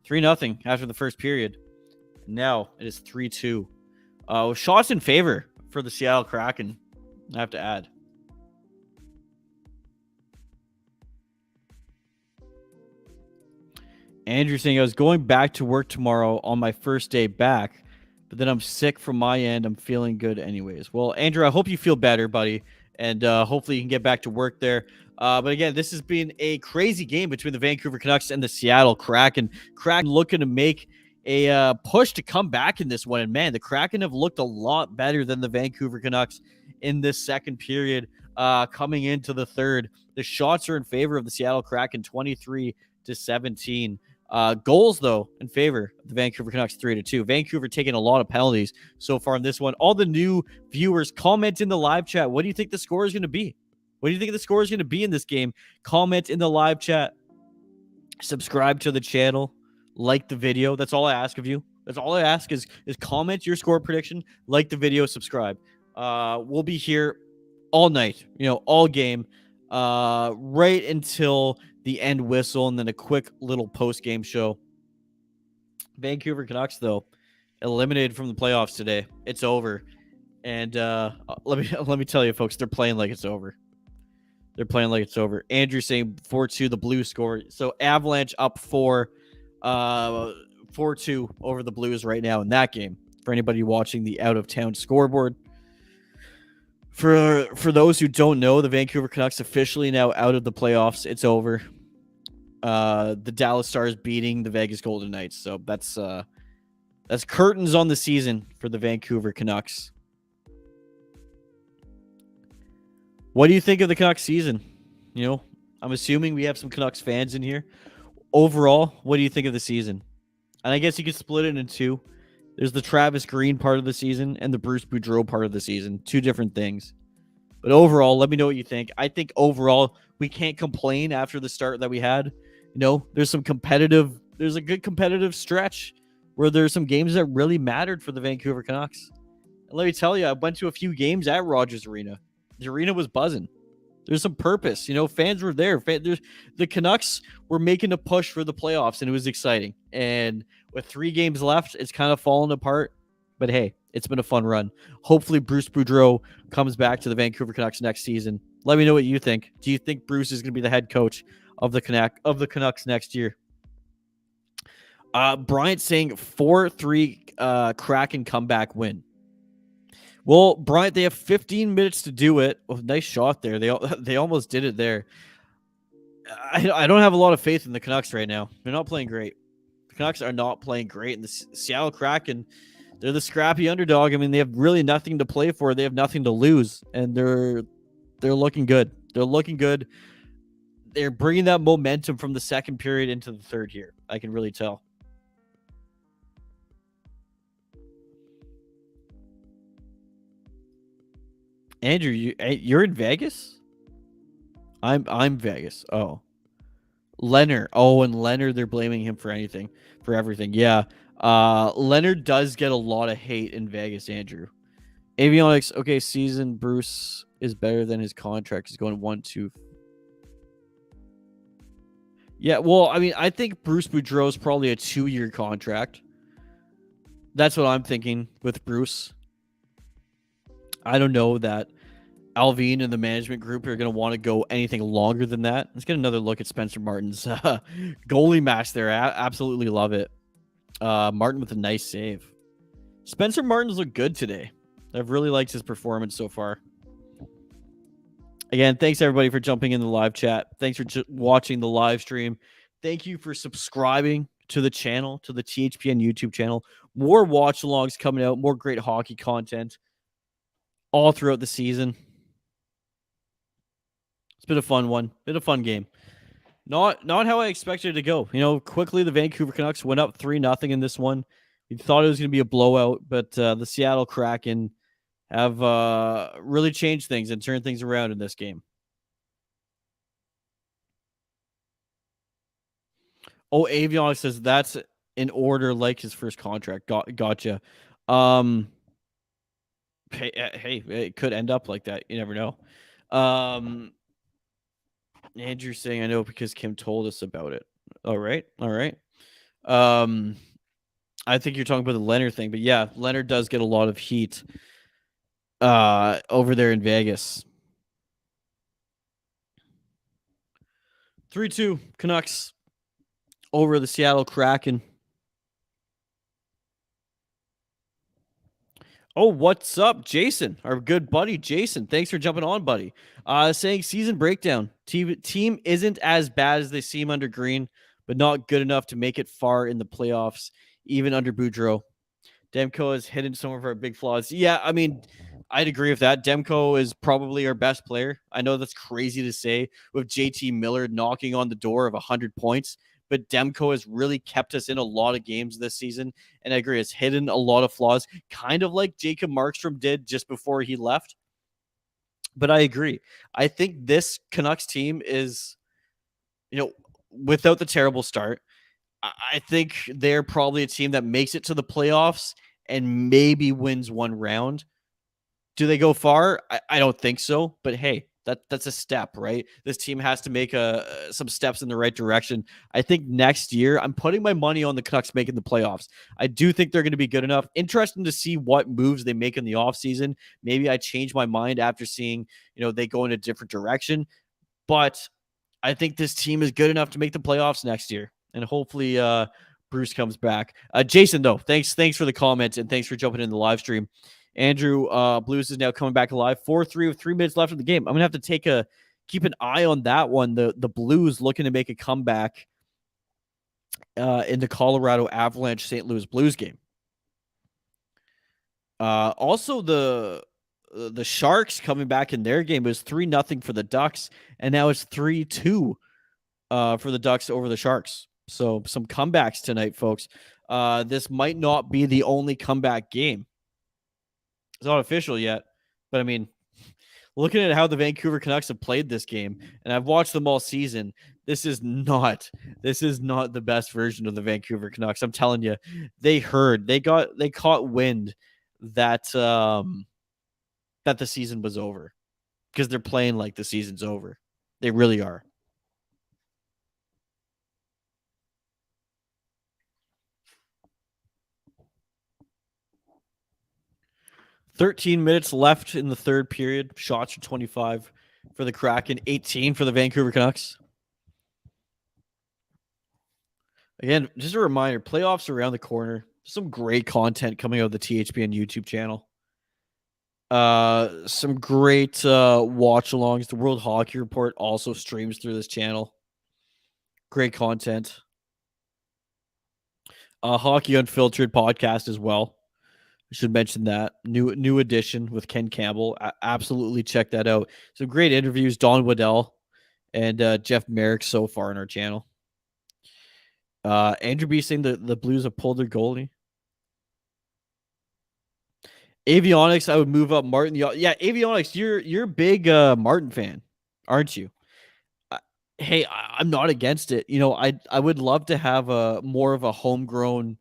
3-0 after the first period. Now it is 3-2. Shots in favor for the Seattle Kraken, I have to add. Andrew saying, I was going back to work tomorrow on my first day back, but then I'm sick from my end. I'm feeling good anyways. Well, Andrew, I hope you feel better, buddy. and hopefully you can get back to work there. But again, this has been a crazy game between the Vancouver Canucks and the Seattle Kraken. Kraken looking to make a push to come back in this one. And man, the Kraken have looked a lot better than the Vancouver Canucks in this second period coming into the third. The shots are in favor of the Seattle Kraken, 23-17. Goals, though, in favor of the Vancouver Canucks, 3-2. Vancouver taking a lot of penalties so far in this one. All the new viewers, comment in the live chat. What do you think the score is going to be? What do you think the score is going to be in this game? Comment in the live chat. Subscribe to the channel. Like the video. That's all I ask of you. That's all I ask is comment your score prediction, like the video, subscribe. We'll be here all night, all game, right until the end whistle, and then a quick little post-game show. Vancouver Canucks, though, eliminated from the playoffs today. It's over. And let me tell you, folks, they're playing like it's over. They're playing like it's over. Andrew saying 4-2, the Blues score. So Avalanche up 4-2 over the Blues right now in that game. For anybody watching the out-of-town scoreboard. For those who don't know, the Vancouver Canucks officially now out of the playoffs. It's over. The Dallas Stars beating the Vegas Golden Knights. So that's curtains on the season for the Vancouver Canucks. What do you think of the Canucks season? I'm assuming we have some Canucks fans in here. Overall, what do you think of the season? And I guess you could split it in two. There's the Travis Green part of the season and the Bruce Boudreau part of the season. Two different things. But overall, let me know what you think. I think overall, we can't complain after the start that we had. There's a good competitive stretch where there's some games that really mattered for the Vancouver Canucks. And let me tell you, I went to a few games at Rogers Arena. The arena was buzzing. There's some purpose. Fans were there. The Canucks were making a push for the playoffs, and it was exciting. And with 3 games left, it's kind of fallen apart. But hey, it's been a fun run. Hopefully, Bruce Boudreau comes back to the Vancouver Canucks next season. Let me know what you think. Do you think Bruce is going to be the head coach of the Canucks next year? Bryant saying 4-3 Kraken comeback win. Well, Bryant, they have 15 minutes to do it. Oh, nice shot there. They almost did it there. I don't have a lot of faith in the Canucks right now. They're not playing great. The Canucks are not playing great. And the Seattle Kraken, they're the scrappy underdog. I mean, they have really nothing to play for. They have nothing to lose. And they're looking good. They're looking good. They're bringing that momentum from the second period into the third here. I can really tell. Andrew, you're in Vegas? I'm Vegas. Oh. Leonard. Oh, and Leonard, they're blaming him for everything. Yeah. Leonard does get a lot of hate in Vegas, Andrew. Avionics, okay, season Bruce is better than his contract. He's going 1-2. Yeah, well, I mean, I think Bruce Boudreau is probably a 2-year contract. That's what I'm thinking with Bruce. I don't know that Alvin and the management group are going to want to go anything longer than that. Let's get another look at Spencer Martin's goalie match there. I absolutely love it. Martin with a nice save. Spencer Martin's looked good today. I've really liked his performance so far. Again, thanks everybody for jumping in the live chat. Thanks for watching the live stream. Thank you for subscribing to the channel, to the THPN YouTube channel. More watch-alongs coming out, more great hockey content all throughout the season. It's been a fun one. Been a fun game. Not how I expected it to go. Quickly the Vancouver Canucks went up 3-0 in this one. We thought it was going to be a blowout, but the Seattle Kraken have really changed things and turned things around in this game. Oh, Avionics says that's in order like his first contract. Gotcha. Hey, it could end up like that. You never know. Andrew's saying I know because Kim told us about it. All right. I think you're talking about the Leonard thing, but yeah, Leonard does get a lot of heat over there in Vegas. 3-2 Canucks over the Seattle Kraken. Oh, what's up, Jason? Our good buddy, Jason. Thanks for jumping on, buddy. Saying season breakdown. Team isn't as bad as they seem under Green, but not good enough to make it far in the playoffs, even under Boudreaux. Demko has hidden some of our big flaws. Yeah, I mean, I'd agree with that. Demko is probably our best player. I know that's crazy to say with JT Miller knocking on the door of 100 points, but Demko has really kept us in a lot of games this season. And I agree, it's hidden a lot of flaws, kind of like Jacob Markstrom did just before he left. But I agree. I think this Canucks team is, without the terrible start, I think they're probably a team that makes it to the playoffs and maybe wins one round. Do they go far? I don't think so. But hey, that's a step, right? This team has to make some steps in the right direction. I think next year, I'm putting my money on the Canucks making the playoffs. I do think they're going to be good enough. Interesting to see what moves they make in the offseason. Maybe I change my mind after seeing, they go in a different direction. But I think this team is good enough to make the playoffs next year. And hopefully Bruce comes back. Jason, though, thanks for the comment and thanks for jumping in the live stream. Andrew, Blues is now coming back alive. 4-3 with 3 minutes left of the game. I'm gonna have to keep an eye on that one. The Blues looking to make a comeback in the Colorado Avalanche St. Louis Blues game. Also the Sharks coming back in their game. It was 3-0 for the Ducks, and now it's 3-2 for the Ducks over the Sharks. So some comebacks tonight, folks. This might not be the only comeback game. It's not official yet, but I mean, looking at how the Vancouver Canucks have played this game, and I've watched them all season, this is not the best version of the Vancouver Canucks. I'm telling you, they caught wind that that the season was over because they're playing like the season's over. They really are. 13 minutes left in the third period. Shots are 25 for the Kraken, 18 for the Vancouver Canucks. Again, just a reminder, playoffs are around the corner. Some great content coming out of the THPN YouTube channel. Some great watch-alongs. The World Hockey Report also streams through this channel. Great content. Hockey Unfiltered podcast as well. I should mention that new edition with Ken Campbell. Absolutely check that out. Some great interviews, Don Waddell and Jeff Merrick so far in our channel. Andrew B saying the Blues have pulled their goalie. Avionics, I would move up Martin. Yeah, Avionics, you're a big Martin fan, aren't you? Hey, I'm not against it. I would love to have a more of a homegrown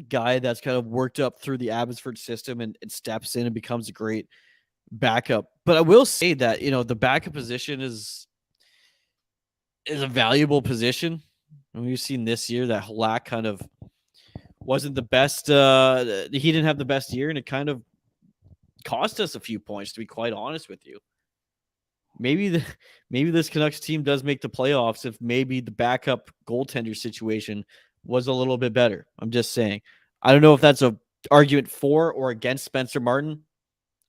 guy that's kind of worked up through the Abbotsford system and steps in and becomes a great backup. But I will say that, the backup position is a valuable position. And we've seen this year that Halak kind of wasn't the best. He didn't have the best year, and it kind of cost us a few points, to be quite honest with you. Maybe this Canucks team does make the playoffs if maybe the backup goaltender situation was a little bit better. I'm just saying. I don't know if that's an argument for or against Spencer Martin.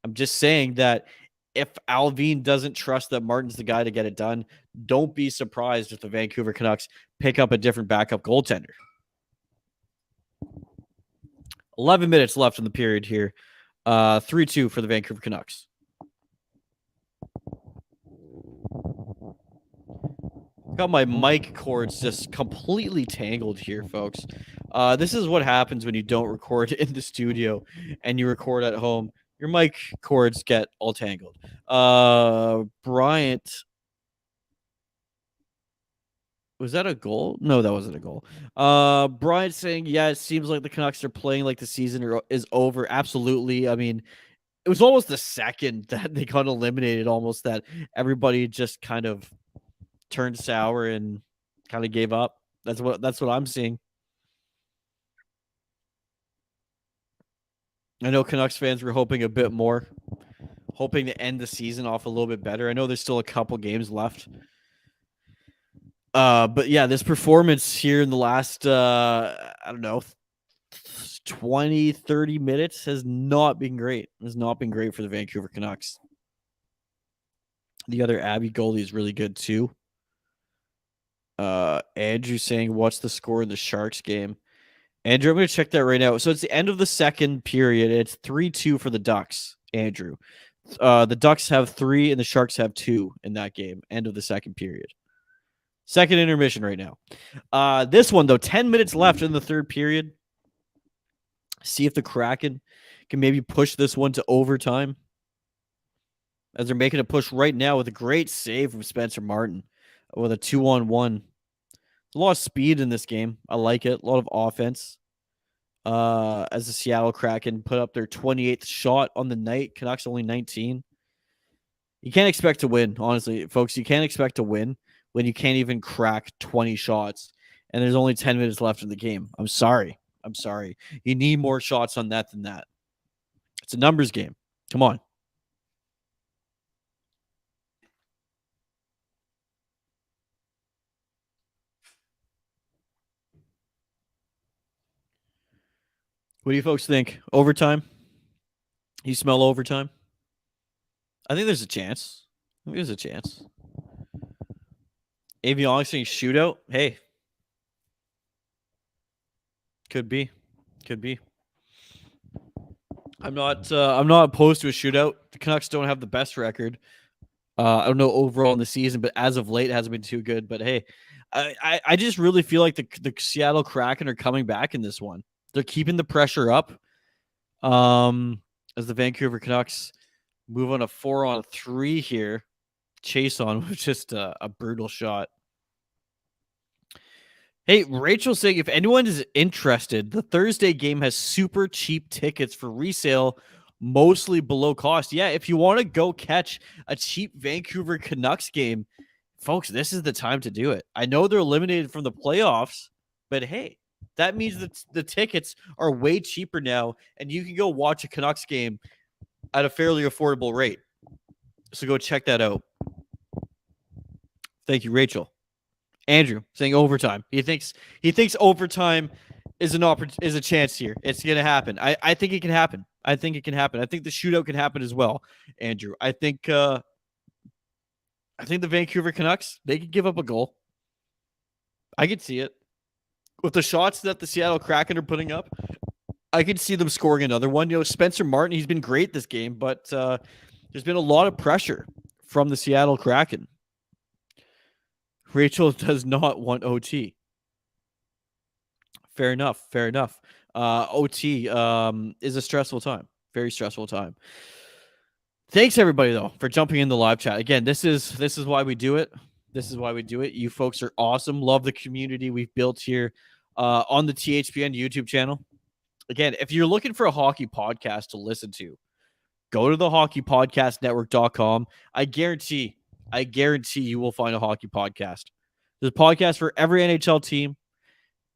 I'm just saying that if Alvin doesn't trust that Martin's the guy to get it done, don't be surprised if the Vancouver Canucks pick up a different backup goaltender. 11 minutes left in the period here. 3-2 for the Vancouver Canucks. Got my mic cords just completely tangled here, folks. This is what happens when you don't record in the studio and you record at home. Your mic cords get all tangled. Bryant. Was that a goal? No, that wasn't a goal. Bryant saying, yeah, it seems like the Canucks are playing like the season is over. Absolutely. I mean, it was almost the second that they got eliminated, almost that everybody just kind of turned sour and kind of gave up. That's what I'm seeing. I know Canucks fans were hoping a bit more, hoping to end the season off a little bit better. I know there's still a couple games left. But yeah, this performance here in the last, I don't know, 20, 30 minutes has not been great. Has not been great for the Vancouver Canucks. The other Abbey goalie is really good too. Andrew saying, what's the score in the Sharks game? Andrew, I'm going to check that right now. So it's the end of the second period. It's 3-2 for the Ducks, Andrew. The Ducks have 3 and the Sharks have 2 in that game. End of the second period. Second intermission right now. This one, though, 10 minutes left in the third period. See if the Kraken can maybe push this one to overtime. As they're making a push right now with a great save from Spencer Martin with a 2-on-1. A lot of speed in this game. I like it. A lot of offense. As the Seattle Kraken put up their 28th shot on the night. Canucks only 19. You can't expect to win, honestly, folks. You can't expect to win when you can't even crack 20 shots and there's only 10 minutes left in the game. I'm sorry. You need more shots on that than that. It's a numbers game. Come on. What do you folks think? Overtime? You smell overtime? I think there's a chance. Avionics saying shootout? Hey. Could be. I'm not opposed to a shootout. The Canucks don't have the best record. I don't know overall in the season, but as of late, it hasn't been too good. But hey, I just really feel like the Seattle Kraken are coming back in this one. They're keeping the pressure up. As the Vancouver Canucks move on a 4-on-3 here. Chase on was just a brutal shot. Hey, Rachel saying if anyone is interested, the Thursday game has super cheap tickets for resale, mostly below cost. Yeah, if you want to go catch a cheap Vancouver Canucks game, folks, this is the time to do it. I know they're eliminated from the playoffs, but hey, that means that the tickets are way cheaper now, and you can go watch a Canucks game at a fairly affordable rate. So go check that out. Thank you, Rachel. Andrew saying overtime. He thinks overtime is a chance here. It's gonna happen. I think it can happen. I think the shootout can happen as well, Andrew. I think the Vancouver Canucks, they could give up a goal. I could see it. With the shots that the Seattle Kraken are putting up, I could see them scoring another one. You know, Spencer Martin, he's been great this game, but there's been a lot of pressure from the Seattle Kraken. Rachel does not want OT. Fair enough. OT is a stressful time. Very stressful time. Thanks everybody though for jumping in the live chat. Again, this is why we do it. You folks are awesome. Love the community we've built here on the THPN YouTube channel. Again, if you're looking for a hockey podcast to listen to, go to the hockeypodcastnetwork.com. I guarantee you will find a hockey podcast. There's a podcast for every NHL team,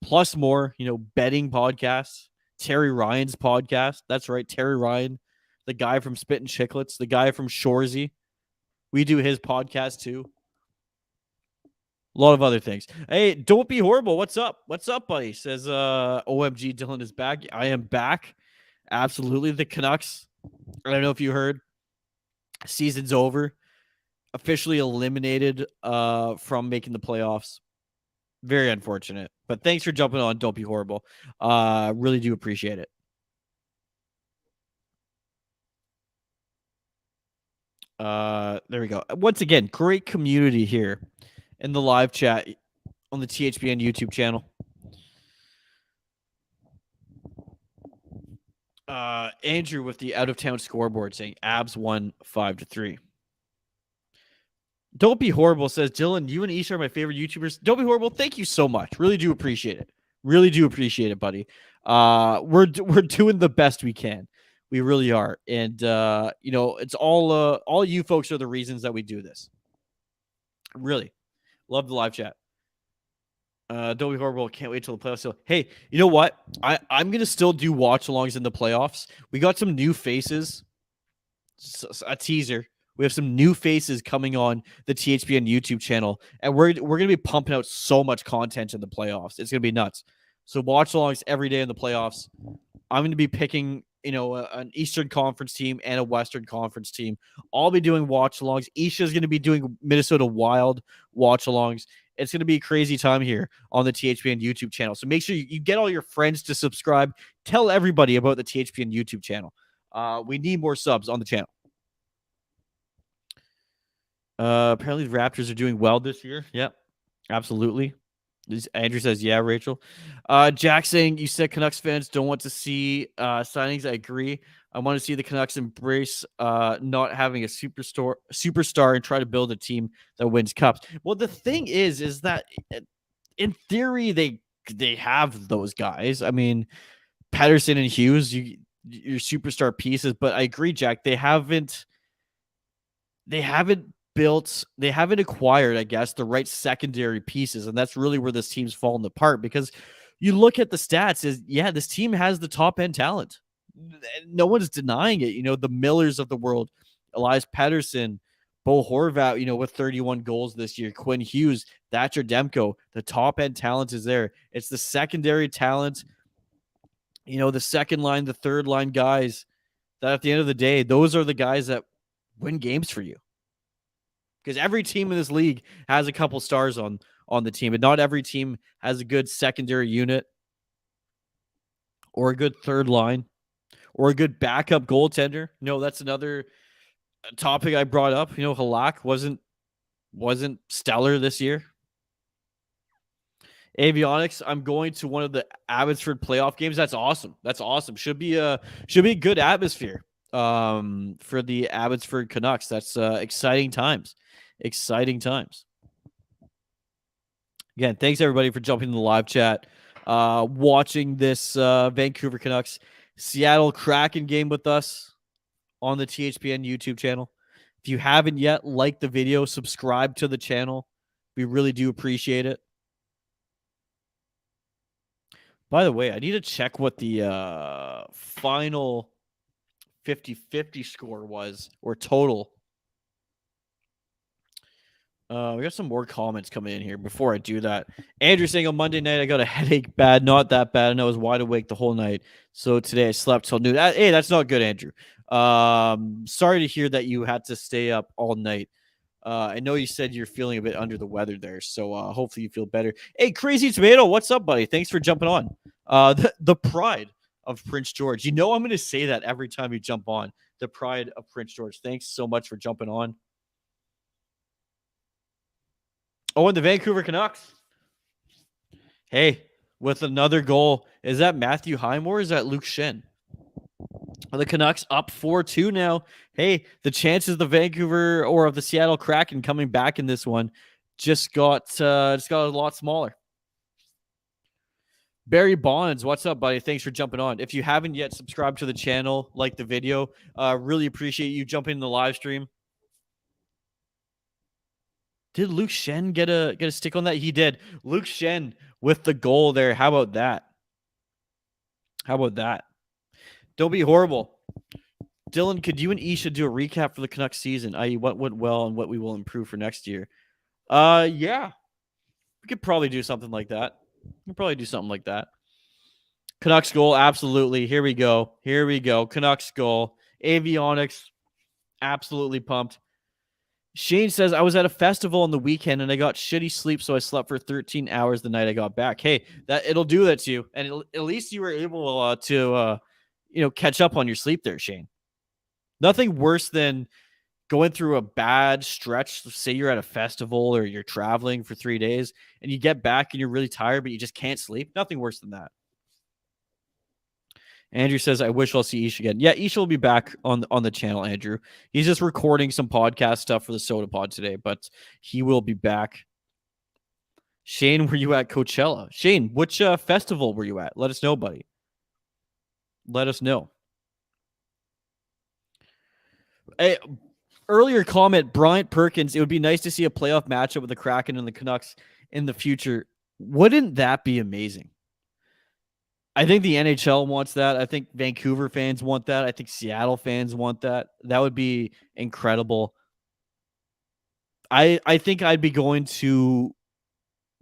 plus more, betting podcasts. Terry Ryan's podcast. That's right, Terry Ryan, the guy from Spit and Chicklets, the guy from Shoresy. We do his podcast too. A lot of other things. Hey, don't be horrible. What's up? Buddy? Says OMG, Dylan is back. I am back. Absolutely. The Canucks, I don't know if you heard, season's over. Officially eliminated from making the playoffs. Very unfortunate. But thanks for jumping on. Don't be horrible. Really do appreciate it. There we go. Once again, great community here in the live chat on the THPN YouTube channel. Andrew with the out-of-town scoreboard saying Abs won 5-3. Don't be horrible says Dylan. You and Isha are my favorite YouTubers. Don't be horrible. Thank you so much. Really do appreciate it. Buddy. We're doing the best we can. We really are, and it's all you folks are the reasons that we do this. Really, love the live chat. Don't be horrible. Can't wait till the playoffs. So, hey, you know what? I'm gonna still do watch-alongs in the playoffs. We got some new faces. A teaser. We have some new faces coming on the THPN YouTube channel, and we're going to be pumping out so much content in the playoffs. It's going to be nuts. So watch-alongs every day in the playoffs. I'm going to be picking, an Eastern Conference team and a Western Conference team. I'll be doing watch-alongs. Isha's going to be doing Minnesota Wild watch-alongs. It's going to be a crazy time here on the THPN YouTube channel. So make sure you get all your friends to subscribe. Tell everybody about the THPN YouTube channel. We need more subs on the channel. Apparently the Raptors are doing well this year. Yep, absolutely. Andrew says, yeah, Rachel. Jack saying, you said Canucks fans don't want to see signings. I agree. I want to see the Canucks embrace not having a superstar and try to build a team that wins cups. Well, the thing is that in theory, they have those guys. I mean, Patterson and Hughes, your superstar pieces, but I agree, Jack, they haven't acquired, I guess, the right secondary pieces. And that's really where this team's fallen apart, because you look at the stats this team has the top end talent. No one's denying it. The Millers of the world, Elias Pettersson, Bo Horvat, with 31 goals this year, Quinn Hughes, Thatcher Demko, the top end talent is there. It's the secondary talent, the second line, the third line guys that at the end of the day, those are the guys that win games for you. Because every team in this league has a couple stars on the team, but not every team has a good secondary unit or a good third line or a good backup goaltender. That's another topic I brought up. Halak wasn't stellar this year. Avionics, I'm going to one of the Abbotsford playoff games. That's awesome. Should be a good atmosphere for the Abbotsford Canucks. That's exciting times. Again, thanks everybody for jumping in the live chat, watching this Vancouver Canucks Seattle Kraken game with us on the THPN YouTube channel. If you haven't yet, like the video, subscribe to the channel. We really do appreciate it. By the way, I need to check what the final 50-50 score was, or total. We got some more comments coming in here before I do that. Andrew saying on Monday night, I got a headache bad. Not that bad. And I was wide awake the whole night. So today I slept till noon. Hey, that's not good, Andrew. Sorry to hear that you had to stay up all night. I know you said you're feeling a bit under the weather there. So hopefully you feel better. Hey, Crazy Tomato, what's up, buddy? Thanks for jumping on. The pride of Prince George. I'm going to say that every time you jump on. The pride of Prince George. Thanks so much for jumping on. Oh, and the Vancouver Canucks. Hey, with another goal. Is that Matthew Highmore or is that Luke Schenn? The Canucks up 4-2 now. Hey, the chances of the Vancouver or of the Seattle Kraken coming back in this one just got a lot smaller. Barry Bonds, what's up, buddy? Thanks for jumping on. If you haven't yet subscribed to the channel, like the video, really appreciate you jumping in the live stream. Did Luke Schenn get a stick on that? He did. Luke Schenn with the goal there. How about that? Don't be horrible. Dylan, could you and Isha do a recap for the Canucks season, i.e. what went well and what we will improve for next year? Yeah. We could probably do something like that. Canucks goal, absolutely. Here we go. Canucks goal. Avionics, absolutely pumped. Shane says, I was at a festival on the weekend and I got shitty sleep, so I slept for 13 hours the night I got back. Hey, it'll do that to you. And at least you were able to catch up on your sleep there, Shane. Nothing worse than going through a bad stretch. Say you're at a festival or you're traveling for 3 days and you get back and you're really tired, but you just can't sleep. Nothing worse than that. Andrew says, I wish I'll see Ish again. Yeah, Ish will be back on the channel, Andrew. He's just recording some podcast stuff for the Soda Pod today, but he will be back. Shane, were you at Coachella? Shane, which festival were you at? Let us know, buddy. Let us know. Hey, earlier comment, Bryant Perkins, it would be nice to see a playoff matchup with the Kraken and the Canucks in the future. Wouldn't that be amazing? I think the NHL wants that. I think Vancouver fans want that. I think Seattle fans want that. That would be incredible. I think I'd be going to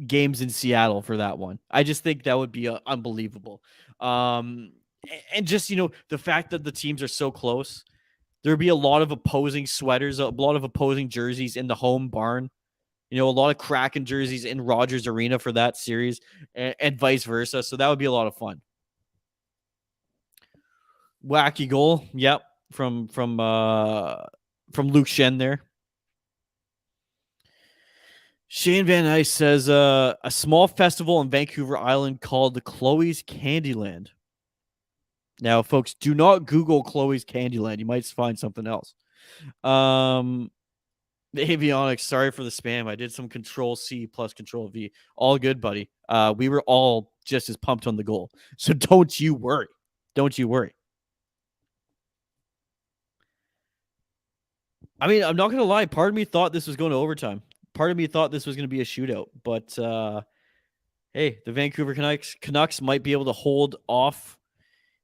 games in Seattle for that one. I just think that would be unbelievable. And just, the fact that the teams are so close, there'd be a lot of opposing sweaters, a lot of opposing jerseys in the home barn. A lot of Kraken jerseys in Rogers Arena for that series, and vice versa. So that would be a lot of fun. Wacky goal, yep, from Luke Shen there. Shane Van Ice says a small festival on Vancouver Island called Chloe's Candyland. Now, folks, do not Google Chloe's Candyland. You might find something else. The avionics, sorry for the spam. I did some Control-C plus Control-V. All good, buddy. We were all just as pumped on the goal. So don't you worry. Don't you worry. I mean, I'm not going to lie. Part of me thought this was going to overtime. Part of me thought this was going to be a shootout. But, hey, the Vancouver Canucks might be able to hold off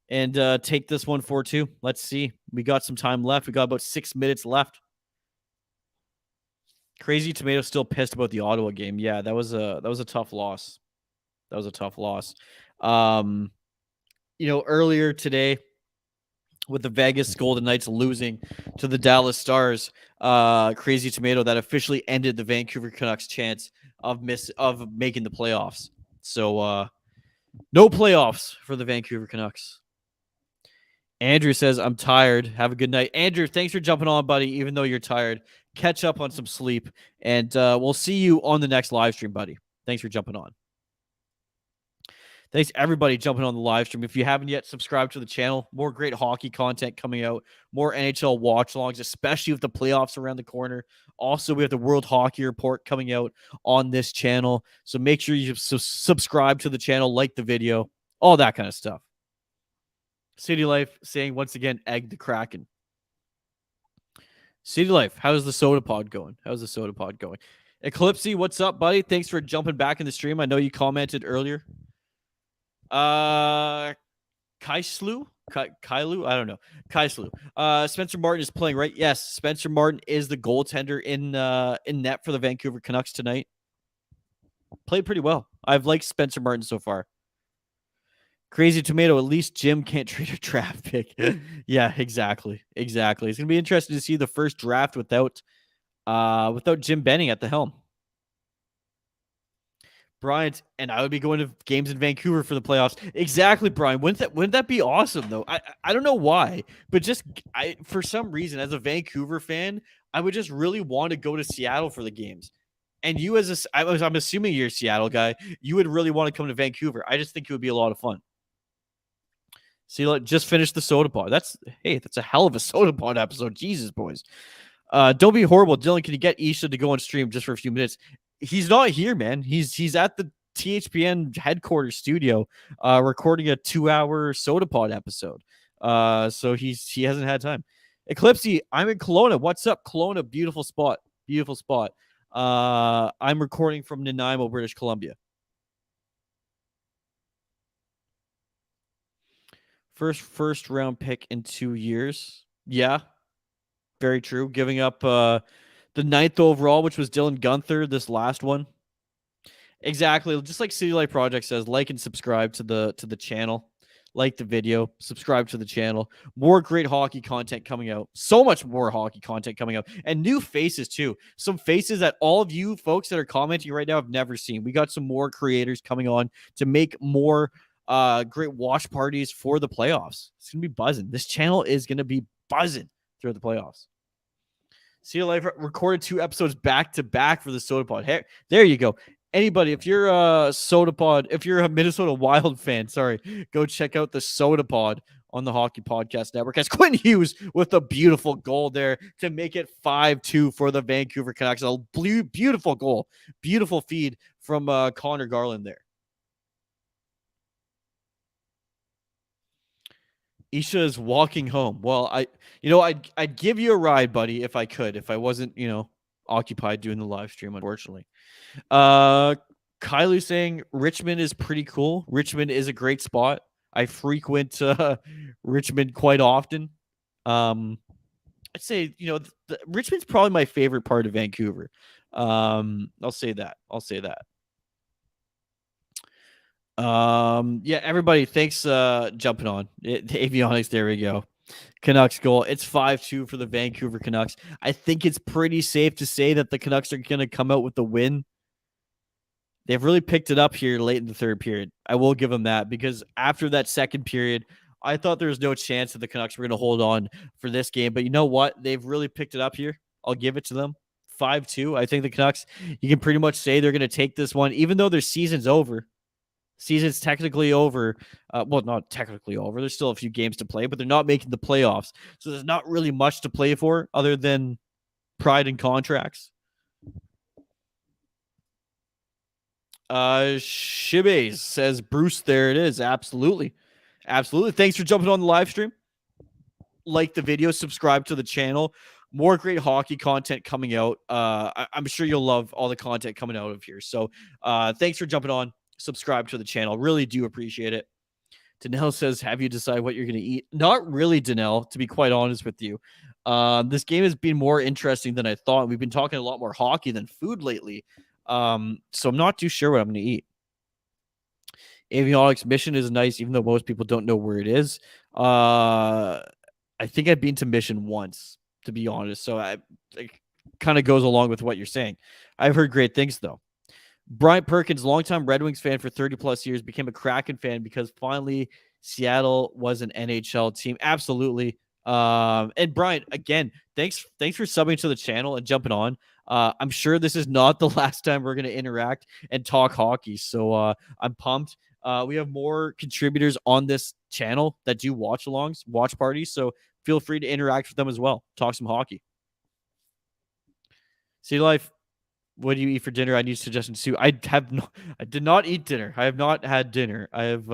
and take this one 4-2. Let's see. We got some time left. We got about 6 minutes left. Crazy Tomato still pissed about the Ottawa game. Yeah, that was a tough loss. That was a tough loss. Earlier today, with the Vegas Golden Knights losing to the Dallas Stars, Crazy Tomato, that officially ended the Vancouver Canucks' chance of making the playoffs. So no playoffs for the Vancouver Canucks. Andrew says, I'm tired. Have a good night. Andrew, thanks for jumping on, buddy, even though you're tired. Catch up on some sleep, and we'll see you on the next live stream, buddy. Thanks for jumping on. Thanks, everybody, jumping on the live stream. If you haven't yet, subscribe to the channel. More great hockey content coming out. More NHL watch-alongs, especially with the playoffs around the corner. Also, we have the World Hockey Report coming out on this channel. So make sure you subscribe to the channel, like the video, all that kind of stuff. City Life saying, once again, egg the Kraken. City Life, how's the soda pod going? Eclipsey, what's up, buddy? Thanks for jumping back in the stream. I know you commented earlier. Kailu? Kailu? I don't know. Kaislu. Spencer Martin is playing, right? Yes, Spencer Martin is the goaltender in net for the Vancouver Canucks tonight. Played pretty well. I've liked Spencer Martin so far. Crazy Tomato, at least Jim can't trade a draft pick. Yeah, exactly. It's going to be interesting to see the first draft without Jim Benning at the helm. Brian, and I would be going to games in Vancouver for the playoffs. Exactly, Brian. Wouldn't that be awesome though? I don't know why, but for some reason, as a Vancouver fan, I would just really want to go to Seattle for the games. And you, I'm assuming you're a Seattle guy, you would really want to come to Vancouver. I just think it would be a lot of fun. See, just finished the soda pod. That's a hell of a soda pod episode. Jesus, boys. Don't be horrible, Dylan. Can you get Isha to go on stream just for a few minutes? He's not here, man. He's at the THPN headquarters studio, recording a 2-hour soda pod episode. So he hasn't had time. Eclipsey, I'm in Kelowna. What's up, Kelowna? Beautiful spot. I'm recording from Nanaimo, British Columbia. First round pick in 2 years. Yeah, very true. Giving up the 9th overall, which was Dylan Gunther, this last one. Exactly. Just like City Light Project says, like and subscribe to the channel. Like the video, subscribe to the channel. More great hockey content coming out. So much more hockey content coming out. And new faces, too. Some faces that all of you folks that are commenting right now have never seen. We got some more creators coming on to make more great watch parties for the playoffs. It's going to be buzzing. This channel is going to be buzzing throughout the playoffs. See you later. Recorded 2 episodes back to back for the soda pod. Hey, there you go. Anybody, if you're a soda pod, if you're a Minnesota Wild fan, go check out the soda pod on the Hockey Podcast Network. As Quinn Hughes with a beautiful goal there to make it 5-2 for the Vancouver Canucks. A beautiful goal, beautiful feed from Connor Garland there. Isha is walking home. Well, I'd give you a ride, buddy, if I could, if I wasn't, occupied doing the live stream, unfortunately. Kylie saying Richmond is pretty cool. Richmond is a great spot. I frequent Richmond quite often. I'd say, Richmond's probably my favorite part of Vancouver. I'll say that. Yeah, everybody, thanks jumping on. Avionics, there we go. Canucks goal. It's 5-2 for the Vancouver Canucks. I think it's pretty safe to say that the Canucks are going to come out with the win. They've really picked it up here late in the third period. I will give them that, because after that second period, I thought there was no chance that the Canucks were going to hold on for this game. But you know what? They've really picked it up here. I'll give it to them. 5-2. I think the Canucks, you can pretty much say they're going to take this one, even though their season's over. Season's technically over. Well, not technically over. There's still a few games to play, but they're not making the playoffs. So there's not really much to play for other than pride and contracts. Shibes says, Bruce, there it is. Absolutely. Absolutely. Thanks for jumping on the live stream. Like the video, subscribe to the channel. More great hockey content coming out. I'm sure you'll love all the content coming out of here. So thanks for jumping on. Subscribe to the channel. Really do appreciate it. Danelle says, have you decided what you're going to eat? Not really, Danelle, to be quite honest with you. This game has been more interesting than I thought. We've been talking a lot more hockey than food lately. So I'm not too sure what I'm going to eat. Avionics Mission is nice, even though most people don't know where it is. I think I've been to Mission once, to be honest. So it kind of goes along with what you're saying. I've heard great things, though. Bryant Perkins, longtime Red Wings fan for 30 plus years, became a Kraken fan because finally Seattle was an NHL team. Absolutely. And Bryant, again, thanks for subbing to the channel and jumping on. I'm sure this is not the last time we're going to interact and talk hockey. So I'm pumped. We have more contributors on this channel that do watch-alongs, watch parties. So feel free to interact with them as well. Talk some hockey. See Life. What do you eat for dinner? I need suggestions too. I did not eat dinner. I have not had dinner. I've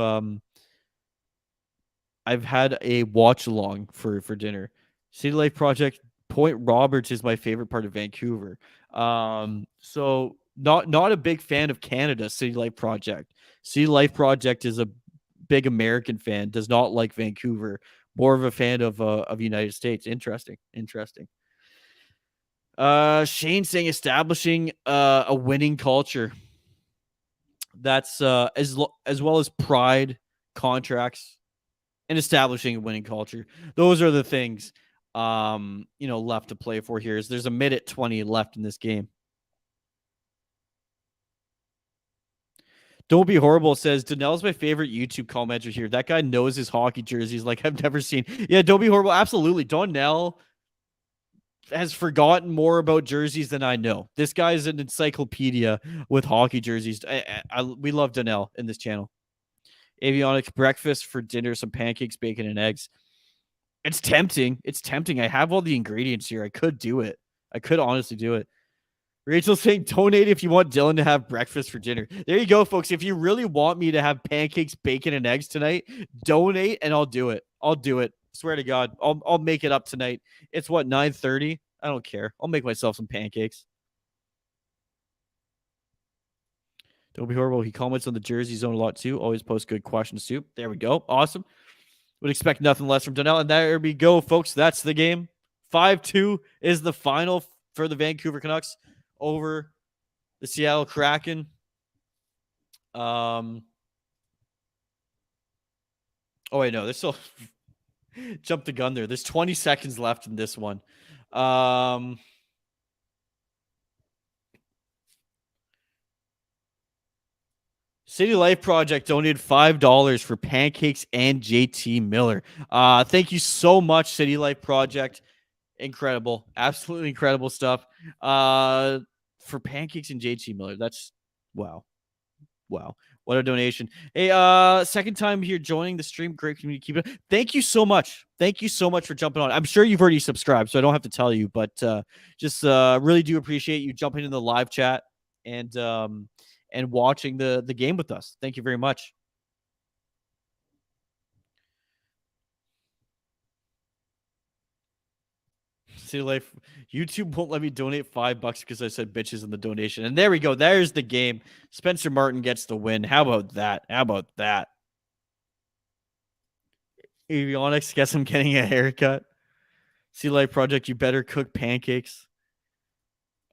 had a watch along for dinner. City Life Project, Point Roberts is my favorite part of Vancouver. So not a big fan of Canada, City Life Project. City Life Project is a big American fan, does not like Vancouver. More of a fan of United States. Interesting. Shane saying establishing a winning culture. That's as well as pride, contracts, and establishing a winning culture. Those are the things left to play for here. There's a minute 20 left in this game. Don't Be Horrible says, Danelle's my favorite YouTube commenter here. That guy knows his hockey jerseys like I've never seen. Yeah, Don't Be Horrible. Absolutely. Donnell has forgotten more about jerseys than I know. This guy is an encyclopedia with hockey jerseys. We love Donnell in this channel. Avionics breakfast for dinner, some pancakes, bacon, and eggs. It's tempting. I have all the ingredients here. I could do it. I could honestly do it. Rachel's saying, donate if you want Dylan to have breakfast for dinner. There you go, folks. If you really want me to have pancakes, bacon, and eggs tonight, donate and I'll do it. Swear to God, I'll make it up tonight. It's what, 9:30? I don't care. I'll make myself some pancakes. Don't Be Horrible. He comments on the Jersey Zone a lot too. Always post good questions too. There we go. Awesome. Would expect nothing less from Donnell. And there we go, folks. That's the game. 5-2 is the final for the Vancouver Canucks over the Seattle Kraken. Oh wait, no, there's still jumped the gun there. There's 20 seconds left in this one. City Life Project donated $5 for pancakes and JT Miller. Thank you so much, City Life Project. Incredible, absolutely incredible stuff. For pancakes and JT Miller, that's wow. What a donation. Hey, second time here joining the stream. Great community. Keep it. Thank you so much. Thank you so much for jumping on. I'm sure you've already subscribed, so I don't have to tell you, but just really do appreciate you jumping in the live chat and watching the game with us. Thank you very much. City Life, YouTube won't let me donate $5 because I said bitches in the donation. And there we go. There's the game. Spencer Martin gets the win. How about that? Avionics, guess I'm getting a haircut. City Life Project, you better cook pancakes.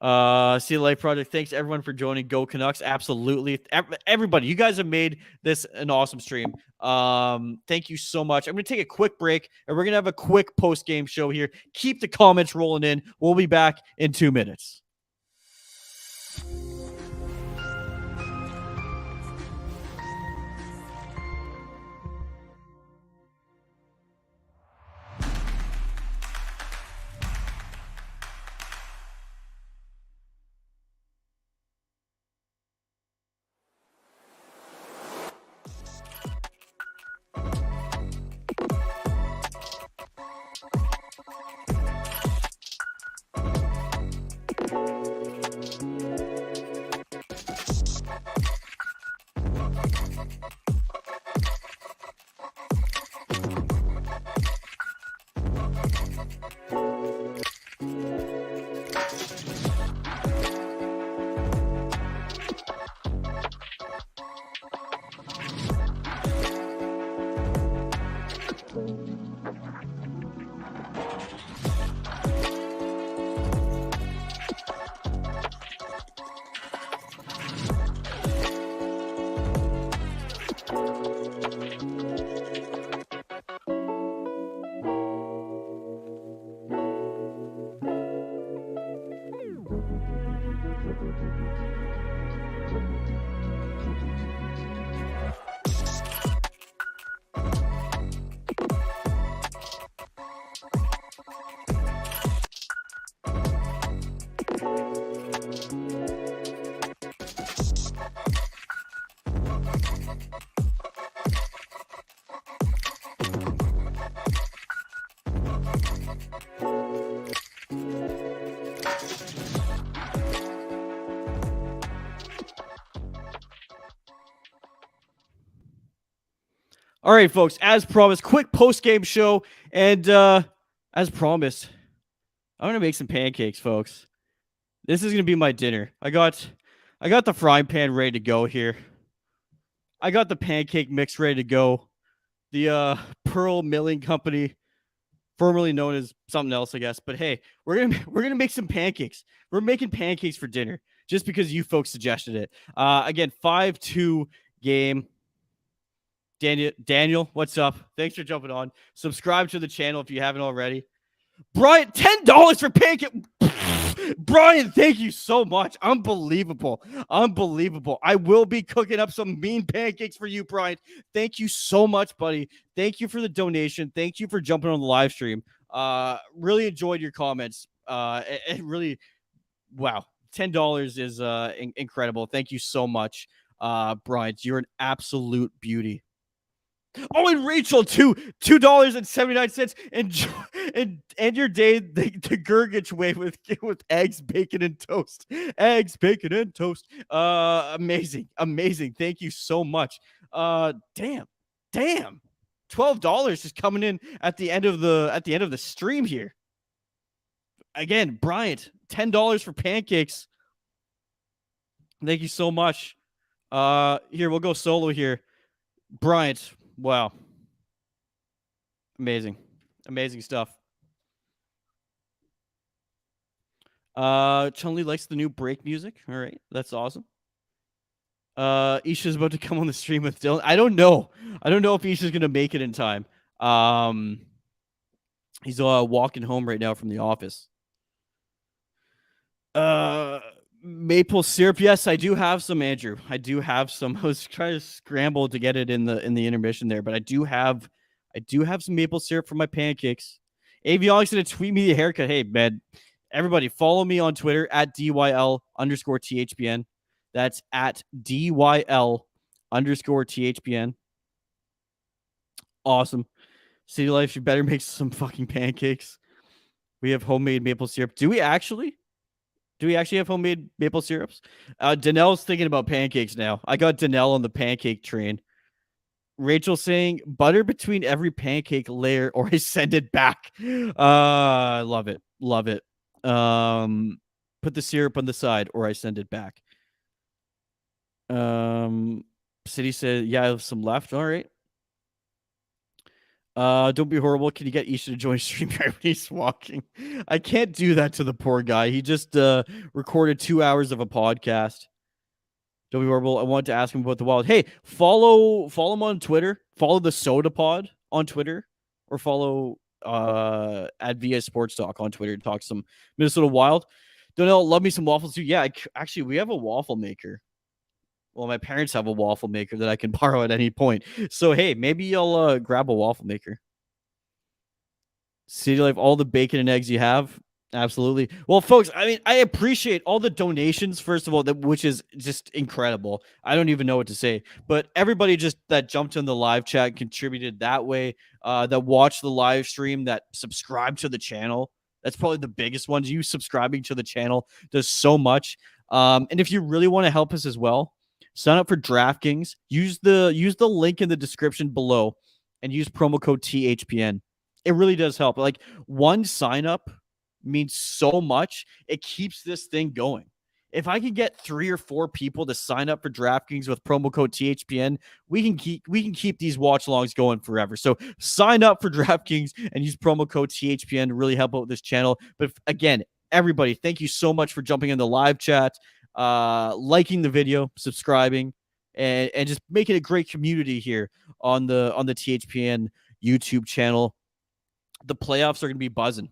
See the Life Project. Thanks everyone for joining. Go Canucks. Absolutely. Everybody, you guys have made this an awesome stream. Thank you so much. I'm going to take a quick break and we're going to have a quick post-game show here. Keep the comments rolling in. We'll be back in 2 minutes. All right, folks, as promised, quick post-game show. And as promised, I'm going to make some pancakes, folks. This is going to be my dinner. I got the frying pan ready to go here. I got the pancake mix ready to go. The Pearl Milling Company, formerly known as something else, I guess. But hey, we're gonna make some pancakes. We're making pancakes for dinner just because you folks suggested it. Again, 5-2 game. Daniel, what's up? Thanks for jumping on. Subscribe to the channel if you haven't already. Brian, $10 for pancake. Brian, thank you so much. Unbelievable. I will be cooking up some mean pancakes for you, Brian. Thank you so much, buddy. Thank you for the donation. Thank you for jumping on the live stream. Really enjoyed your comments. It really, wow. $10 is incredible. Thank you so much, Brian. You're an absolute beauty. Oh, and Rachel too, $2.79. And your day the Gurgich way with eggs, bacon, and toast. Eggs, bacon, and toast. Amazing. Thank you so much. Damn. $12 just coming in at the end of the stream here. Again, Bryant, $10 for pancakes. Thank you so much. Here, we'll go solo here. Bryant, wow. Amazing stuff. Chun-Li likes the new break music. All right, that's awesome. Isha's about to come on the stream with Dylan. I don't know if Isha's gonna make it in time. He's walking home right now from the office. Maple syrup. Yes, I do have some, Andrew. I do have some. I was trying to scramble to get it in the intermission there, but I do have some maple syrup for my pancakes. Avionics gonna tweet me the haircut. Hey, man, everybody follow me on Twitter at DYL_THPN. That's at DYL_THPN. Awesome. City Life, you better make some fucking pancakes. We have homemade maple syrup. Do we actually have homemade maple syrups? Danelle's thinking about pancakes now. I got Danelle on the pancake train. Rachel saying butter between every pancake layer or I send it back. Love it. Put the syrup on the side or I send it back. City said, yeah, I have some left. All right. Don't be horrible. Can you get Isha to join stream when he's walking? I can't do that to the poor guy. He just recorded 2 hours of a podcast. Don't be horrible. I wanted to ask him about the Wild. Hey, follow him on Twitter. Follow the Soda Pod on Twitter, or follow at VS Sports Talk on Twitter to talk some Minnesota Wild. Don't know. Love me some waffles too. Yeah, actually, we have a waffle maker. Well, my parents have a waffle maker that I can borrow at any point. So, hey, maybe I'll grab a waffle maker. City Life, all the bacon and eggs you have. Absolutely. Well, folks, I mean, I appreciate all the donations, first of all, which is just incredible. I don't even know what to say. But everybody just that jumped in the live chat, contributed that way, that watched the live stream, that subscribed to the channel. That's probably the biggest ones. You subscribing to the channel does so much. And if you really want to help us as well, sign up for DraftKings. Use the link in the description below and use promo code THPN. It really does help. Like, one sign up means so much. It keeps this thing going. If I can get 3 or 4 people to sign up for DraftKings with promo code THPN, we can keep these watchalongs going forever. So sign up for DraftKings and use promo code THPN to really help out this channel. But again, everybody, thank you so much for jumping in the live chat, liking the video, subscribing, and just making a great community here on the THPN YouTube channel. The playoffs are going to be buzzing.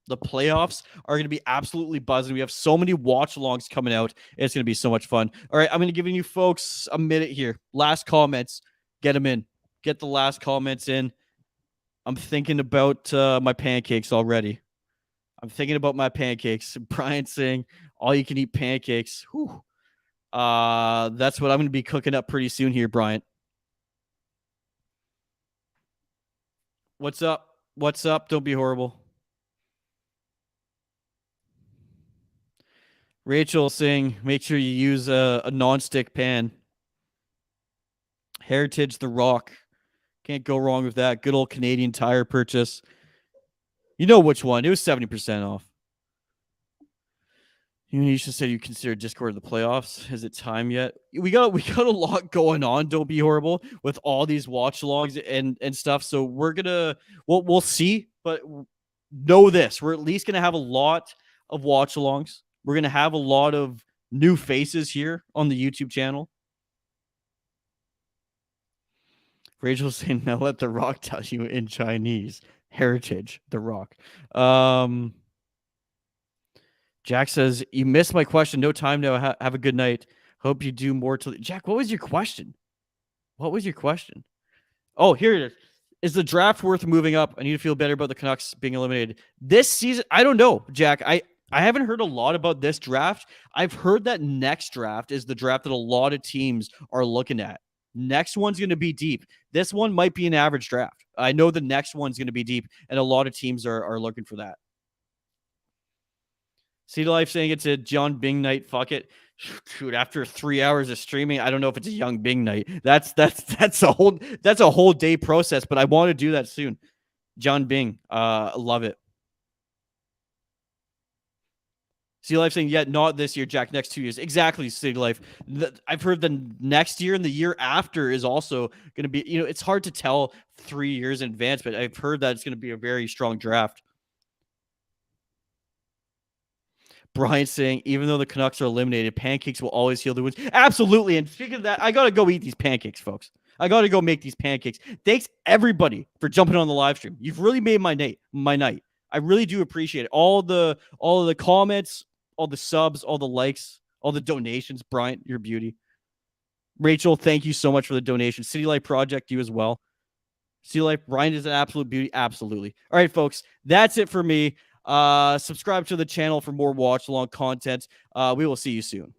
The playoffs are going to be absolutely buzzing. We have so many watch-alongs coming out. It's going to be so much fun. All right, I'm going to give you folks a minute here. Last comments. Get them in. Get the last comments in. I'm thinking about my pancakes already. Brian saying, all you can eat pancakes. Whew. That's what I'm going to be cooking up pretty soon here, Brian. What's up? What's up? Don't be horrible. Rachel saying, make sure you use a non-stick pan. Heritage The Rock. Can't go wrong with that. Good old Canadian Tire purchase. You know which one. It was 70% off. You should say you consider Discord the playoffs. Is it time yet? We got a lot going on. Don't be horrible with all these watch logs and stuff. So we'll see, but know this: we're at least gonna have a lot of watch alongs. We're gonna have a lot of new faces here on the YouTube channel. Rachel's saying, "Now let The Rock tell you in Chinese." Heritage The Rock. Jack says, you missed my question. No time now. Have a good night. Hope you do more. Jack, what was your question? Oh, here it is. Is the draft worth moving up? I need to feel better about the Canucks being eliminated. This season, I don't know, Jack. I haven't heard a lot about this draft. I've heard that next draft is the draft that a lot of teams are looking at. Next one's going to be deep. This one might be an average draft. I know the next one's going to be deep, and a lot of teams are looking for that. See the Life saying it's a John Bing night. Fuck it. Shoot, after 3 hours of streaming, I don't know if it's a young Bing night. That's a whole day process, but I want to do that soon. John Bing. Love it. City Life saying, not this year, Jack, next 2 years. Exactly, City Life. I've heard the next year and the year after is also going to be, it's hard to tell 3 years in advance, but I've heard that it's going to be a very strong draft. Brian saying, even though the Canucks are eliminated, pancakes will always heal the wounds. Absolutely. And speaking of that, I got to go eat these pancakes, folks. I got to go make these pancakes. Thanks, everybody, for jumping on the live stream. You've really made my night. I really do appreciate it. All the comments, all the subs, all the likes, all the donations. Brian, you're a beauty. Rachel, thank you so much for the donation. City Life Project, you as well. City Life, Brian is an absolute beauty. Absolutely. All right, folks, that's it for me. Subscribe to the channel for more watch along content. We will see you soon.